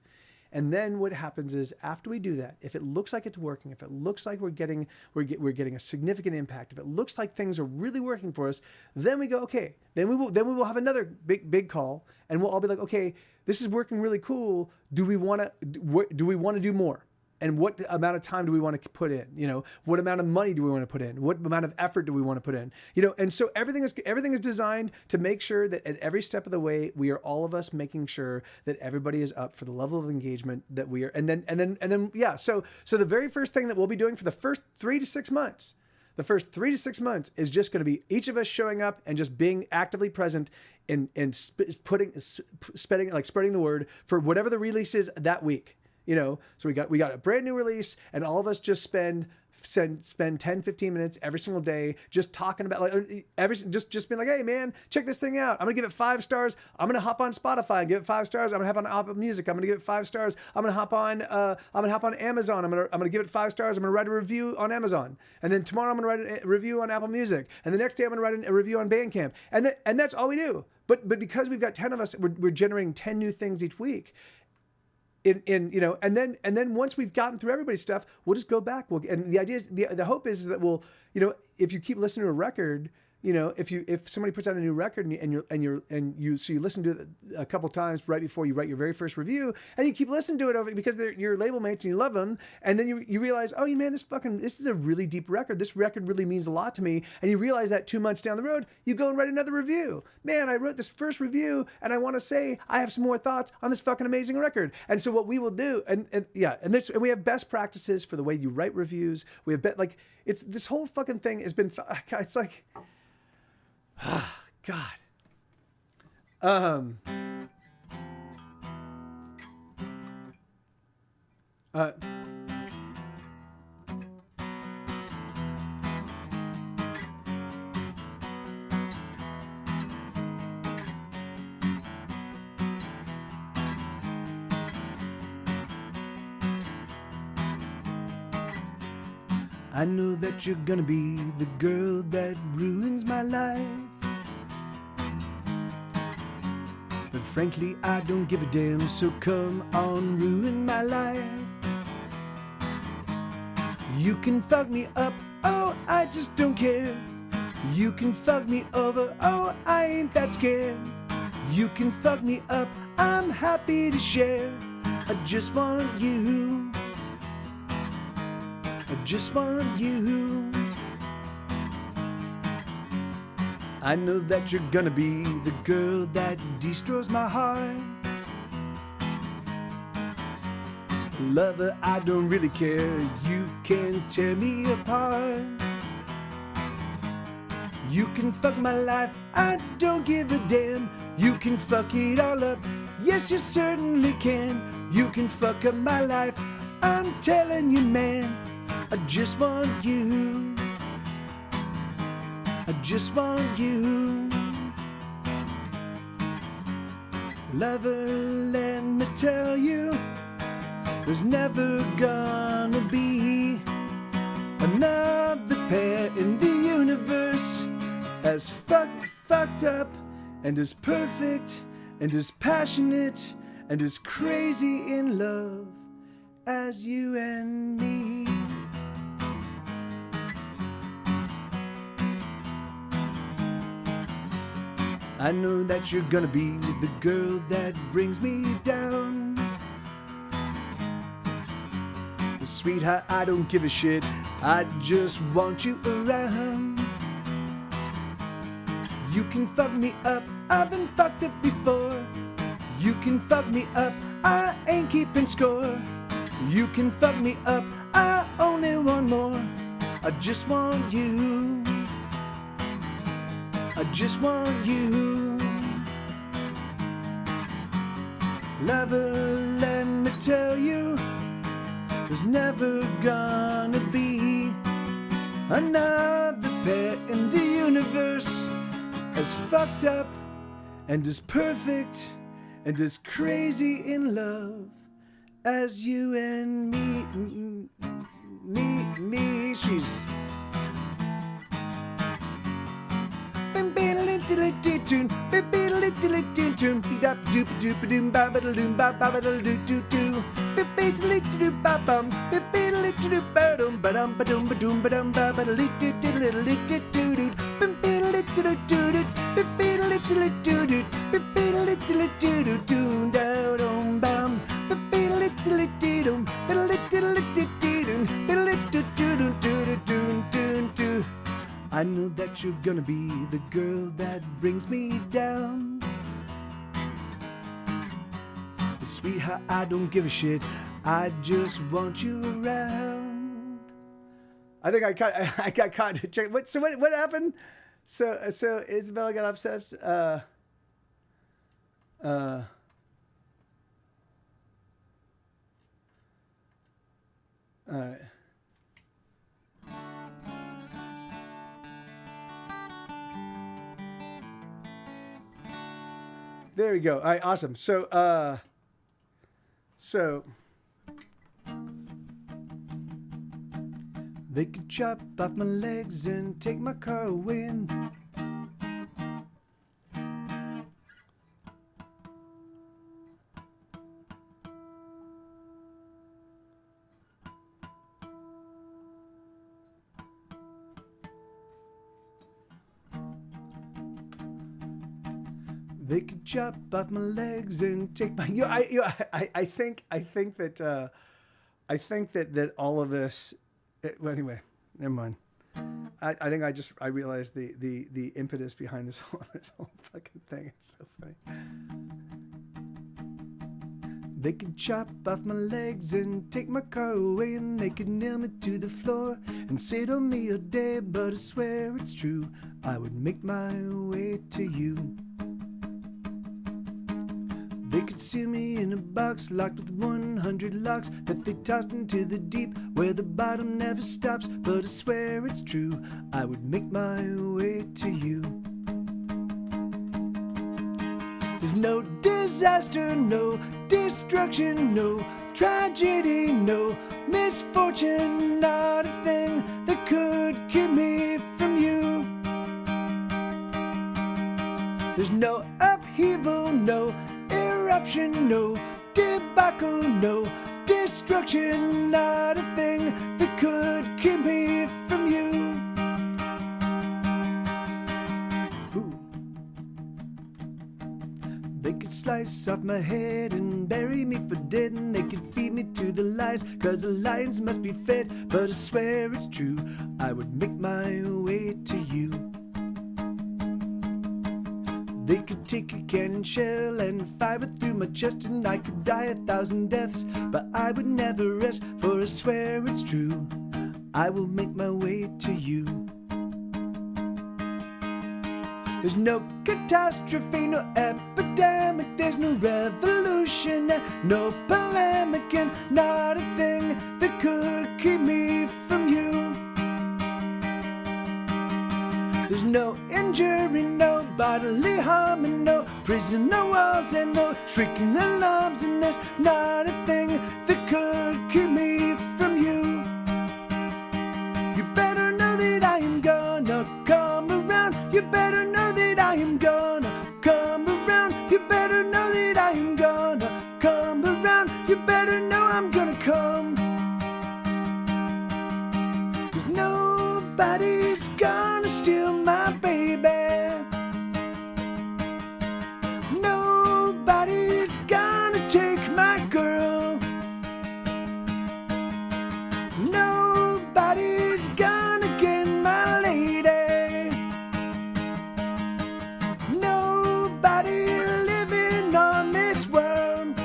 Speaker 2: And then what happens is after we do that, if it looks like it's working, if it looks like we're getting a significant impact, if it looks like things are really working for us, then we go, okay, then we will have another big call, and we'll all be like, okay, this is working really cool. Do we want to do more? And what amount of time do we want to put in? You know, what amount of money do we want to put in? What amount of effort do we want to put in? You know, and so everything is designed to make sure that at every step of the way, we are all of us making sure that everybody is up for the level of engagement that we are. And then, yeah. So the very first thing that we'll be doing for the first 3 to 6 months, is just going to be each of us showing up and just being actively present and spreading the word for whatever the release is that week. You know, so we got a brand new release, and all of us just spend 10-15 minutes every single day just talking about, like, just being like, hey man, check this thing out. I'm gonna give it 5 stars. I'm gonna hop on Spotify and give it 5 stars. I'm gonna hop on Apple Music. I'm gonna give it 5 stars. I'm gonna hop on Amazon. I'm gonna give it 5 stars. I'm gonna write a review on Amazon, and then tomorrow I'm gonna write a review on Apple Music, and the next day I'm gonna write a review on Bandcamp, and that's all we do. But because we've got 10 of us, we're generating 10 new things each week. You know, and then once we've gotten through everybody's stuff, we'll just go back. And the idea is, the hope is that we'll, you know, if you keep listening to a record, you know, if somebody puts out a new record and you listen to it a couple times right before you write your very first review, and you keep listening to it over because they're your label mates and you love them, and then you realize, oh man, this is a really deep record. This record really means a lot to me, and you realize that 2 months down the road, you go and write another review. Man, I wrote this first review, and I want to say I have some more thoughts on this fucking amazing record. And so what we will do, and we have best practices for the way you write reviews. We have it's this whole fucking thing has been it's like. God. I know that you're gonna be the girl that ruins my life. But frankly, I don't give a damn, so come on, ruin my life. You can fuck me up, oh, I just don't care. You can fuck me over, oh, I ain't that scared. You can fuck me up, I'm happy to share. I just want you. I just want you. I know that you're gonna be the girl that destroys my heart. Lover, I don't really care. You can tear me apart. You can fuck my life, I don't give a damn. You can fuck it all up, yes you certainly can. You can fuck up my life, I'm telling you man. I just want you. I just want you. Lover, let me tell you, there's never gonna be another pair in the universe as fucked up and as perfect and as passionate and as crazy in love as you and me. I know that you're gonna be the girl that brings me down. Sweetheart, I don't give a shit, I just want you around. You can fuck me up, I've been fucked up before. You can fuck me up, I ain't keeping score. You can fuck me up, I only want more. I just want you. I just want you. Lover, let me tell you, there's never gonna be another pair in the universe as fucked up and as perfect and as crazy in love as you and me. She's tune, tune, beat up doop doop doom ba ba doom ba ba ba doo doo doo. Doop ba bum, doop ba dum ba dum ba dum ba dum ba dum ba ba doo doo doo doo doo doo. I know that you're gonna be the girl that brings me down. But sweetheart, I don't give a shit. I just want you around. I think I got caught. What happened? So Isabella got upset. All right. There we go. All right, awesome. So they could chop off my legs and take my car away. They could chop off my legs and take my. I think that all of this. Well, anyway, never mind. I think I realized the impetus behind this whole fucking thing. It's so funny. They could chop off my legs and take my car away, and they could nail me to the floor and sit on me all day. But I swear it's true, I would make my way to you. They could seal me in a box locked with 100 locks that they tossed into the deep where the bottom never stops. But I swear it's true, I would make my way to you. There's no disaster, no destruction, no tragedy, no misfortune, not a thing that could keep me from you. There's no upheaval, no eruption, no debacle, no destruction, not a thing that could keep me from you. Ooh. They could slice off my head and bury me for dead, and they could feed me to the lions, 'cause the lions must be fed. But I swear it's true, I would make my way to you. They could take a cannon shell and fire it through my chest, and I could die 1,000 deaths, but I would never rest, for I swear it's true, I will make my way to you. There's no catastrophe, no epidemic, there's no revolution, and no polemic, and not a thing that could keep me from you. There's no injury, no bodily harm, and no prison, no walls, and no shrieking alarms, and there's not a thing that could keep me from you. You better know that I am gonna come around. You better know that I am gonna come around. You better know that I am gonna come around. You better know I'm gonna come. 'Cause nobody's gonna steal my baby. Nobody's gonna take my girl. Nobody's gonna get my lady. Nobody living on this world.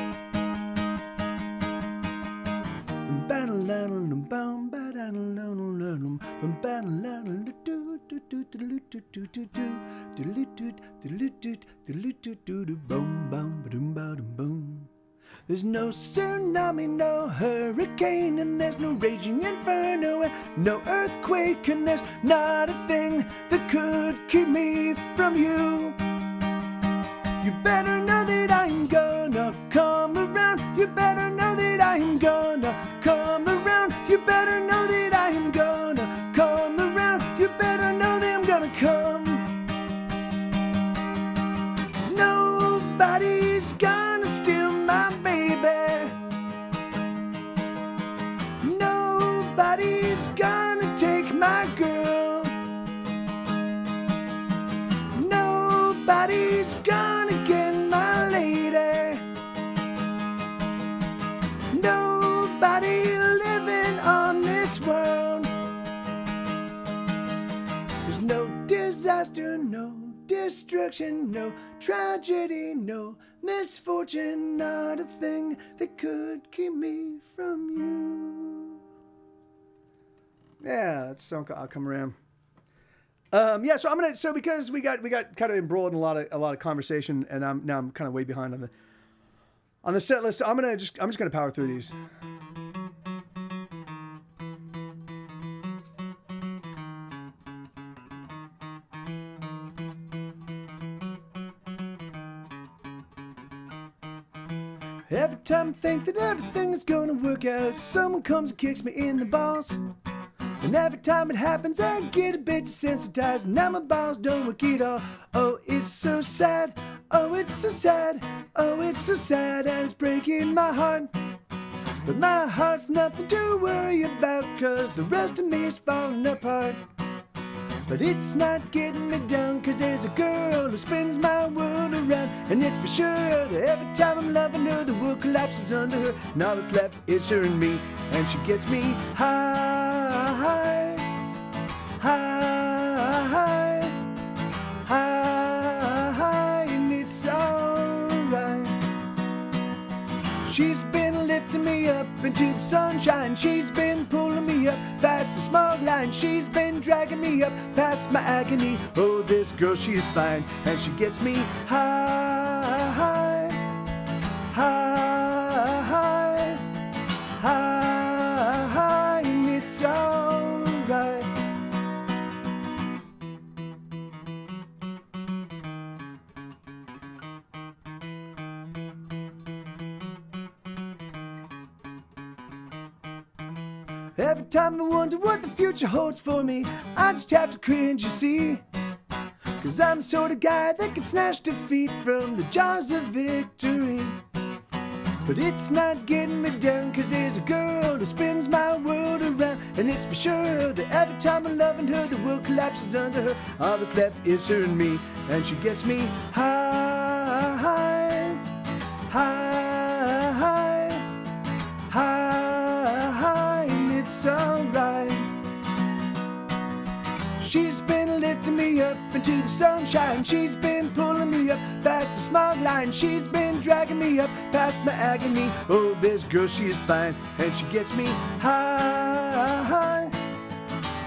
Speaker 2: There's no tsunami, no hurricane, and there's no raging inferno, and no earthquake, and there's not a thing that could keep me from you. You better know that I'm gonna come around. You better know that I'm gonna come around. You better know that I'm gonna come around. You better know that I'm gonna come. Nobody's gonna get my lady. Nobody living on this world. There's no disaster, no destruction, no tragedy, no misfortune, not a thing that could keep me from you. Yeah, that's a song called I'll Come Around. Yeah, so because we got kind of embroiled in a lot of conversation, and I'm kind of way behind on the set list. I'm just gonna power through these. Every time I think that everything is gonna work out, someone comes and kicks me in the balls. And every time it happens, I get a bit desensitized. Now my balls don't work at all. Oh, it's so sad. Oh, it's so sad. Oh, it's so sad, and it's breaking my heart. But my heart's nothing to worry about, 'cause the rest of me is falling apart. But it's not getting me down, 'cause there's a girl who spins my world around. And it's for sure that every time I'm loving her, the world collapses under her. And all that's left is her and me, and she gets me high, high, high, high, high, and it's alright. She's been lifting me up into the sunshine. She's been pulling me up past the smog line. She's been dragging me up past my agony. Oh, this girl, she is fine, and she gets me high, high, high, high, high, high, and it's alright. Every time I wonder what the future holds for me, I just have to cringe, you see. 'Cause I'm the sort of guy that can snatch defeat from the jaws of victory. But it's not getting me down, 'cause there's a girl who spins my world around. And it's for sure that every time I'm loving her, the world collapses under her. All that's left is her and me, and she gets me high, high, high, high, high, high, and it's alright. She's been lifting me up into the sunshine. She's been pulling me up past the smog line. She's been dragging me up past my agony. Oh, this girl, she is fine, and she gets me high, high,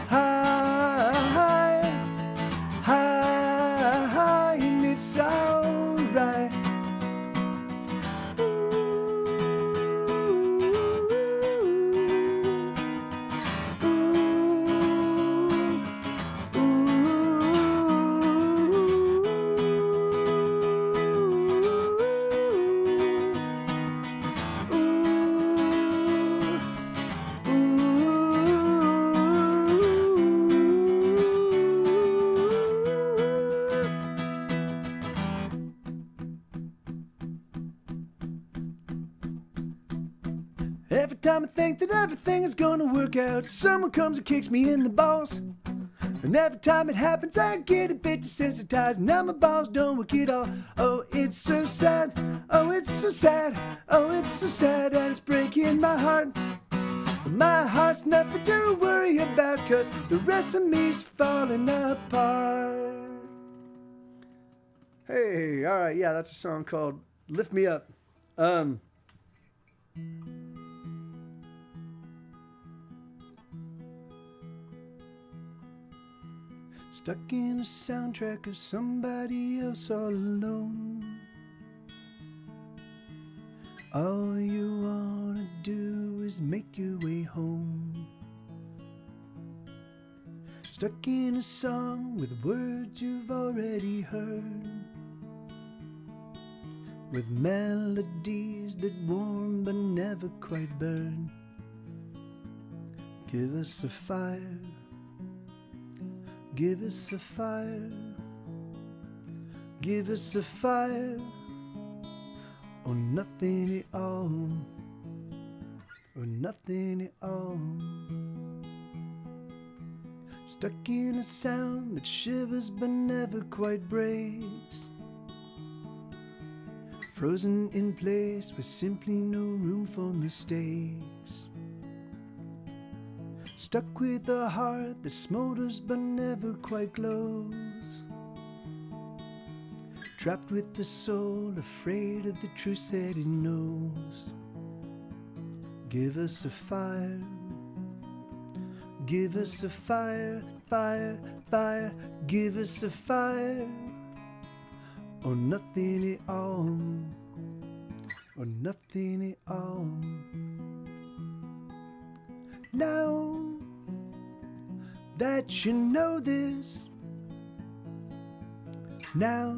Speaker 2: high, high, high, high, and it's alright. Every time I think that everything is gonna work out, someone comes and kicks me in the balls. And every time it happens, I get a bit desensitized. Now my balls don't work at all. Oh, it's so sad. Oh, it's so sad. Oh, it's so sad, and it's breaking my heart. But my heart's nothing to worry about, 'cause the rest of me's falling apart. Hey, all right, yeah, that's a song called "Lift Me Up." Stuck in a soundtrack of somebody else all alone. All you wanna do is make your way home. Stuck in a song with words you've already heard, with melodies that warm but never quite burn. Give us a fire. Give us a fire, give us a fire, or nothing at all, or nothing at all. Stuck in a sound that shivers but never quite breaks, frozen in place with simply no room for mistakes. Stuck with a heart that smolders but never quite glows. Trapped with the soul, afraid of the truth that it knows. Give us a fire. Give us a fire, fire, fire. Give us a fire. Or nothing at all. Or nothing at all. Now that you know this, now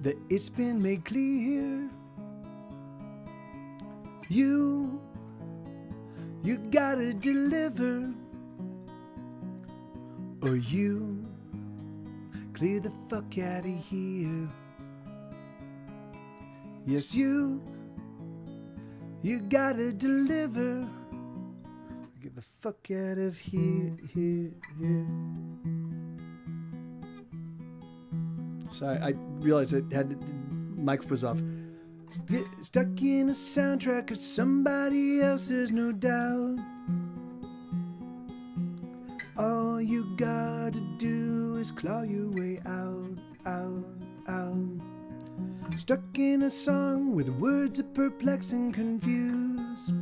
Speaker 2: that it's been made clear, you gotta deliver, or you clear the fuck out of here. Yes, you gotta deliver. Get the fuck out of here, here. Sorry, I realized it had the mic was off. Stuck in a soundtrack of somebody else's, no doubt. All you gotta do is claw your way out, out, out. Stuck in a song where the words are perplex and confused.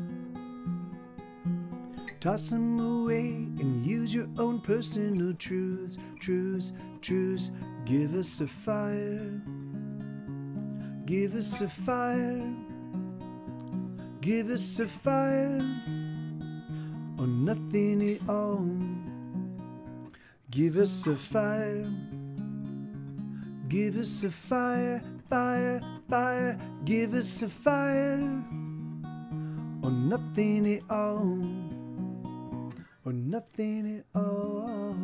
Speaker 2: Toss them away and use your own personal truths, truths, truths. Give us a fire. Give us a fire. Give us a fire. Or nothing at all. Give us a fire. Give us a fire, fire, fire. Give us a fire. Or nothing at all. Or nothing at all.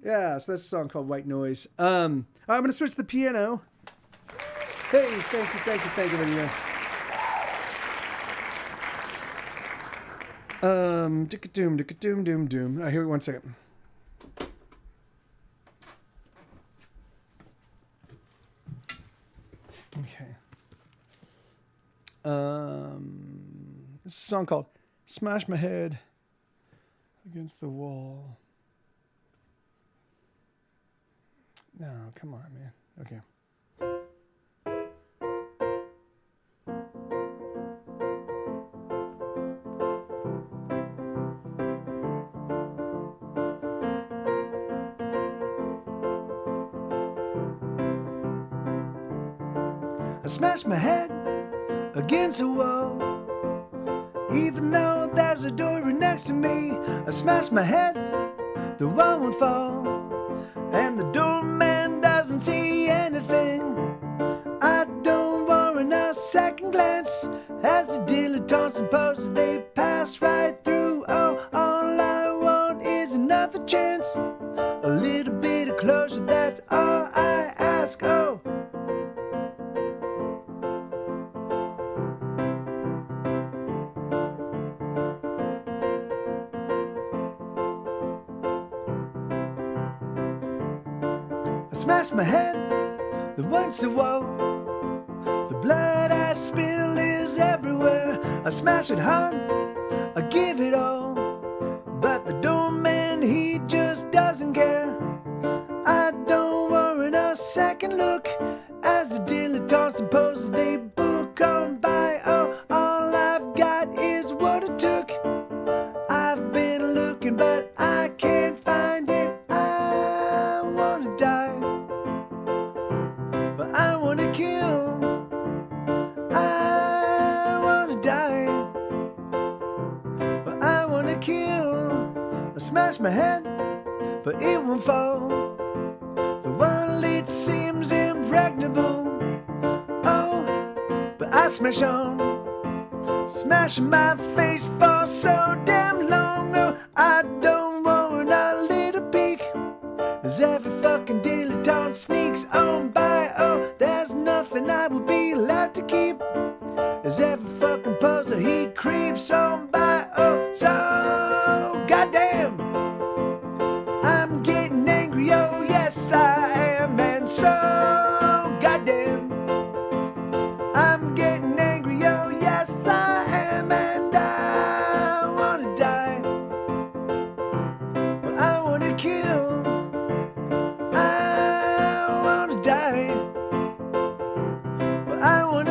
Speaker 2: Yeah, so that's a song called White Noise. All right, I'm going to switch to the piano. Hey, thank you, Lydia. Doom. All right, here, 1 second. Okay. This is a song called Smash My Head Against the Wall. No, come on, man. Okay. I smashed my head against a wall. Even though there's a door right next to me, I smashed my head, the wall won't fall. And the doorman doesn't see anything. I don't warrant a second glance as the dilettantes and posters, they pass right through. Oh, all I want is another chance, a little bit of closure, that's all I ask. Oh, I smashed my head, the once a wall. The blood I spill is everywhere. I smash it hard, I give it all. But the doorman, he just doesn't care. I don't warrant a second look as the dilettantes and posers, they book on by. Oh, all I've got is what it took. I've been looking, but I can't find it. I wanna die, but I wanna kill. I wanna die, but I wanna kill. I smash my head, but it won't fall. The world, it seems impregnable. Oh, but I smash on, smashing my face for so damn long. Oh, I don't want a little peek as every fucking dilettante sneaks on by. Oh, there's nothing I would be allowed to keep as every fucking poser, he creeps on by. Oh, so goddamn, I'm getting angry. Oh, yes I am, and so goddamn,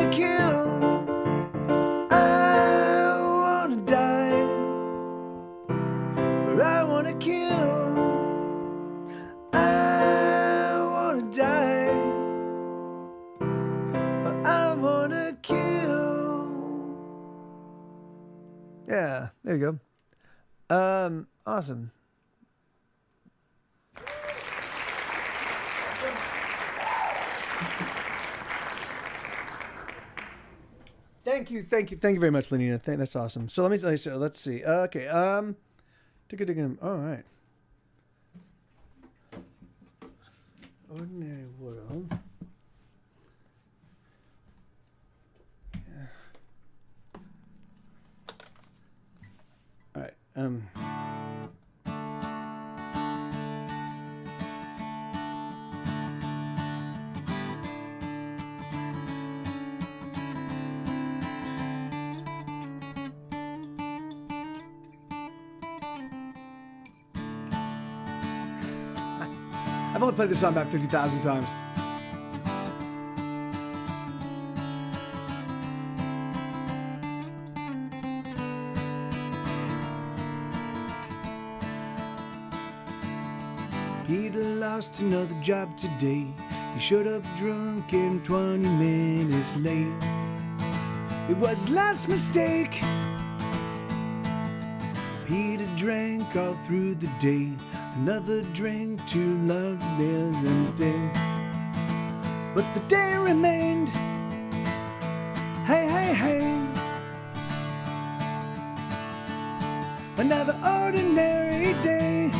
Speaker 2: wanna kill. I wanna die. Or I wanna kill. I wanna die. Or I wanna kill. Yeah, there you go. Awesome. Thank you very much, Lenina. That's awesome. So let's see. Okay. All right. Ordinary world. Yeah. All right. I've only played this song about 50,000 times. He'd lost another job today. He showed up drunk and 20 minutes late. It was his last mistake. Peter drank all through the day. Another drink to love than thing. But the day remained. Hey, hey, hey. Another ordinary day.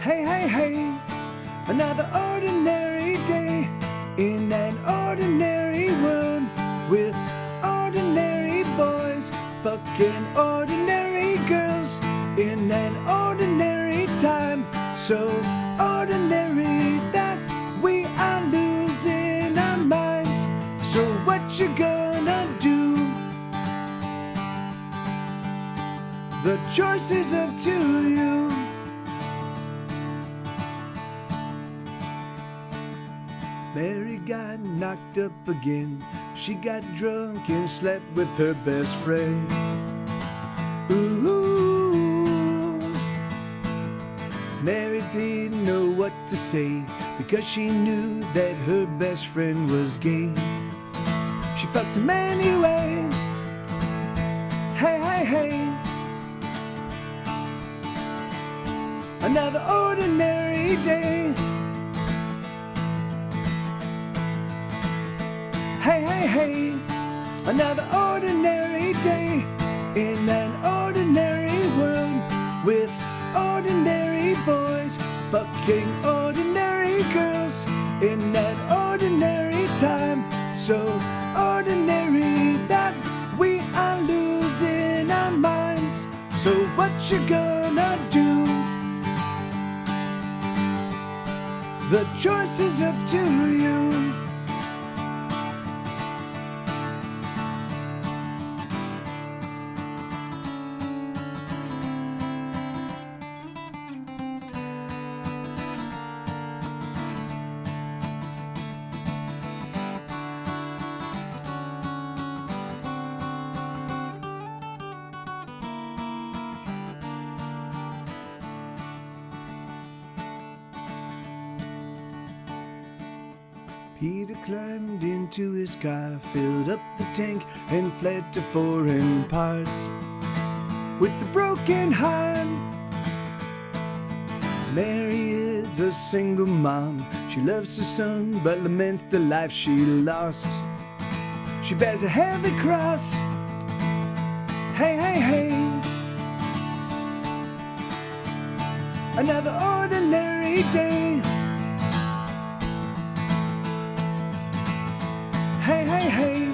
Speaker 2: Hey, hey, hey. Another ordinary day in an ordinary world with ordinary boys fucking ordinary girls in an ordinary time, so ordinary that we are losing our minds. So what you gonna do? The choice is up to you. Mary got knocked up again. She got drunk and slept with her best friend. Ooh. Mary didn't know what to say because she knew that her best friend was gay. She fucked him anyway. Hey, hey, hey. Another ordinary day. Hey, hey, hey, another ordinary day in an ordinary world with ordinary boys fucking ordinary girls in an ordinary time, so ordinary that we are losing our minds. So what you gonna do? The choice is up to you. Peter climbed into his car, filled up the tank, and fled to foreign parts. With a broken heart, Mary is a single mom. She loves her son, but laments the life she lost. She bears a heavy cross. Hey, hey, hey. Another ordinary day. Hey, hey, hey,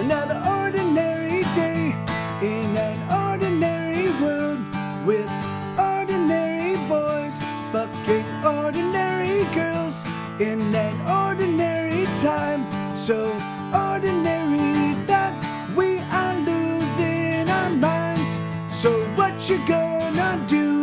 Speaker 2: another ordinary day in an ordinary world with ordinary boys fucking ordinary girls in an ordinary time, so ordinary that we are losing our minds. So what you gonna do?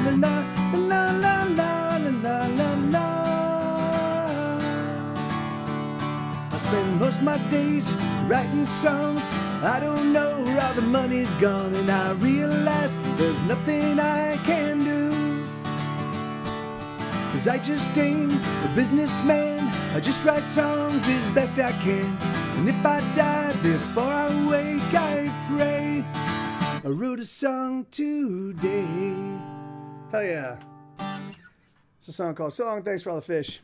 Speaker 2: days writing songs. I don't know where all the money's gone, and I realize there's nothing I can do. 'Cause I just ain't a businessman. I just write songs as best I can. And if I die before I wake, I pray I wrote a song today. Hell yeah. It's a song called So Long, Thanks for All the Fish.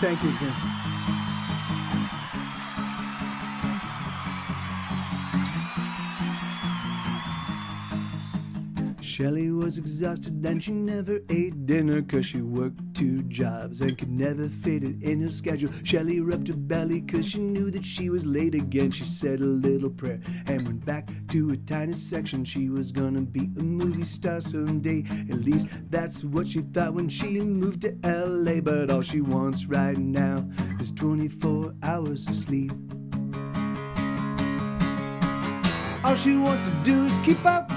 Speaker 2: Thank you. Shelley was exhausted and she never ate dinner 'cause she worked 2 jobs and could never fit it in her schedule. Shelley rubbed her belly 'cause she knew that she was late again. She said a little prayer and went back to her tiny section. She was gonna be a movie star someday. At least that's what she thought when she moved to LA. But all she wants right now is 24 hours of sleep. All she wants to do is keep up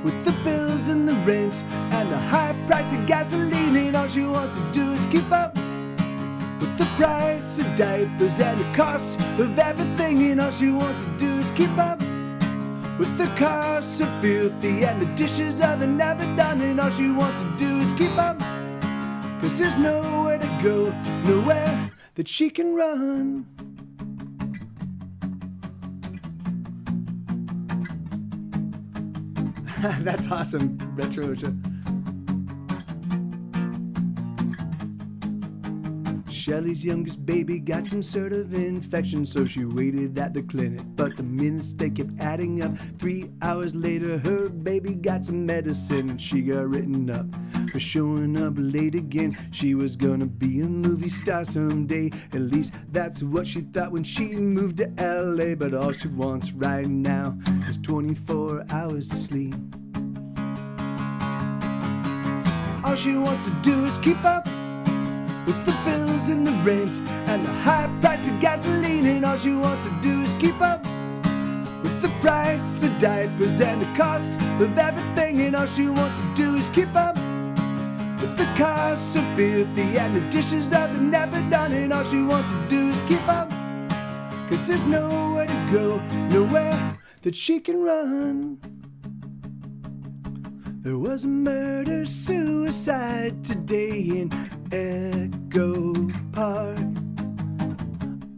Speaker 2: with the bills and the rent and the high price of gasoline. And all she wants to do is keep up with the price of diapers and the cost of everything. And all she wants to do is keep up with the cars so filthy and the dishes are never done. And all she wants to do is keep up, 'cause there's nowhere to go, nowhere that she can run. That's awesome, Retro. Shelley's youngest baby got some sort of infection, so she waited at the clinic. But the minutes they kept adding up. 3 hours later, her baby got some medicine and she got written up for showing up late again. She was gonna be a movie star someday. At least that's what she thought when she moved to LA. But all she wants right now is 24 hours to sleep. All she wants to do is keep up with the bills and the rent and the high price of gasoline. And all she wants to do is keep up with the price of diapers and the cost of everything. And all she wants to do is keep up with the cars so filthy and the dishes are never done. And all she wants to do is keep up, 'cause there's nowhere to go, nowhere that she can run. There was a murder-suicide today in Echo Park.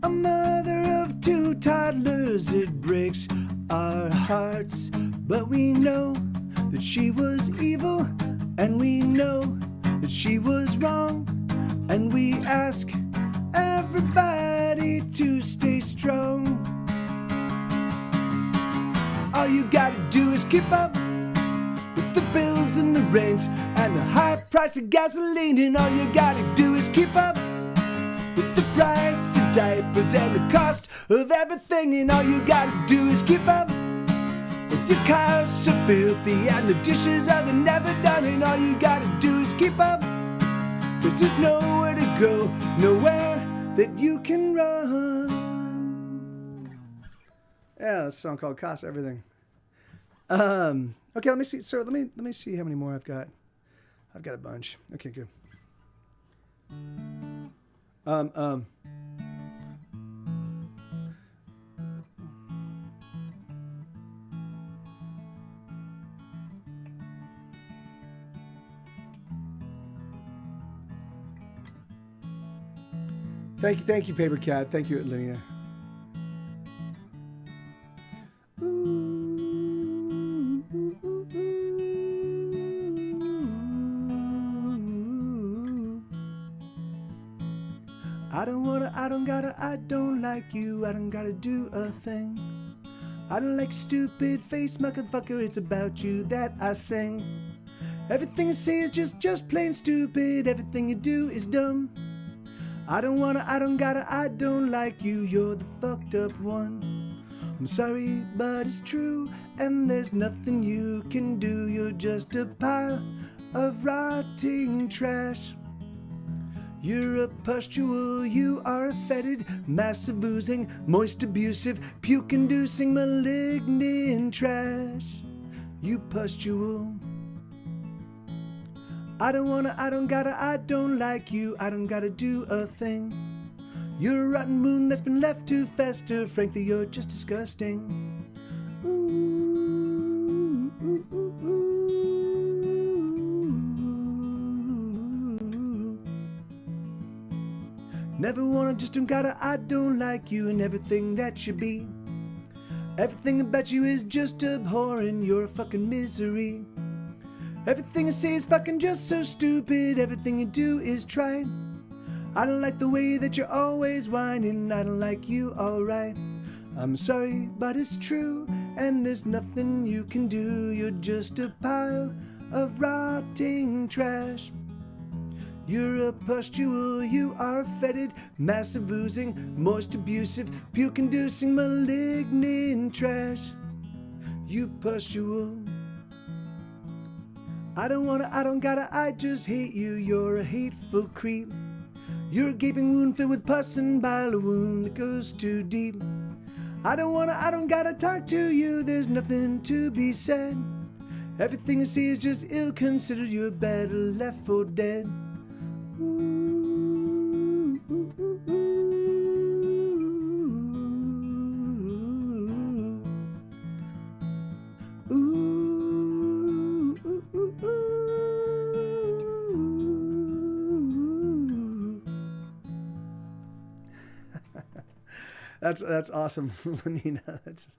Speaker 2: A mother of 2 toddlers, it breaks our hearts. But we know that she was evil, and we know that she was wrong. And we ask everybody to stay strong. All you gotta do is keep up with the bills and the rent and the high price of gasoline. And all you gotta do is keep up with the price of diapers and the cost of everything. And all you gotta do is keep up with your cars so filthy and the dishes are never done. And all you gotta do is keep up, 'cause there's nowhere to go, nowhere that you can run. Yeah, that's a song called Cost Everything. Okay, let me see. So let me see how many more I've got. I've got a bunch. Okay, good. Thank you, Paper Cat. Thank you, Linnea. I don't like you, I don't gotta do a thing. I don't like your stupid face, motherfucker, it's about you that I sing. Everything you say is just plain stupid, everything you do is dumb. I don't like you, you're the fucked up one. I'm sorry, but it's true, and there's nothing you can do. You're just a pile of rotting trash. You're a pustule, you are a fetid, massive oozing, moist abusive, puke-inducing, malignant trash. You pustule. I don't wanna, I don't gotta, I don't like you, I don't gotta do a thing. You're a rotten wound that's been left to fester, frankly you're just disgusting. Ooh, ooh, ooh, ooh. Never wanna, just don't gotta, I don't like you and everything that you be. Everything about you is just abhorrent, you're a fucking misery. Everything you say is fucking just so stupid, everything you do is trite. I don't like the way that you're always whining, I don't like you, alright. I'm sorry, but it's true, and there's nothing you can do. You're just a pile of rotting trash. You're a pustule, you are fetid, massive oozing, moist abusive, puke-inducing, malignant trash. You pustule. I don't wanna, I don't gotta, I just hate you, you're a hateful creep. You're a gaping wound filled with pus and bile, a wound that goes too deep. I don't wanna, I don't gotta talk to you, there's nothing to be said. Everything you see is just ill-considered, you're better left for dead. Ooh, ooh, ooh, ooh. Ooh, ooh, ooh, ooh. That's awesome, Nina. That's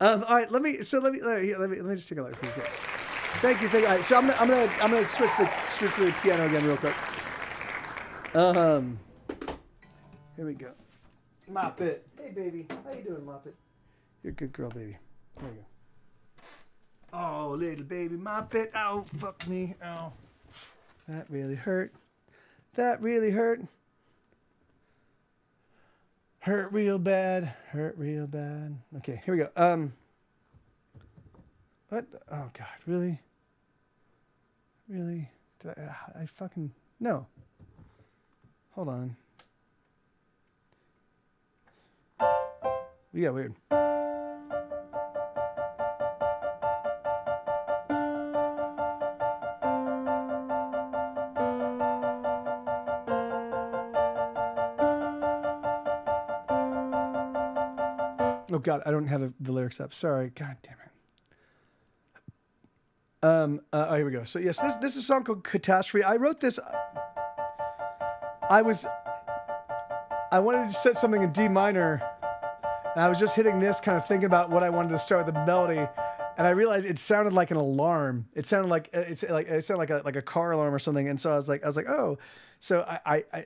Speaker 2: all right. Let me just take a look. Thank you. All right, so I'm gonna switch to the piano again real quick. Here we go. Mop it. Hey baby, how you doing, Mop it? You're a good girl, baby. There you go. Oh, little baby, Mop it. Oh, fuck me. Oh, that really hurt. That really hurt. Hurt real bad. Hurt real bad. Okay, here we go. What? Oh God, really? Really? Did I fucking no. Hold on. Yeah, weird. Oh God, I don't have the lyrics up. Sorry. God damn it. Oh, here we go. So yes, this is a song called Catastrophe. I wrote this. I wanted to set something in D minor, and I was just hitting this, kind of thinking about what I wanted to start with the melody, and I realized it sounded like an alarm. It sounded like like a car alarm or something. And so I was like, oh. So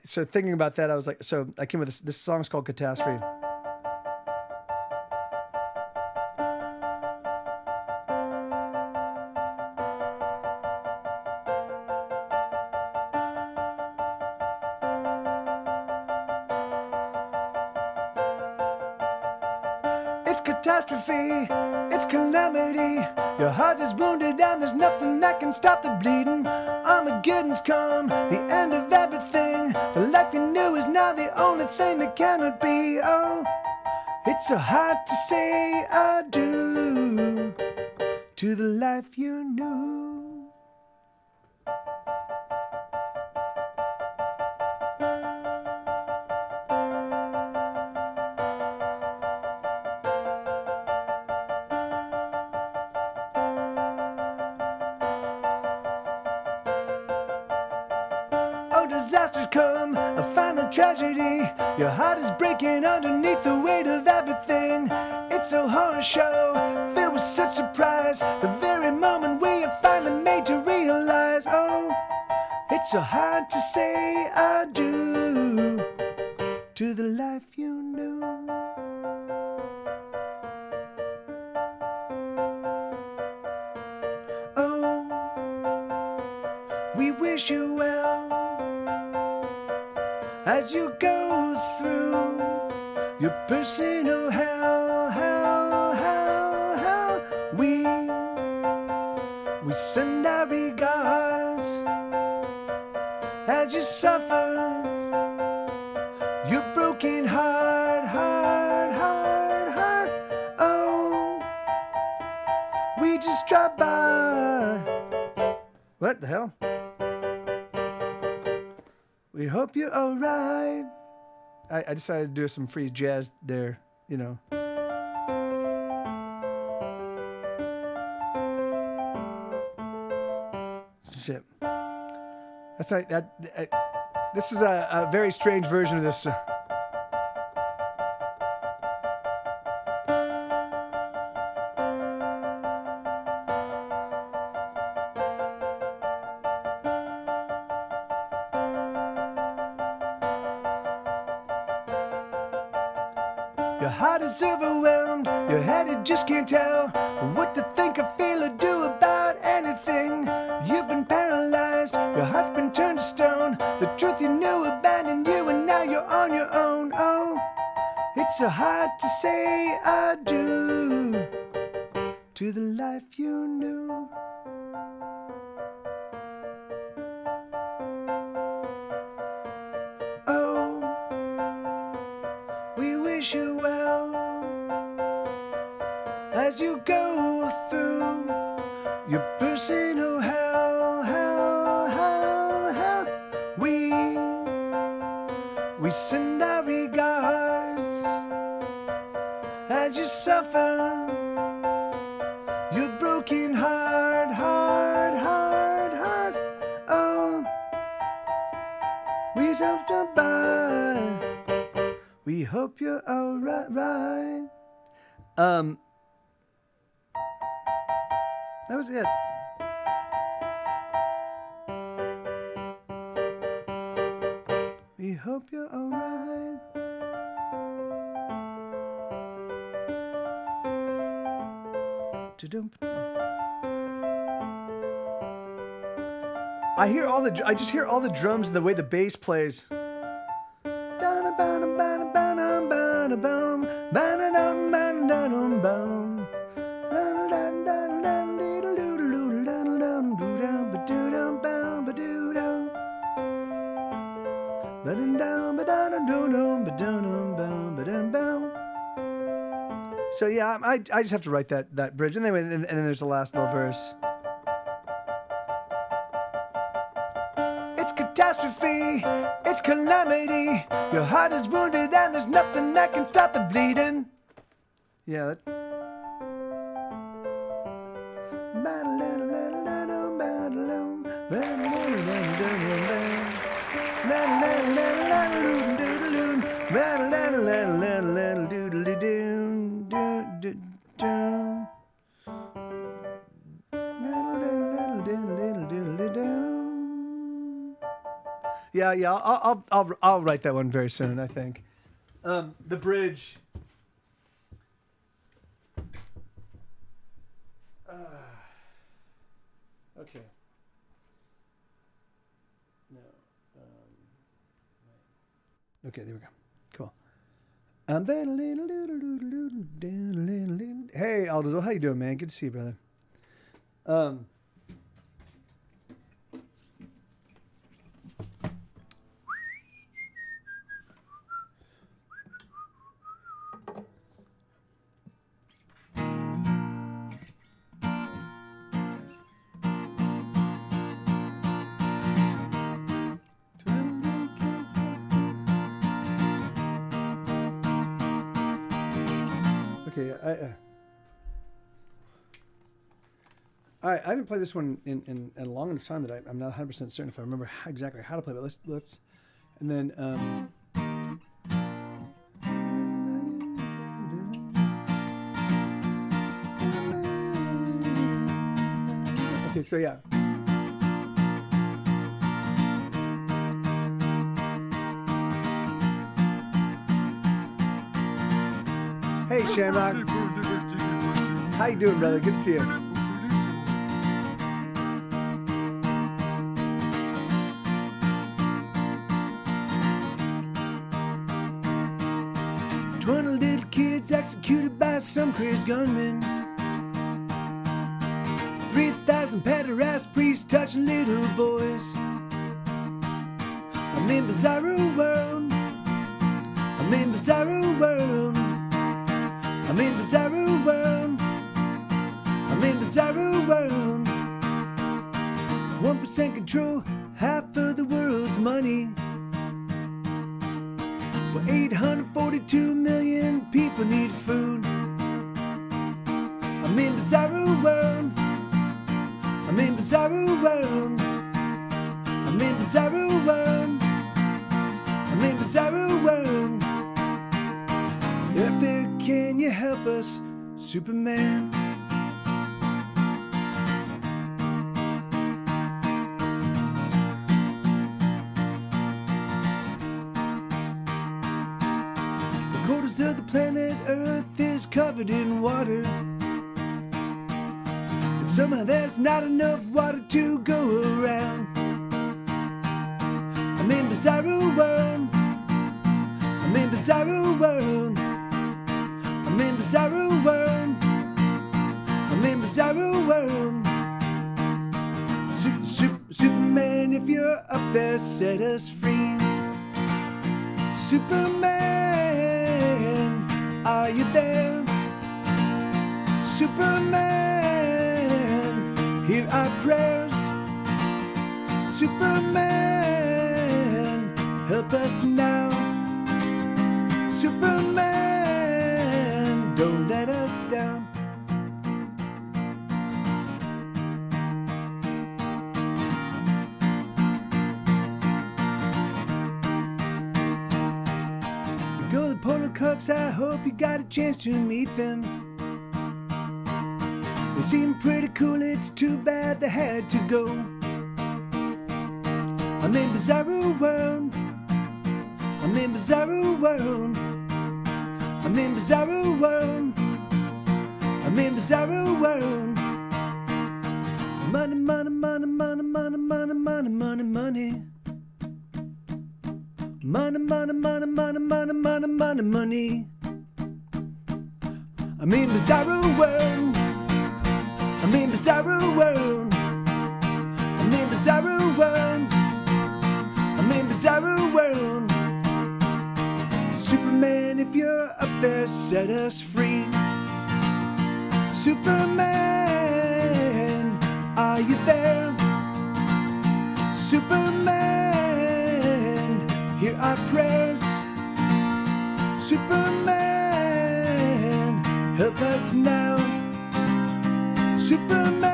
Speaker 2: so thinking about that, I was like, so I came with this song's called Catastrophe. It's catastrophe, it's calamity. Your heart is wounded and there's nothing that can stop the bleeding. Armageddon's come, the end of everything. The life you knew is now the only thing that cannot be. Oh, it's so hard to say adieu to the life you knew. Oh, disasters come, a final tragedy. Your heart is breaking underneath the weight of everything. It's a horror show, filled with such surprise. The very moment we are finally made to realize. Oh, it's so hard to say adieu to the life you knew. Oh, we wish you well as you go through your personal hell, hell, hell, hell. We send our regards as you suffer your broken heart, heart, heart, heart. Oh, we just dropped by. What the hell? We hope you're alright. I decided to do some free jazz there, you know. Shit. That's like that. This is a very strange version of this. Your heart is overwhelmed, your head it just can't tell what to think or feel or do about anything. You've been paralyzed, your heart's been turned to stone. The truth you knew abandoned you and now you're on your own. Oh, it's so hard to say I do to the life you knew. Oh, we wish you well as you go through your personal hell. We send our regards as you suffer your broken heart. Oh, we hope you're by. We hope you're alright. That was it. We hope you're alright. I just hear all the drums and the way the bass plays. So yeah, I just have to write that bridge, and then there's the last little verse. It's catastrophe, it's calamity. Your heart is wounded, and there's nothing that can stop the bleeding. Yeah. Yeah. I'll write that one very soon, I think. The bridge. Okay. No. Okay, there we go. Cool. Hey, Aldo, how you doing, man? Good to see you, brother. Okay, all right, I haven't played this one in a long enough time that I'm not 100% certain if I remember exactly how to play it. But let's, and then okay, so yeah. Hey, Shamrock. How you doing, brother? Good to see you. Little kids executed by some crazed gunmen. 3,000 pederast priests touching little boys. I'm in bizarro world. I'm in bizarro world. I'm in bizarro world. I'm in bizarro world. 1% control half of the world's money. Well, 842 million people need food. I'm in bizarro world. I'm in bizarro world. I'm in bizarro world. I'm in bizarro world. Up there, can you help us, Superman? The corners of the planet Earth is covered in water. And somehow there's not enough water to go around. I'm in bizarro world. I'm in bizarro world. I'm in bizarro world. I'm in bizarro world. Superman, if you're up there, set us free. Superman, are you there? Superman, hear our prayers. Superman, help us now. Superman, don't let us down. You go to the polar cups, I hope you got a chance to meet them. They seem pretty cool, it's too bad they had to go. I'm in bizarro world. I'm in bizarro world. I'm in bizarro world. I'm in bizarro world. Money, money, money, money, money, money, money, money, money. Money, money, money, money, money, money, money, money. I'm in bizarro world. I'm in bizarro world. I'm in bizarro world. I'm in bizarro world. Superman, if you're up there, set us free. Superman, are you there? Superman, hear our prayers. Superman, help us now. Superman,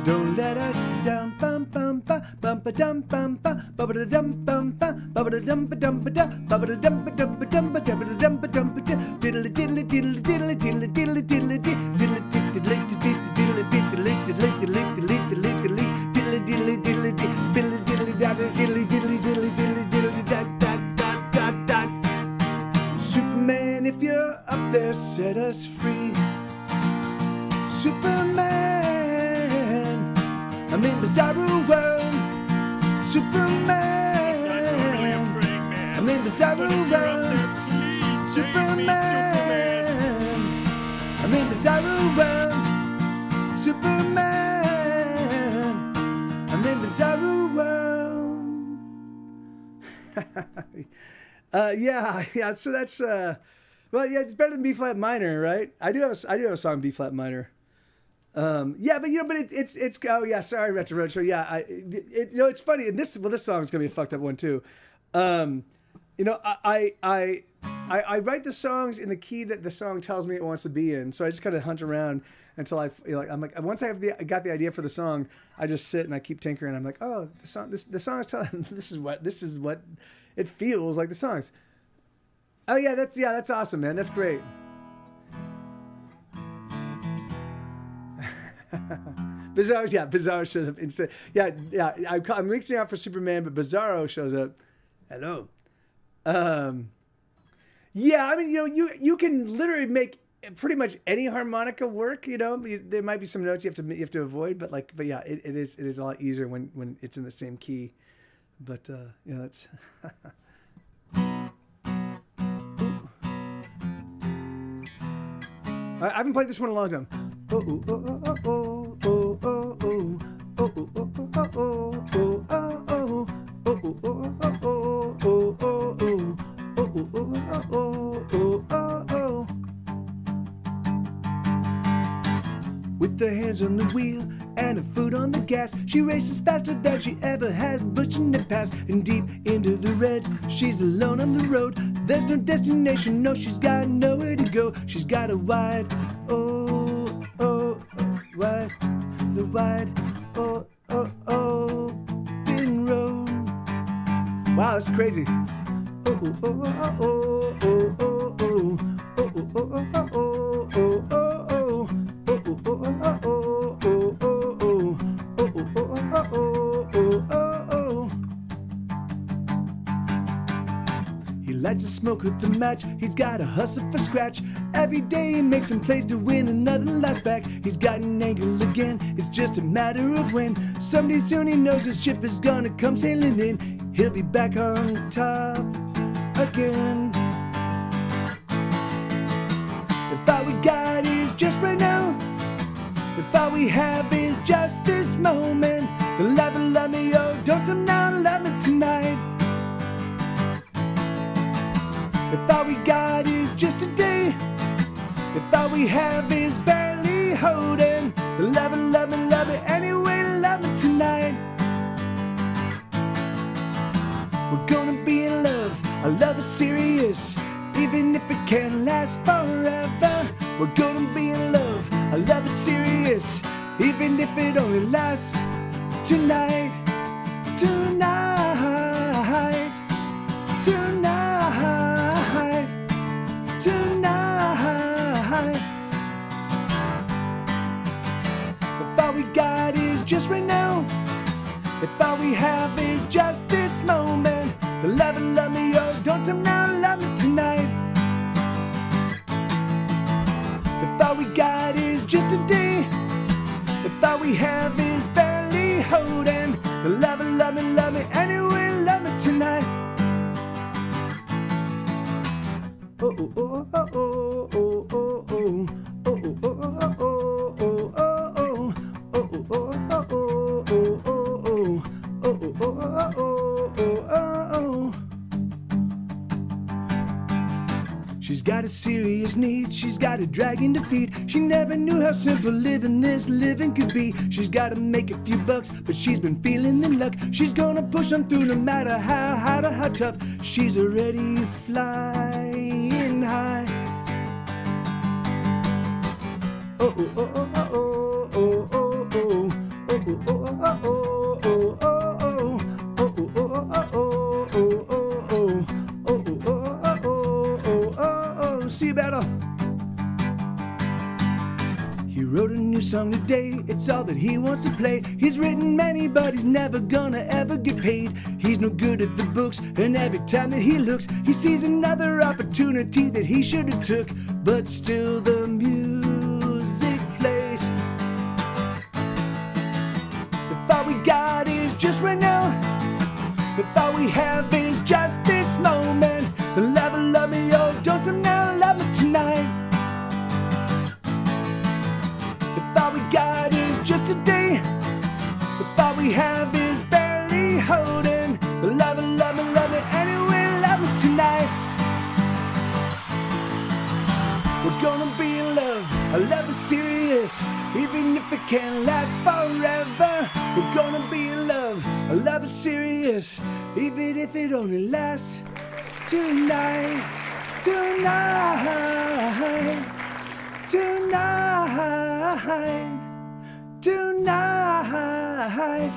Speaker 2: don't let us down. Bum bum ba bum ba dum bum ba ba ba dum bum ba ba ba dum ba dum ba da ba ba dum ba dum ba dum ba dum ba dum ba dum ba diddle diddle diddle diddle diddle diddle diddle diddle diddle Superman, if you're up there, set us free. Superman, I'm in bizarro world. Superman, I'm in bizarro world. Superman, I'm in bizarro world. Superman, I'm in bizarro world. Yeah. So that's well, yeah, it's better than B flat minor, right? I do have a song B flat minor. Yeah, but it's oh yeah, sorry, Retro Roadshow. Yeah, it's funny, and this song's gonna be a fucked up one too. I write the songs in the key that the song tells me it wants to be in, so I just kind of hunt around until I'm like once I got the idea for the song, I just sit and I keep tinkering. I'm like, oh, the song is telling this is what it feels like the songs. Oh yeah, that's awesome, man. That's great. Bizarro shows up instead. I'm reaching out for Superman, but Bizarro shows up. Hello. Yeah, I mean, you can literally make pretty much any harmonica work. There might be some notes you have to avoid, but yeah, it is a lot easier when it's in the same key. But that's. I haven't played this one in a long time. With their hands on the wheel and her foot on the gas. She races faster than she ever has, pushing it past and deep into the red. She's alone on the road. There's no destination, no, she's got nowhere to go. She's got a wide, wide, the wide, open road. Wow, that's crazy. He lights a smoke with the match. He's got a hustle for scratch. Every day he makes some plays to win another life back. He's got an angle again. It's just a matter of when. Someday soon he knows his ship is gonna come sailing in. He'll be back on top again. If all we got is just right now, if all we have is just this moment, then love me, oh, don't somehow love me tonight. If all we got is just today, if all we have is barely holding, then love me anyway, love me tonight. We're gonna be in love, our love is serious, even if it can't last forever. We're gonna be in love, our love is serious, even if it only lasts tonight, tonight, tonight, tonight. If all we got is just right now, if all we have is just this moment, then love me, oh, don't somehow love me tonight. If all we got is just a day, if all we have is barely holding, then love me anyway, love me tonight. Oh, oh, oh, oh, oh, oh, oh, oh, oh, oh, oh, oh. She's got a serious need, she's got a dragon to feed. She never knew how simple living this living could be. She's gotta make a few bucks, but she's been feeling in luck. She's gonna push on through no matter how hard or how tough. She's already flying high. Oh, oh, oh, oh, oh, oh, oh, oh, oh, oh, oh, oh, oh. See you better. He wrote a new song today, it's all that he wants to play. He's written many, but he's never gonna ever get paid. He's no good at the books, and every time that he looks, he sees another opportunity that he should have took. But still the music plays. If all we got is just right now, if all we have is just this moment, then love me, oh, don't somehow love me tonight. If all we got is just a day, if all we have is barely holding, then love me anyway, love me tonight. We're gonna be in love, our love is serious, even if it can't last forever. We're gonna be in love, our love is serious, even if it only lasts tonight, tonight, tonight, tonight.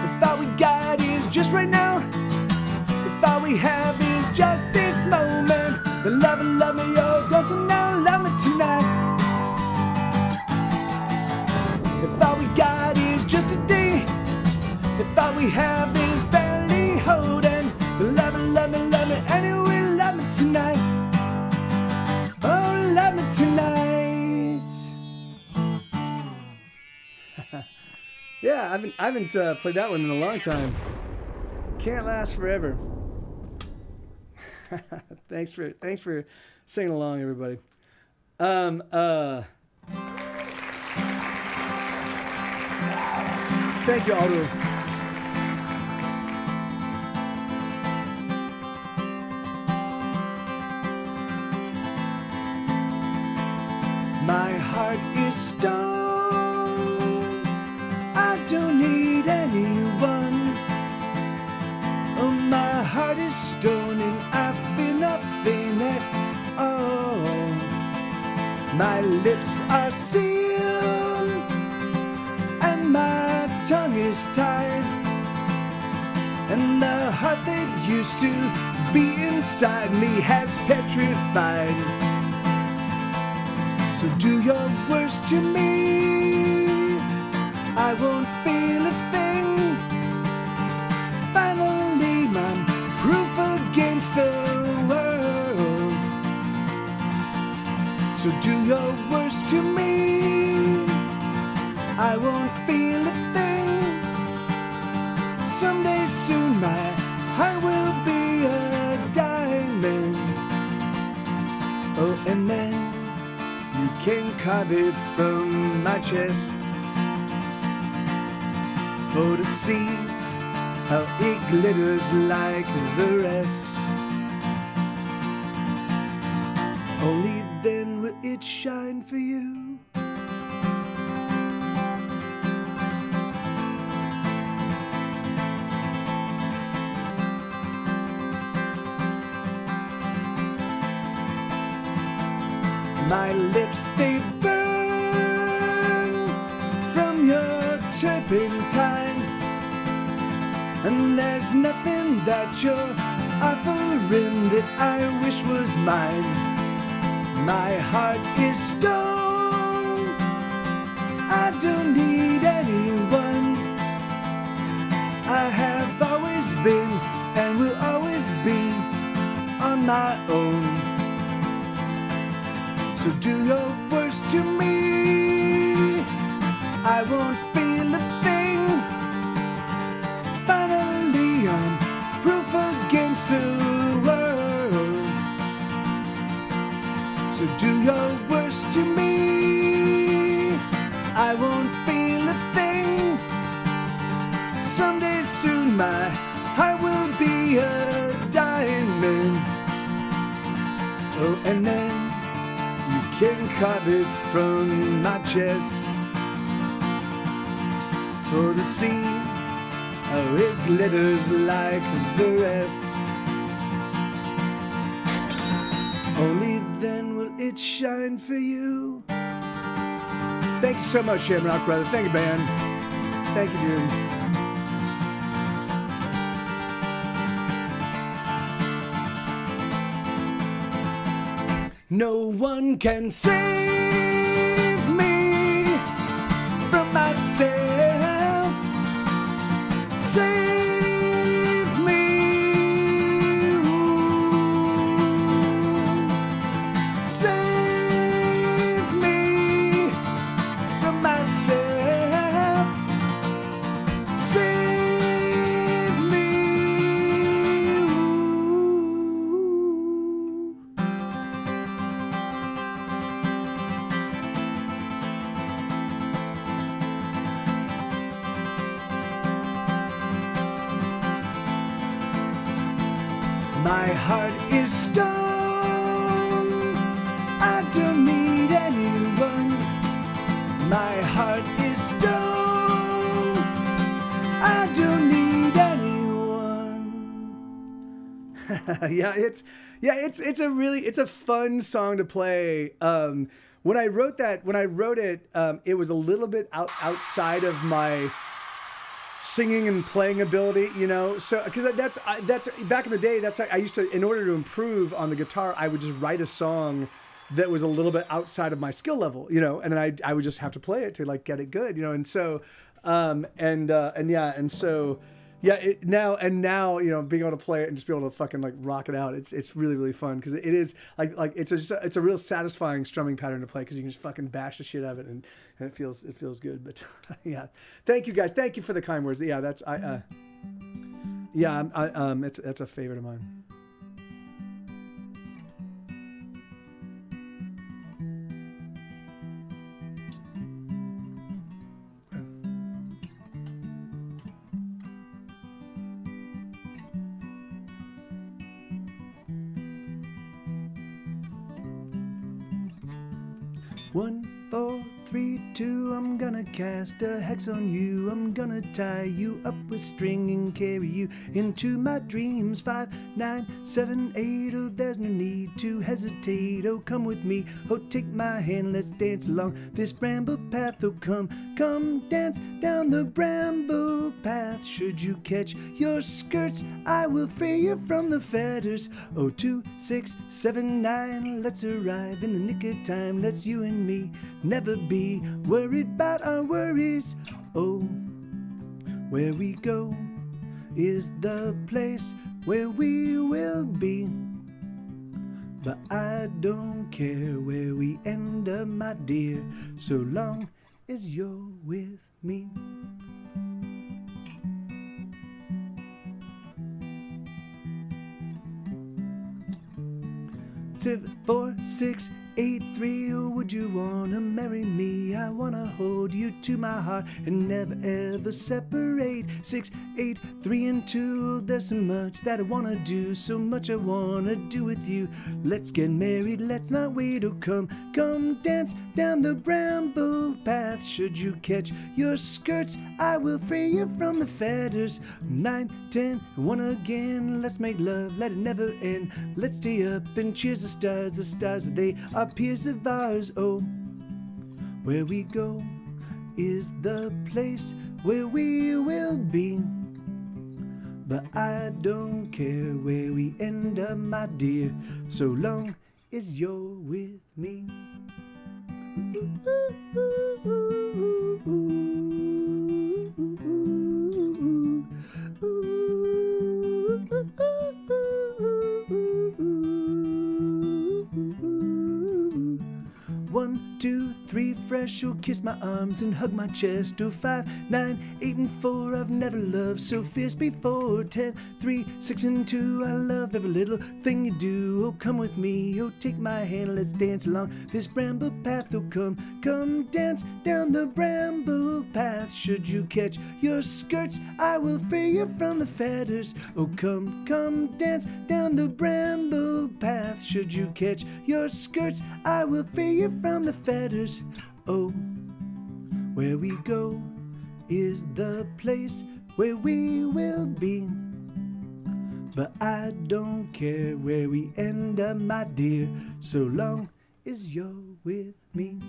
Speaker 2: If all we got is just right now, if all we have is just this moment, then love me, oh, don't somehow love me tonight. If all we got is just a day, if all we have is barely holding, then love me anyway, love me tonight. Oh, love me tonight. Yeah, I haven't played that one in a long time. Can't last forever. Thanks for singing along, everybody. Thank you, Aldo. My heart heart is stone. I don't need anyone. Oh, my heart is stone and I feel nothing at all. My lips are sealed and my tongue is tied, and the heart that used to be inside me has petrified. So do your worst to me, I won't feel a thing. Finally I'm proof against the world. So do your worst to me, I won't feel a thing. Someday soon my heart will be a diamond. Oh, and then you can carve it from my chest, for to see how it glitters like the rest. Only then will it shine for you. My lips, they burn from your turpentine, and there's nothing that you're offering that I wish was mine. My heart is stone, I don't need anyone. I have always been and will always be on my own. So do your worst to me, I won't feel a thing. Finally I'm proof against the world. So do your worst to me, I won't feel a thing. Someday soon my heart will be a diamond. Oh, and then you can carve it from my chest, for to see how it glitters like the rest. Only then will it shine for you. Thank you so much, Shamrock Brother. Thank you, band. Thank you, dude. No one can save me from myself. Save me. Save me from myself. Save me. My heart is stone, I don't need anyone. My heart is stone, I don't need anyone. It's a fun song to play. When I wrote it, it was a little bit outside of my singing and playing ability, you know. So because that's back in the day, that's I used to, in order to improve on the guitar, I would just write a song that was a little bit outside of my skill level, you know, and then I would just have to play it to like get it good, you know. And so now, you know, being able to play it and just be able to fucking like rock it out, it's really, really fun, because it is like it's a real satisfying strumming pattern to play, because you can just fucking bash the shit out of it, and it feels good. But yeah, thank you guys, thank you for the kind words. Yeah, that's it's a favorite of mine. 1, 4, 3, 2, I'm gonna cast a hex on you. I'm gonna tie you up with string and carry you into my dreams. 5, 9, 7, 8, oh, there's no need to hesitate. Oh, come with me, oh, take my hand, let's dance along this bramble path. Oh, come dance down the bramble path. Should you catch your skirts, I will free you from the fetters. Oh, 2, 6, 7, 9, let's arrive in the nick of time. Let's you and me never be worried about our worries. Oh, where we go is the place where we will be. But I don't care where we end up, my dear, so long as you're with me. 7, 4, 6, 8, 3, oh, would you wanna marry me? I wanna hold you to my heart and never ever separate. 6, 8, 3, and 2, oh, there's so much that I wanna do, so much I wanna do with you. Let's get married, let's not wait, oh, come dance down the bramble path. Should you catch your skirts, I will free you from the fetters. 9, 10, 1 again, let's make love, let it never end. Let's stay up and cheers the stars, they are peers of ours. Oh, where we go is the place where we will be. But I don't care where we end up, my dear, so long as you're with me. One, 2, 3, fresh, oh, kiss my arms and hug my chest. Oh, 5, 9, 8, and 4, I've never loved so fierce before. 10, 3, 6, and 2, I love every little thing you do. Oh, come with me, oh, take my hand, let's dance along this bramble path. Oh, come dance down the bramble path. Should you catch your skirts, I will free you from the fetters. Oh, come dance down the bramble path. Should you catch your skirts, I will free you from the fetters. Oh, where we go is the place where we will be. But I don't care where we end up, my dear, so long as you're with me.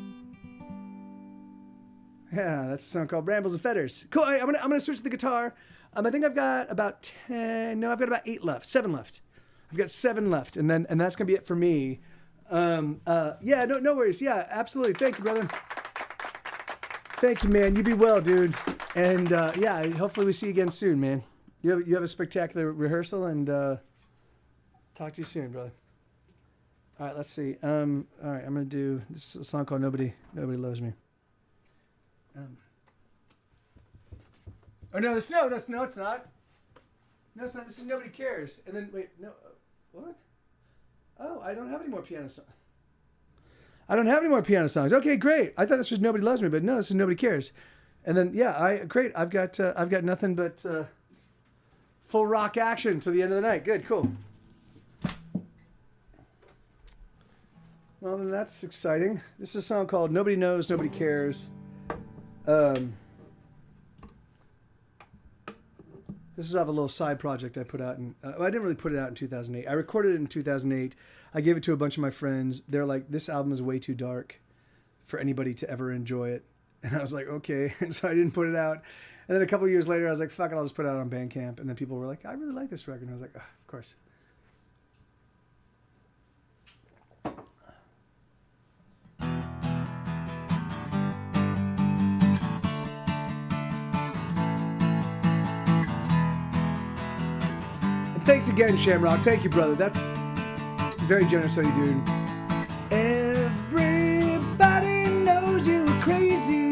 Speaker 2: Yeah, that's a song called Brambles and Fetters. Cool. All right, I'm gonna switch to the guitar. I think I've got about 10. No, I've got about 8 left. 7 left. I've got 7 left, and that's gonna be it for me. Yeah, no worries. Yeah, absolutely. Thank you, brother. Thank you, man. You be well, dude. And yeah, hopefully we see you again soon, man. You have a spectacular rehearsal, and talk to you soon, brother. All right, let's see. All right, I'm gonna do this is a song called Nobody Loves Me. Oh no, it's not. No, it's not. This is Nobody Cares. And then wait, no, what? Oh, I don't have any more piano songs. Okay, great. I thought this was Nobody Loves Me, but no, this is Nobody Cares. And then yeah, great. I've got nothing but full rock action to the end of the night. Good, cool. Well, then that's exciting. This is a song called Nobody Knows, Nobody Cares. This is off a little side project I put out in, I didn't really put it out in 2008. I recorded it in 2008. I gave it to a bunch of my friends. They're like, this album is way too dark for anybody to ever enjoy it. And I was like, okay. And so I didn't put it out. And then a couple years later, I was like, fuck it, I'll just put it out on Bandcamp. And then people were like, I really like this record. And I was like, oh, of course. Thanks again, Shamrock. Thank you, brother. That's very generous of you, dude. Everybody knows you were crazy.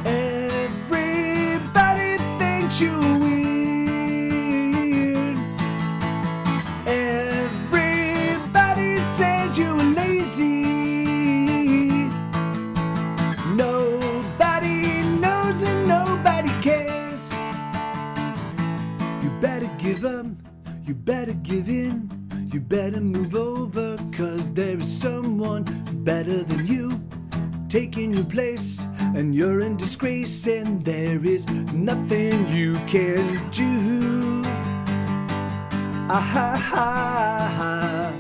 Speaker 2: Everybody thinks you were weird. Everybody says you were lazy. Nobody knows and nobody cares. You better give up, you better give in, You better move over, 'cause there is someone better than you taking your place, and you're in disgrace, and there is nothing you can do. Ah ha ha ha.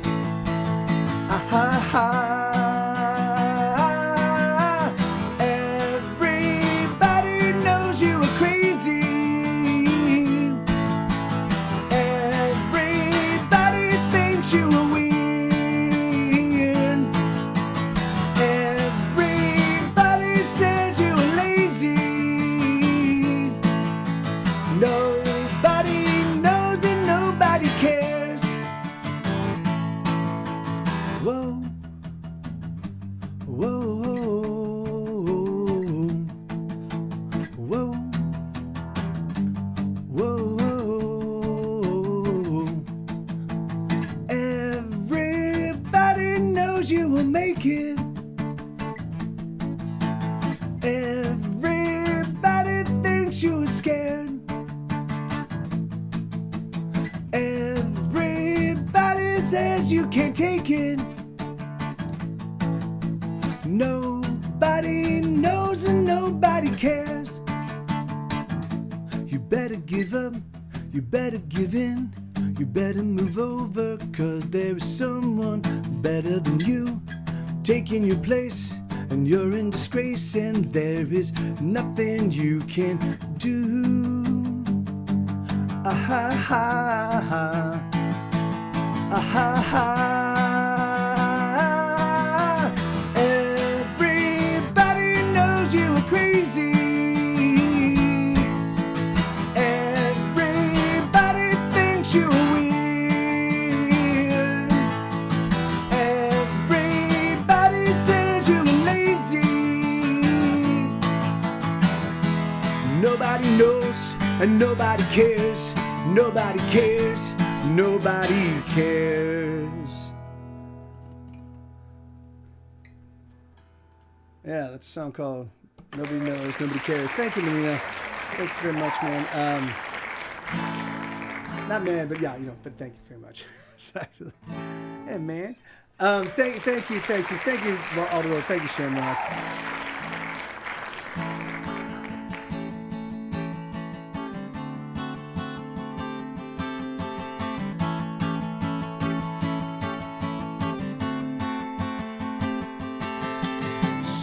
Speaker 2: Ah ha ha. Everybody knows you are crazy. Everybody thinks you are weird. Everybody says you are lazy. Nobody knows and nobody cares. Whoa, whoa, whoa, whoa. Everybody knows you will make it. Everybody thinks you are scared. Everybody says you can't take it. Nobody knows and nobody cares. You better give up, you better give in, you better move over, 'cause there is someone better than you taking your place, and you're in disgrace, and there is nothing you can do. Ah ha ha ha. Ah ha ha. Everybody knows you are crazy. Everybody thinks you are weird. Everybody says you are lazy. Nobody knows and nobody cares. Nobody cares. Nobody cares. Yeah, that's a song called Nobody Knows, Nobody Cares. Thank you, Marina. Thank you very much, man. Not man, but yeah, but thank you very much. It's actually, yeah, man. Thank you, well, all the way. Thank you, Shamrock.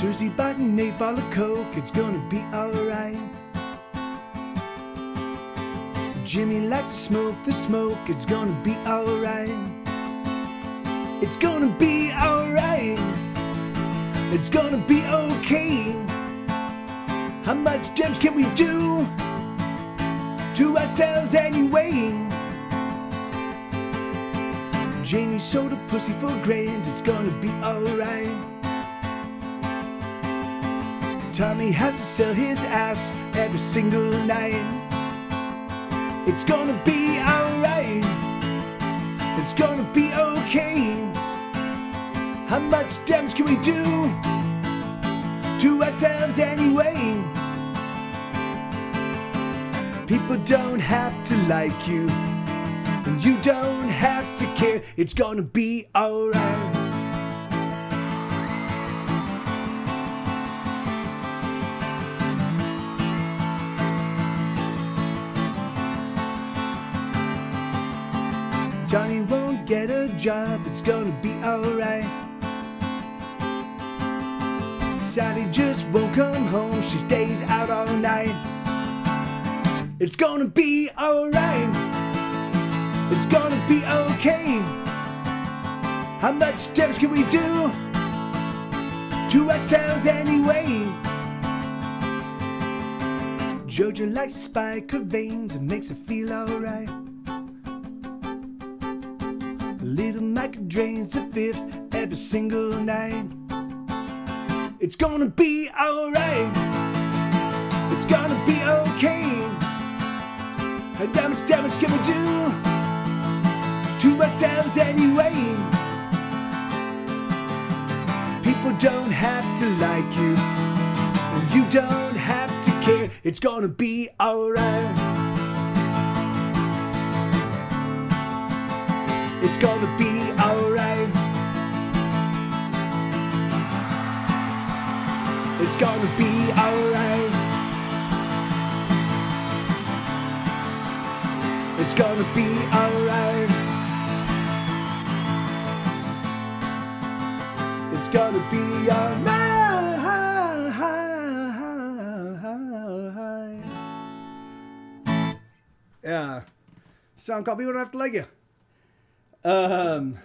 Speaker 2: Susie bought an 8-ball of Coke, it's gonna be alright. Jimmy likes to smoke the smoke, it's gonna be alright. It's gonna be alright. It's gonna be okay. How much damage can we do to ourselves anyway? Janie sold a pussy for $1,000, it's gonna be alright. Tommy has to sell his ass every single night. It's gonna be alright. It's gonna be okay. How much damage can we do to ourselves anyway? People don't have to like you, and you don't have to care. It's gonna be alright. Johnny won't get a job, it's gonna be alright. Sally just won't come home, she stays out all night. It's gonna be alright. It's gonna be okay. How much damage can we do to ourselves anyway? Jojo likes to spike her veins and makes her feel alright. Little Micah drains a fifth every single night. It's gonna be alright. It's gonna be okay. How much damage can we do to ourselves anyway? People don't have to like you, and you don't have to care. It's gonna be alright. It's gonna be alright. It's gonna be alright. It's gonna be alright. It's gonna be alright. Yeah. Song called People Don't Have to Like You. And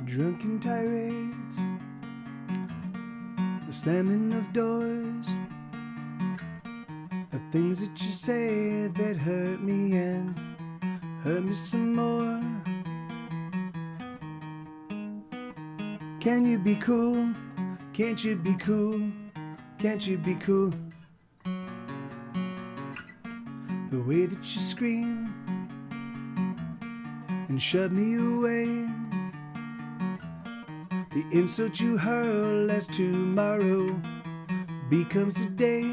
Speaker 2: drunken tirades, the slamming of doors, the things that you say that hurt me and hurt me some more. Can you be cool? Can't you be cool? Can't you be cool? The way that you scream and shove me away, the insult you hurl as tomorrow becomes today.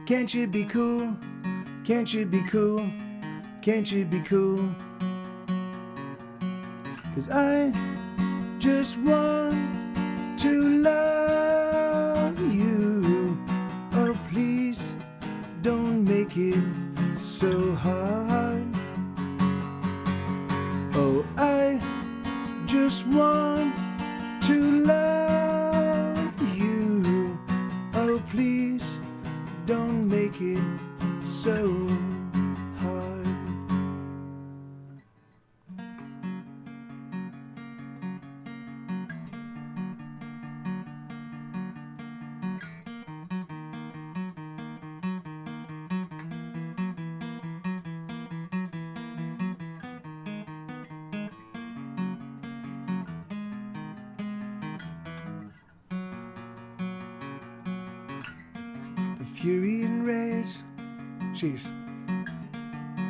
Speaker 2: Can't you be cool? Can't you be cool? Can't you be cool? 'Cause I just want to love you. Oh, please don't make it so hard. Oh, I just want to love you. Oh, please don't make it so hard. Fury and rage, jeez,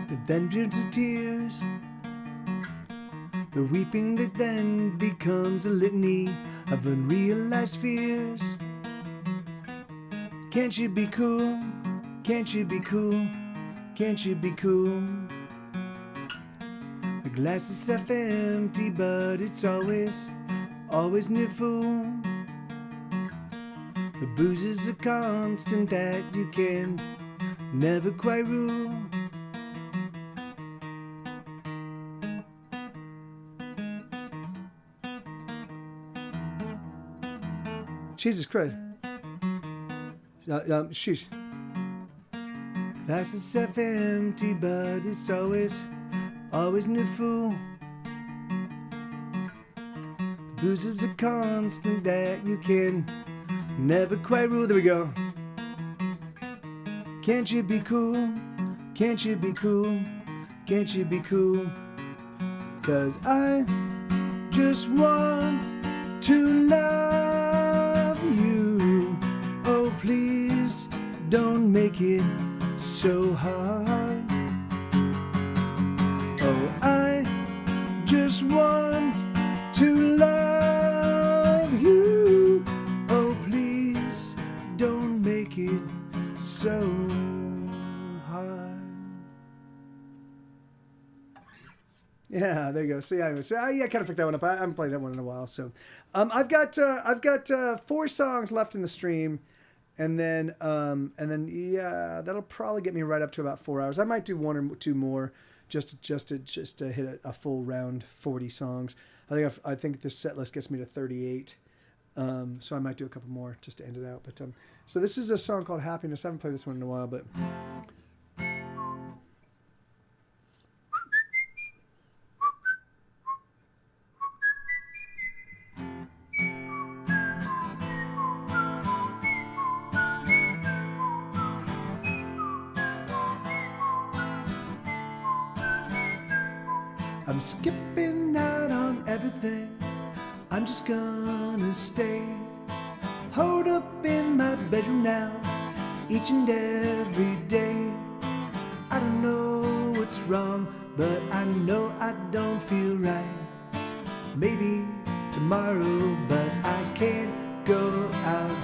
Speaker 2: that then turns to tears, the weeping that then becomes a litany of unrealized fears. Can't you be cool? Can't you be cool? Can't you be cool? The glass is half empty, but it's always near full. The booze is a constant that you can never quite rule. Jesus Christ. Sheesh. Glass is half empty, but it's always near full. The booze is a constant that you can never quite rule. There we go. Can't you be cool? Can't you be cool? Can't you be cool? 'Cause I just want to love you. Oh, please don't make it so hard. Oh, I just want to love you. Oh, please don't make it so hard. Yeah, there you go. So yeah, anyway, so I kind of picked that one up. I haven't played that one in a while. So I've got 4 songs left in the stream, and then yeah, that'll probably get me right up to about 4 hours. I might do 1 or 2 more just to hit a full round 40 songs. I think this set list gets me to 38. So I might do a couple more just to end it out. But so this is a song called Happiness. I haven't played this one in a while, but I'm skipping out on everything. I'm just gonna stay holed up in my bedroom now, each and every day. I don't know what's wrong, but I know I don't feel right. Maybe tomorrow, but I can't go out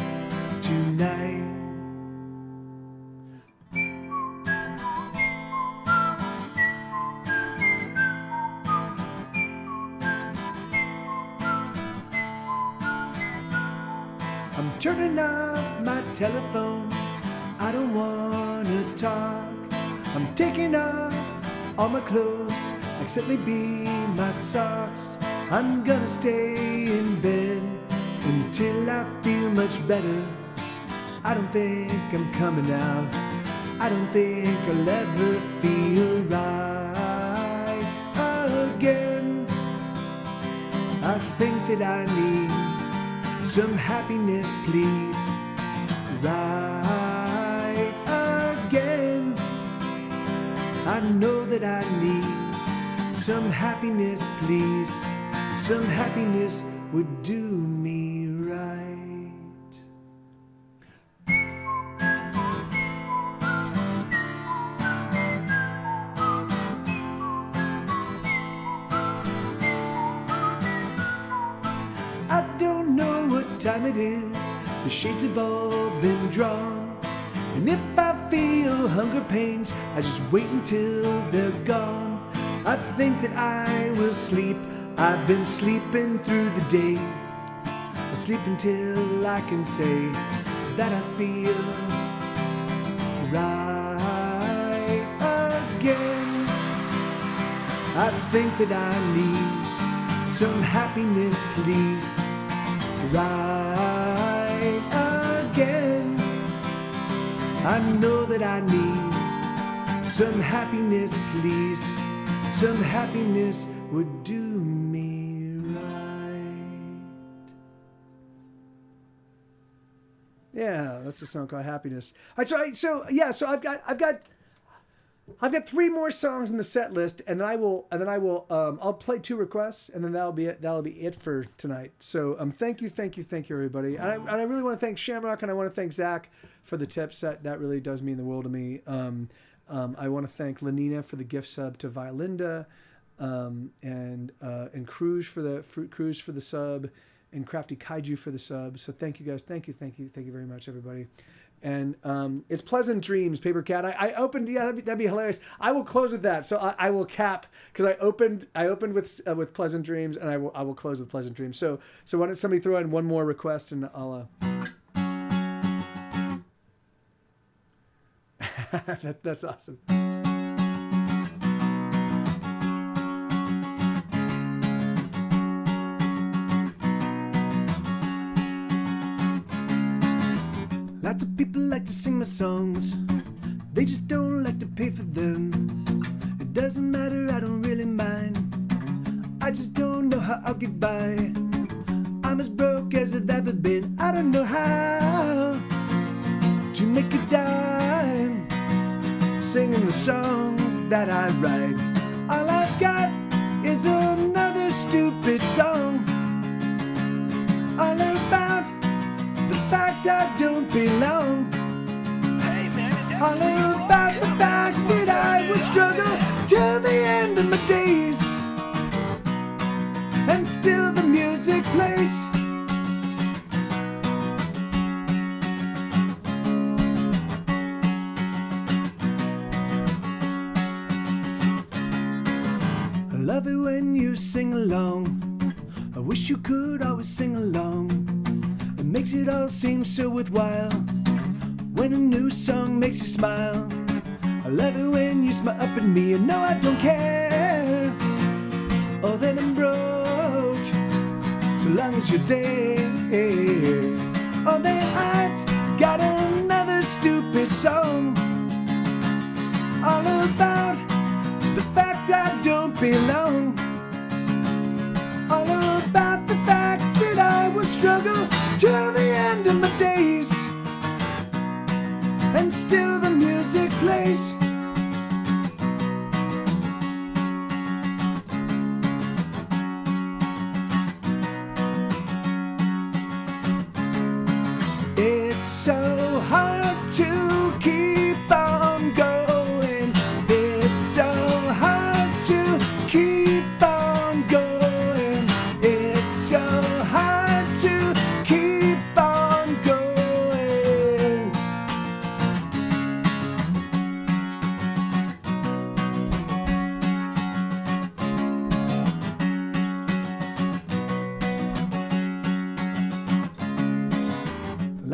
Speaker 2: tonight. I'm turning off my telephone, I don't wanna talk. I'm taking off all my clothes, except maybe my socks. I'm gonna stay in bed until I feel much better. I don't think I'm coming out. I don't think I'll ever feel right again. I think that I need some happiness, please. Right again. I know that I need some happiness, please. Some happiness would do me right. I don't know what time it is, the shades have all been drawn. And if I feel hunger pains, I just wait until they're gone. I think that I will sleep. I've been sleeping through the day. I'll sleep until I can say that I feel right again. I think that I need some happiness, please. Right again. I know that I need some happiness, please. Some happiness would do me right. Yeah, that's a song called Happiness. All right, so I've got 3 more songs in the set list, and then I will I'll play 2 requests, and then that'll be it for tonight. So thank you everybody, and I really want to thank Shamrock, and I want to thank Zach for the tips. That really does mean the world to me. I want to thank Lenina for the gift sub to Violinda, and Cruz for the sub, and Crafty Kaiju for the sub. So thank you guys, thank you very much, everybody. And it's Pleasant Dreams, Paper Cat. I opened, yeah, that'd be hilarious. I will close with that. So I will cap, because I opened with Pleasant Dreams, and I will close with Pleasant Dreams. So why don't somebody throw in one more request, and I'll. That's awesome. Lots of people like to sing my songs, they just don't like to pay for them. It doesn't matter, I don't really mind, I just don't know how I'll get by. I'm as broke as I've ever been, I don't know how to make a dime singing the songs that I write. All I've got is another stupid song, all about the fact I don't belong. All about the fact that I will struggle till the end of my days, and still the music plays. I love it when you sing along, I wish you could always sing along. It makes it all seem so worthwhile when a new song makes you smile. I love it when you smile up at me and no, I don't care. Oh, then I'm broke, so long as you're there. Oh, then I've got another stupid song, all about the fact I don't belong. All about the fact that I will struggle till the end of my days, and still the music plays.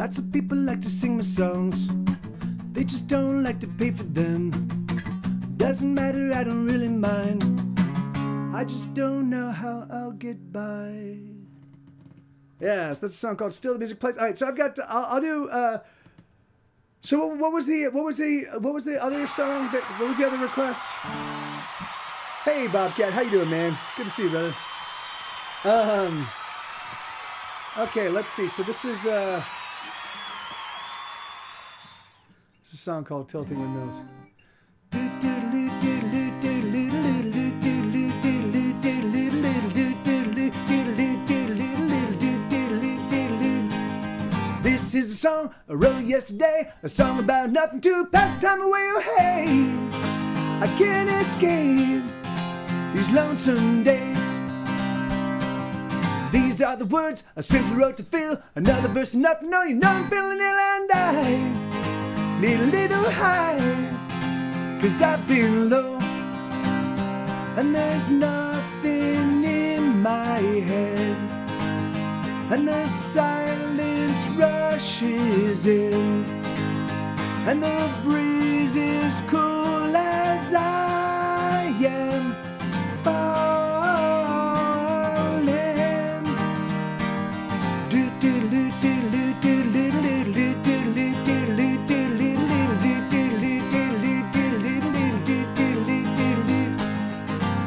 Speaker 2: Lots of people like to sing my songs. They just don't like to pay for them. Doesn't matter, I don't really mind. I just don't know how I'll get by. Yes, that's a song called "Still the Music Plays." All right, so I've got. I'll do. So what was the other song? What was the other request? Hey, Bobcat, how you doing, man? Good to see you, brother. Okay, let's see. So this is a song called "Tilting Windmills." This is a song I wrote yesterday, a song about nothing to pass the time away. Oh hey, I can't escape these lonesome days. These are the words I simply wrote to feel another verse of nothing. No, you know I'm feeling ill and I need a little high, 'cause I've been low and there's nothing in my head, and the silence rushes in, and the breeze is cool as I am falling.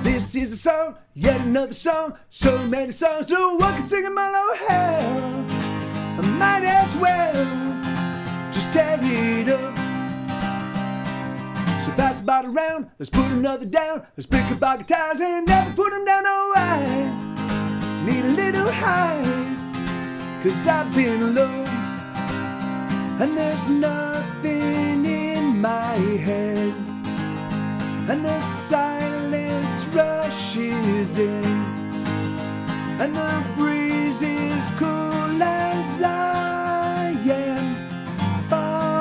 Speaker 2: This is a song, yet another song. So many songs, no one can sing them all. Oh hell, I might as well just tear it up. So pass the bottle around, let's put another down. Let's pick up our guitars and never put them down. Oh, I need a little high, 'cause I've been low and there's nothing in my head, and the silence rushes in, and the breeze is cool as I am falling.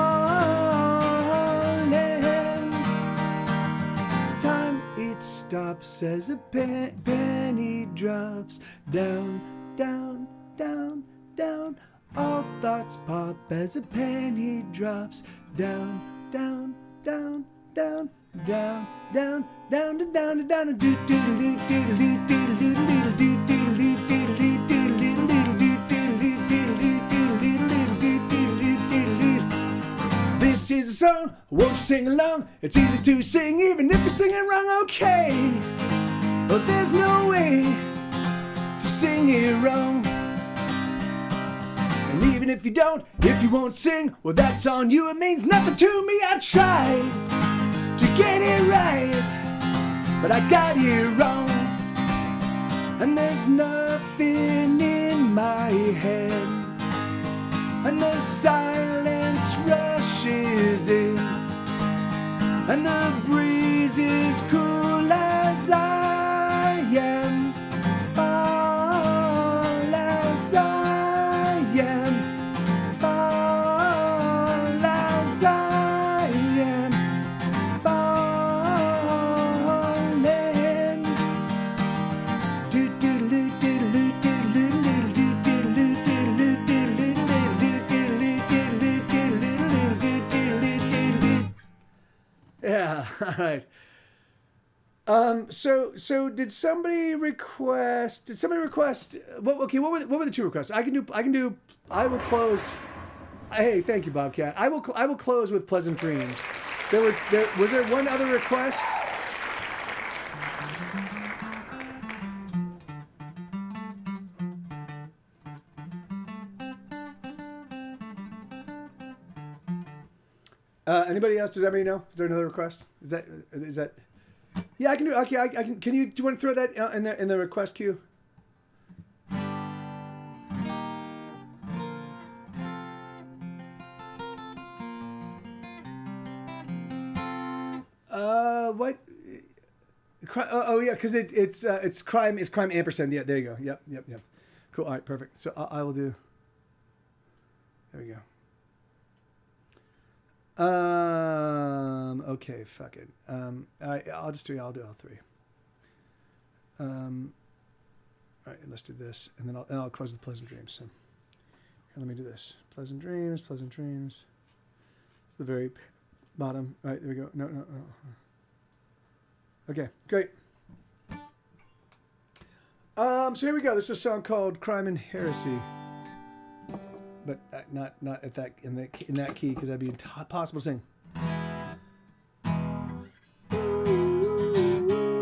Speaker 2: Time it stops as a penny drops down, down, down, down. All thoughts pop as a penny drops down, down, down, down, down, down, down, down, down, down, do do do do do do do do do do. This is a song, won't you sing along? It's easy to sing even if you're singing wrong, okay? But there's no way to sing it wrong. And even if you don't, if you won't sing, well that's on you, it means nothing to me. I tried to get it right, but I got it wrong. And there's nothing in my head, and the silence rushes in, and the breeze is cool as I am, all as I am, all as I am, falling. Do do do do do do do do do do do. Yeah, all right. So did somebody request? Well, okay, what were the two requests? I will close. Hey, thank you, Bobcat. I will close with Pleasant Dreams. Was there one other request? Anybody else? Does anybody know? Is there another request? Is that? Yeah, I can do. Okay, I can. Can you? Do you want to throw that in the request queue? What? Oh yeah, because it's crime ampersand. Yeah, there you go. Yep. Cool. All right, perfect. So I will do. There we go. Okay, fuck it. All right, I'll do all three. All right, let's do this, and then I'll close the Pleasant Dreams. So, let me do this. Pleasant dreams, pleasant dreams. It's the very bottom. All right, there we go. No. Okay, great. So here we go. This is a song called "Crime and Heresy," but not at that in that key because that'd be impossible to sing.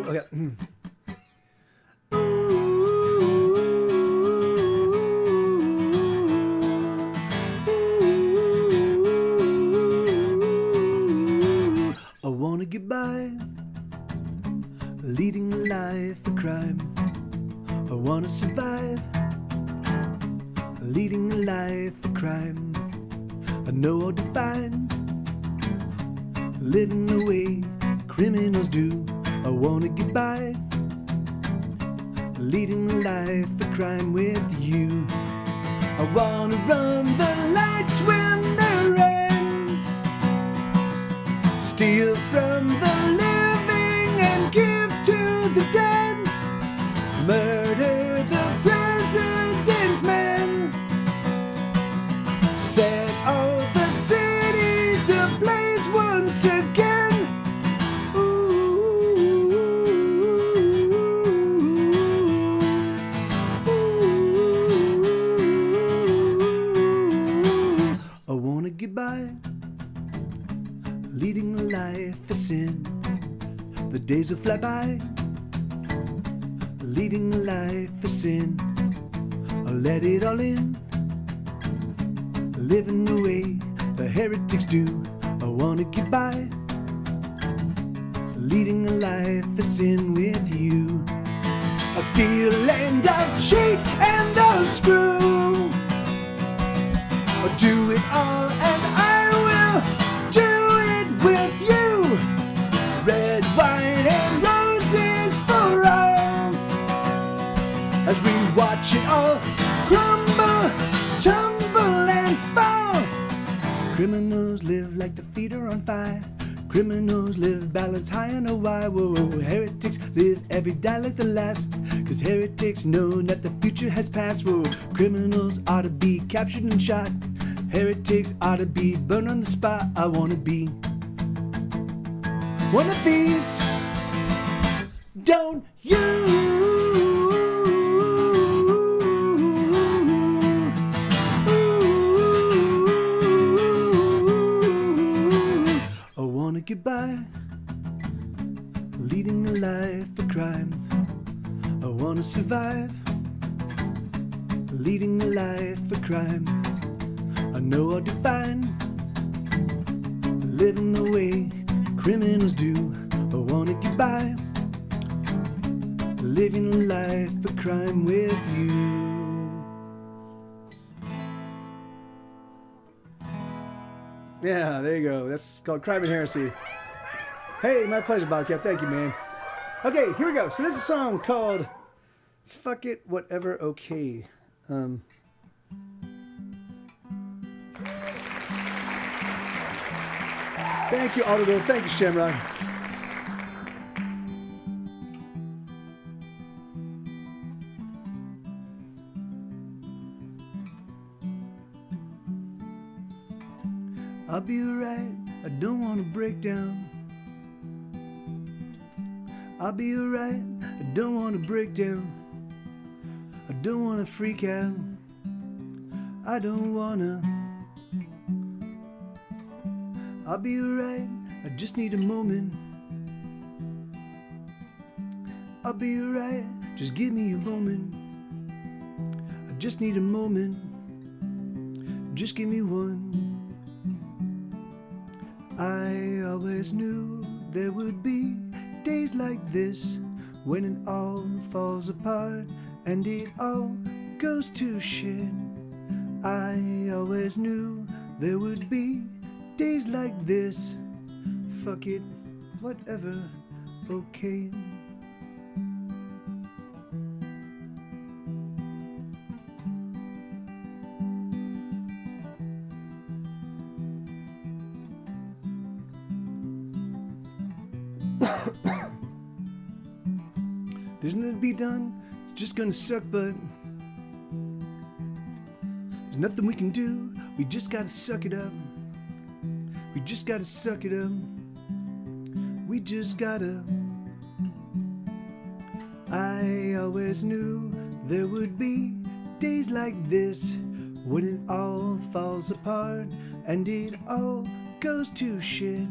Speaker 2: Okay. I wanna get by, leading a life of crime. I wanna survive, leading a life of crime. I know I'll define, living the way criminals do. I wanna get by, leading a life of crime with you. I wanna run the lights when they're in, steal from the living and give to the dead, murder the president's men, set all the cities ablaze once again. I wanna get by, leading a life of sin. The days will fly by, leading a life of sin. I'll let it all in, living the way the heretics do. I wanna get by, leading a life of sin with you. I'll steal and I'll cheat and I'll screw. I'll do it all and I will do it with you. Red, white and roses for all, as we watch it all crumble, tumble and fall. Criminals live like the feet are on fire. Criminals live ballads high on a wire. Whoa, whoa. Heretics live every day like the last, 'cause heretics know that the future has passed. Whoa. Criminals ought to be captured and shot. Heretics ought to be burned on the spot. I wanna be one of these, don't you? I wanna get by, leading a life of crime. I wanna survive, leading a life of crime. I know I'll define, living the way criminals do. I wanna get by, living a life of crime with you. Yeah, there you go. That's called Crime and Heresy. Hey, my pleasure, Bobcat. Thank you, man. Okay, here we go. So this is a song called Fuck It, Whatever, Okay. Thank you, Audible. Thank you, Shamrock. I'll be alright, I don't want to break down. I'll be alright, I don't want to break down. I don't want to freak out. I don't wanna. I'll be alright, I just need a moment. I'll be alright, just give me a moment. I just need a moment, just give me one. I always knew there would be days like this, when it all falls apart and it all goes to shit. I always knew there would be days like this. Fuck it, whatever, okay. There's nothing to be done, it's just gonna suck, but there's There's nothing we can do. We just gotta suck it up. We just gotta suck it up. We just gotta. I always knew there would be days like this when it all falls apart and it all goes to shit.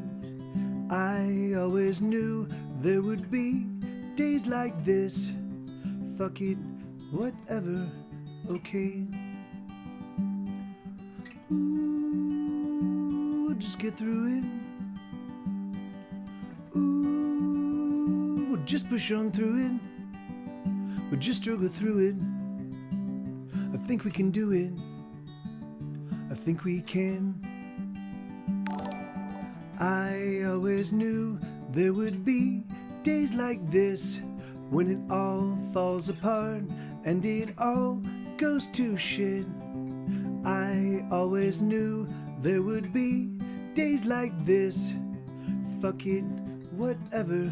Speaker 2: I always knew there would be days like this. Fuck it, whatever, okay. Ooh, we'll just get through it. Ooh, we'll just push on through it. We'll just struggle through it. I think we can do it. I think we can. I always knew there would be days like this when it all falls apart and it all goes to shit. I always knew there would be days like this. Fuck it, whatever,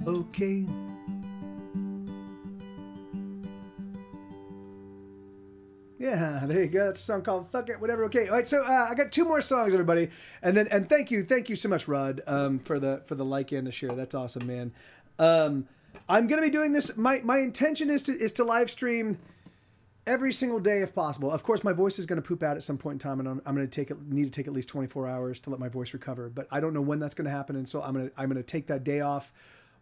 Speaker 2: okay. Yeah, there you go. That's a song called "Fuck It, Whatever." Okay, all right. So I got two more songs, everybody, and thank you so much, Rod, for the like and the share. That's awesome, man. I'm gonna be doing this. My intention is to live stream every single day if possible. Of course, my voice is gonna poop out at some point in time, and I'm gonna need to take at least 24 hours to let my voice recover. But I don't know when that's gonna happen, and so I'm gonna take that day off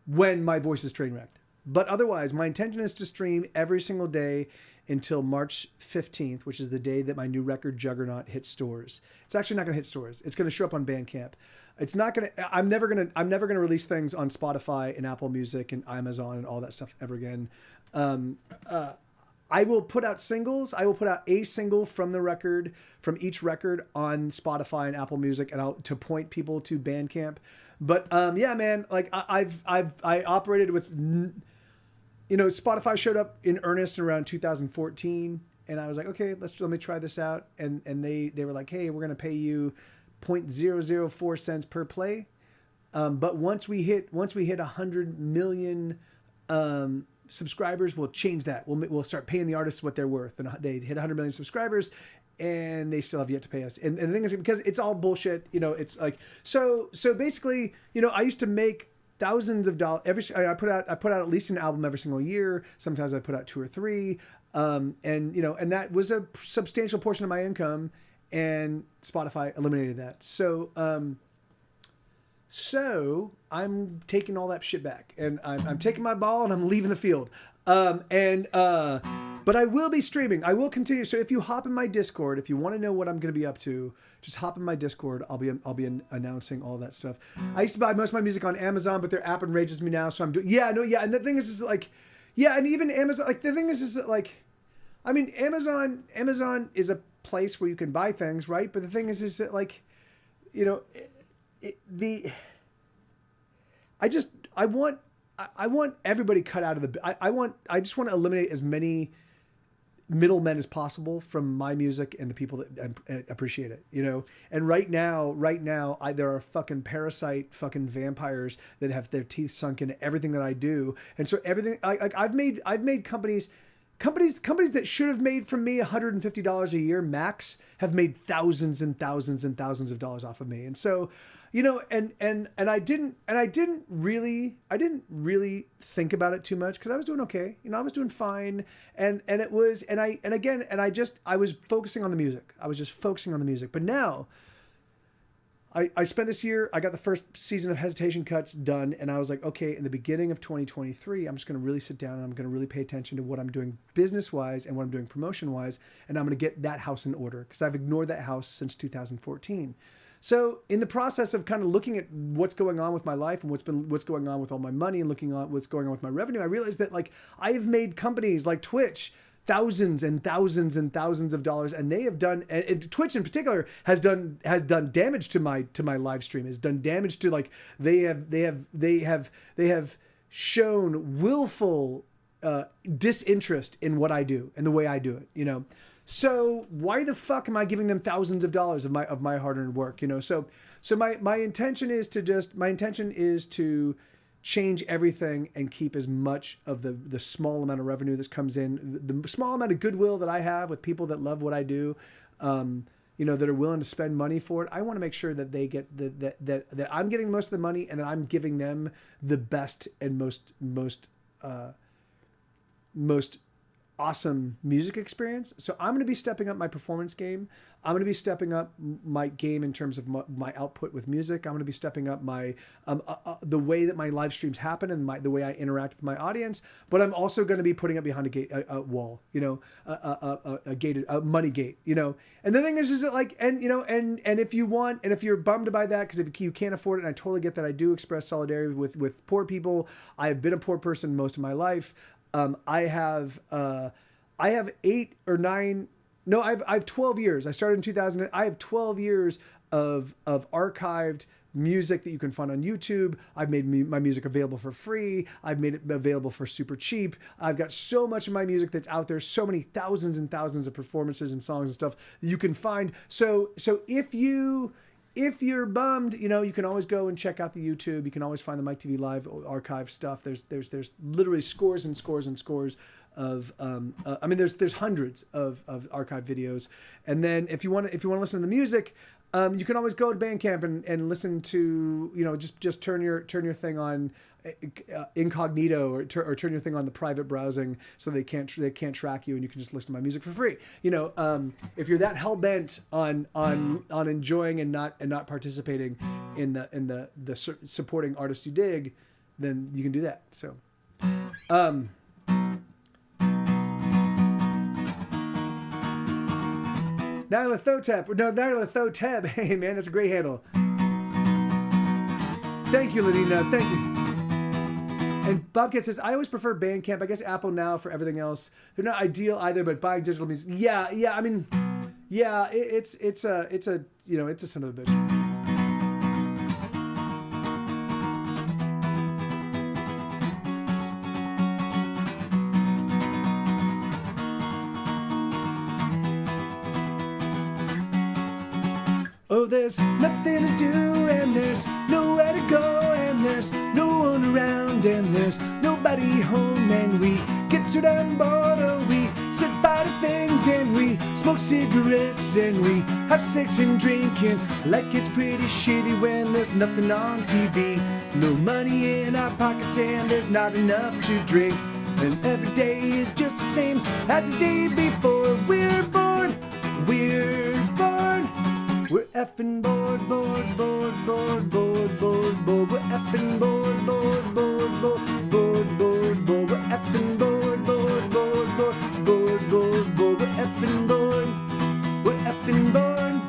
Speaker 2: when my voice is train wrecked. But otherwise, my intention is to stream every single day until March 15th, which is the day that my new record Juggernaut hits stores. It's actually not going to hit stores. It's going to show up on Bandcamp. It's not going to, I'm never going to release things on Spotify and Apple Music and Amazon and all that stuff ever again. I will put out singles. I will put out a single from the record, from each record on Spotify and Apple Music, and to point people to Bandcamp. But yeah, man, like I operated with, Spotify showed up in earnest around 2014, and I was like, okay, let me try this out. And they were like, hey, we're gonna pay you 0.004 cents per play. But once we hit 100 million subscribers, we'll change that. We'll start paying the artists what they're worth. And they hit 100 million subscribers, and they still have yet to pay us. And the thing is, because it's all bullshit, it's like, so basically, I used to make thousands of dollars I put out at least an album every single year. Sometimes I put out 2 or 3. And that was a substantial portion of my income, and Spotify eliminated that. So I'm taking all that shit back, and I'm taking my ball and I'm leaving the field. But I will be streaming. I will continue. So if you hop in my Discord, if you want to know what I'm going to be up to, just hop in my Discord. I'll be announcing all that stuff. I used to buy most of my music on Amazon, but their app enrages me now. So I'm doing, And the thing is like, and even Amazon, like the thing is that like, I mean, Amazon is a place where you can buy things, right? But the thing is that like, I want everybody cut out of the, I just want to eliminate as many middlemen as possible from my music and the people that appreciate it, And right now, there are fucking parasite fucking vampires that have their teeth sunk into everything that I do. And so everything, I've made companies that should have made from me $150 a year max have made thousands and thousands and thousands of dollars off of me. And so, and I didn't really think about it too much because I was doing okay. I was doing fine. I was focusing on the music. I was just focusing on the music. But now I spent this year, I got the first season of Hesitation Cuts done, and I was like, okay, in the beginning of 2023, I'm just going to really sit down and I'm going to really pay attention to what I'm doing business-wise and what I'm doing promotion-wise, and I'm going to get that house in order because I've ignored that house since 2014. So in the process of kind of looking at what's going on with my life and what's going on with all my money and looking at what's going on with my revenue, I realized that like I have made companies like Twitch thousands and thousands and thousands of dollars, and they have done, and Twitch in particular has done damage to my live stream, has done damage to like they have shown willful disinterest in what I do and the way I do it, So why the fuck am I giving them thousands of dollars of my hard-earned work? So my intention is to change everything and keep as much of the small amount of revenue that comes in, the small amount of goodwill that I have with people that love what I do, that are willing to spend money for it. I want to make sure that they get that I'm getting most of the money and that I'm giving them the best and most awesome music experience. So I'm going to be stepping up my performance game. I'm going to be stepping up my game in terms of my output with music. I'm going to be stepping up my the way that my live streams happen and the way I interact with my audience. But I'm also going to be putting up behind a wall, a gated money gate, And the thing is that and if you want, and if you're bummed by that because if you can't afford it, and I totally get that. I do express solidarity with poor people. I have been a poor person most of my life. I have 8 or 9. No, I've 12 years. I started in 2000. I have 12 years of archived music that you can find on YouTube. I've made my music available for free. I've made it available for super cheap. I've got so much of my music that's out there. So many thousands and thousands of performances and songs and stuff that you can find. So if you're bummed, you can always go and check out the YouTube. You can always find the Mike TV Live archive stuff. There's literally scores and scores and scores of there's hundreds of archive videos. And then if you want to listen to the music, you can always go to Bandcamp and listen to just turn your thing on incognito or turn your thing on the private browsing so they can't track you, and you can just listen to my music for free. If you're that hell bent on enjoying and not participating in the supporting artists you dig, then you can do that. So Nyla Thotep. Hey man, that's a great handle. Thank you, Ladina. Thank you. And Bobcat says, I always prefer Bandcamp. I guess Apple now for everything else. They're not ideal either, but buying digital music. Yeah. I mean, yeah, it's a son of a bitch. Oh, there's nothing to do, and there's nowhere to go, and there's no one around, and there's nobody home, and we get so damn bored, oh, we sit by the things, and we smoke cigarettes, and we have sex and drinking, like it's pretty shitty when there's nothing on TV, no money in our pockets, and there's not enough to drink, and every day is just the same as the day before. We're bored, we're effing bored. We're effing bored. We're effing bored. We're effing bored. We're effing bored.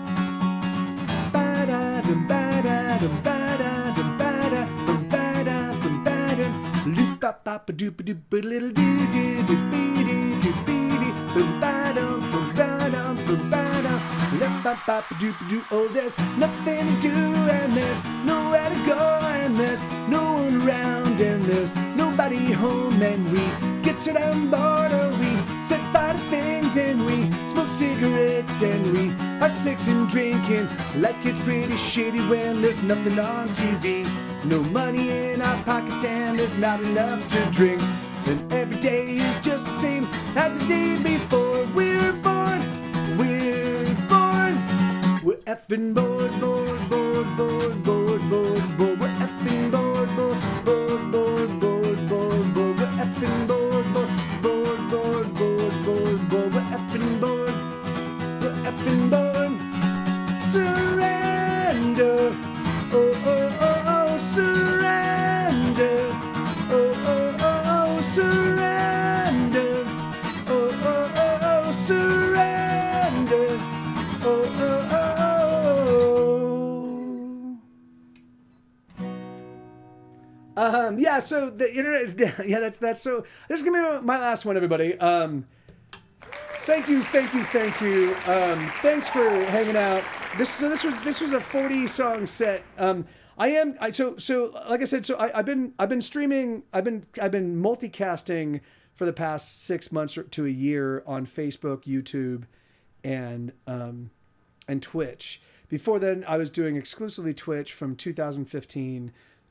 Speaker 2: Ba-da-dum, ba-da-dum, ba-da-dum, ba-da-dum, ba-da-dum, ba-da-dum. Loop-ba-ba-ba-doop-a-doop-a-doop-be-dee-doo-be-dee-doo-be-dee. Boom-ba-dum, boom-ba-dum, boom-ba-dum. There's nothing to do, and there's nowhere to go, and there's no one around, and there's nobody home, and we get so damn bored, or we sit by the things, and we smoke cigarettes, and we have sex and drinking, like it's pretty shitty when there's nothing on TV, no money in our pockets, and there's not enough to drink, and every day is just the same as the day before. We're bored. We're effing bored. We're effing bored. We're effing bored. We're effing bored. We're effing bored. Surrender. Oh, surrender. Oh, surrender. Oh, surrender. Oh. Yeah, so the internet is down. Yeah, that's so. This is gonna be my last one, everybody. Thank you. Thanks for hanging out. This was a 40-song set. Like I said, I've been streaming. I've been multicasting for the past 6 months to a year on Facebook, YouTube, and Twitch. Before then, I was doing exclusively Twitch from 2015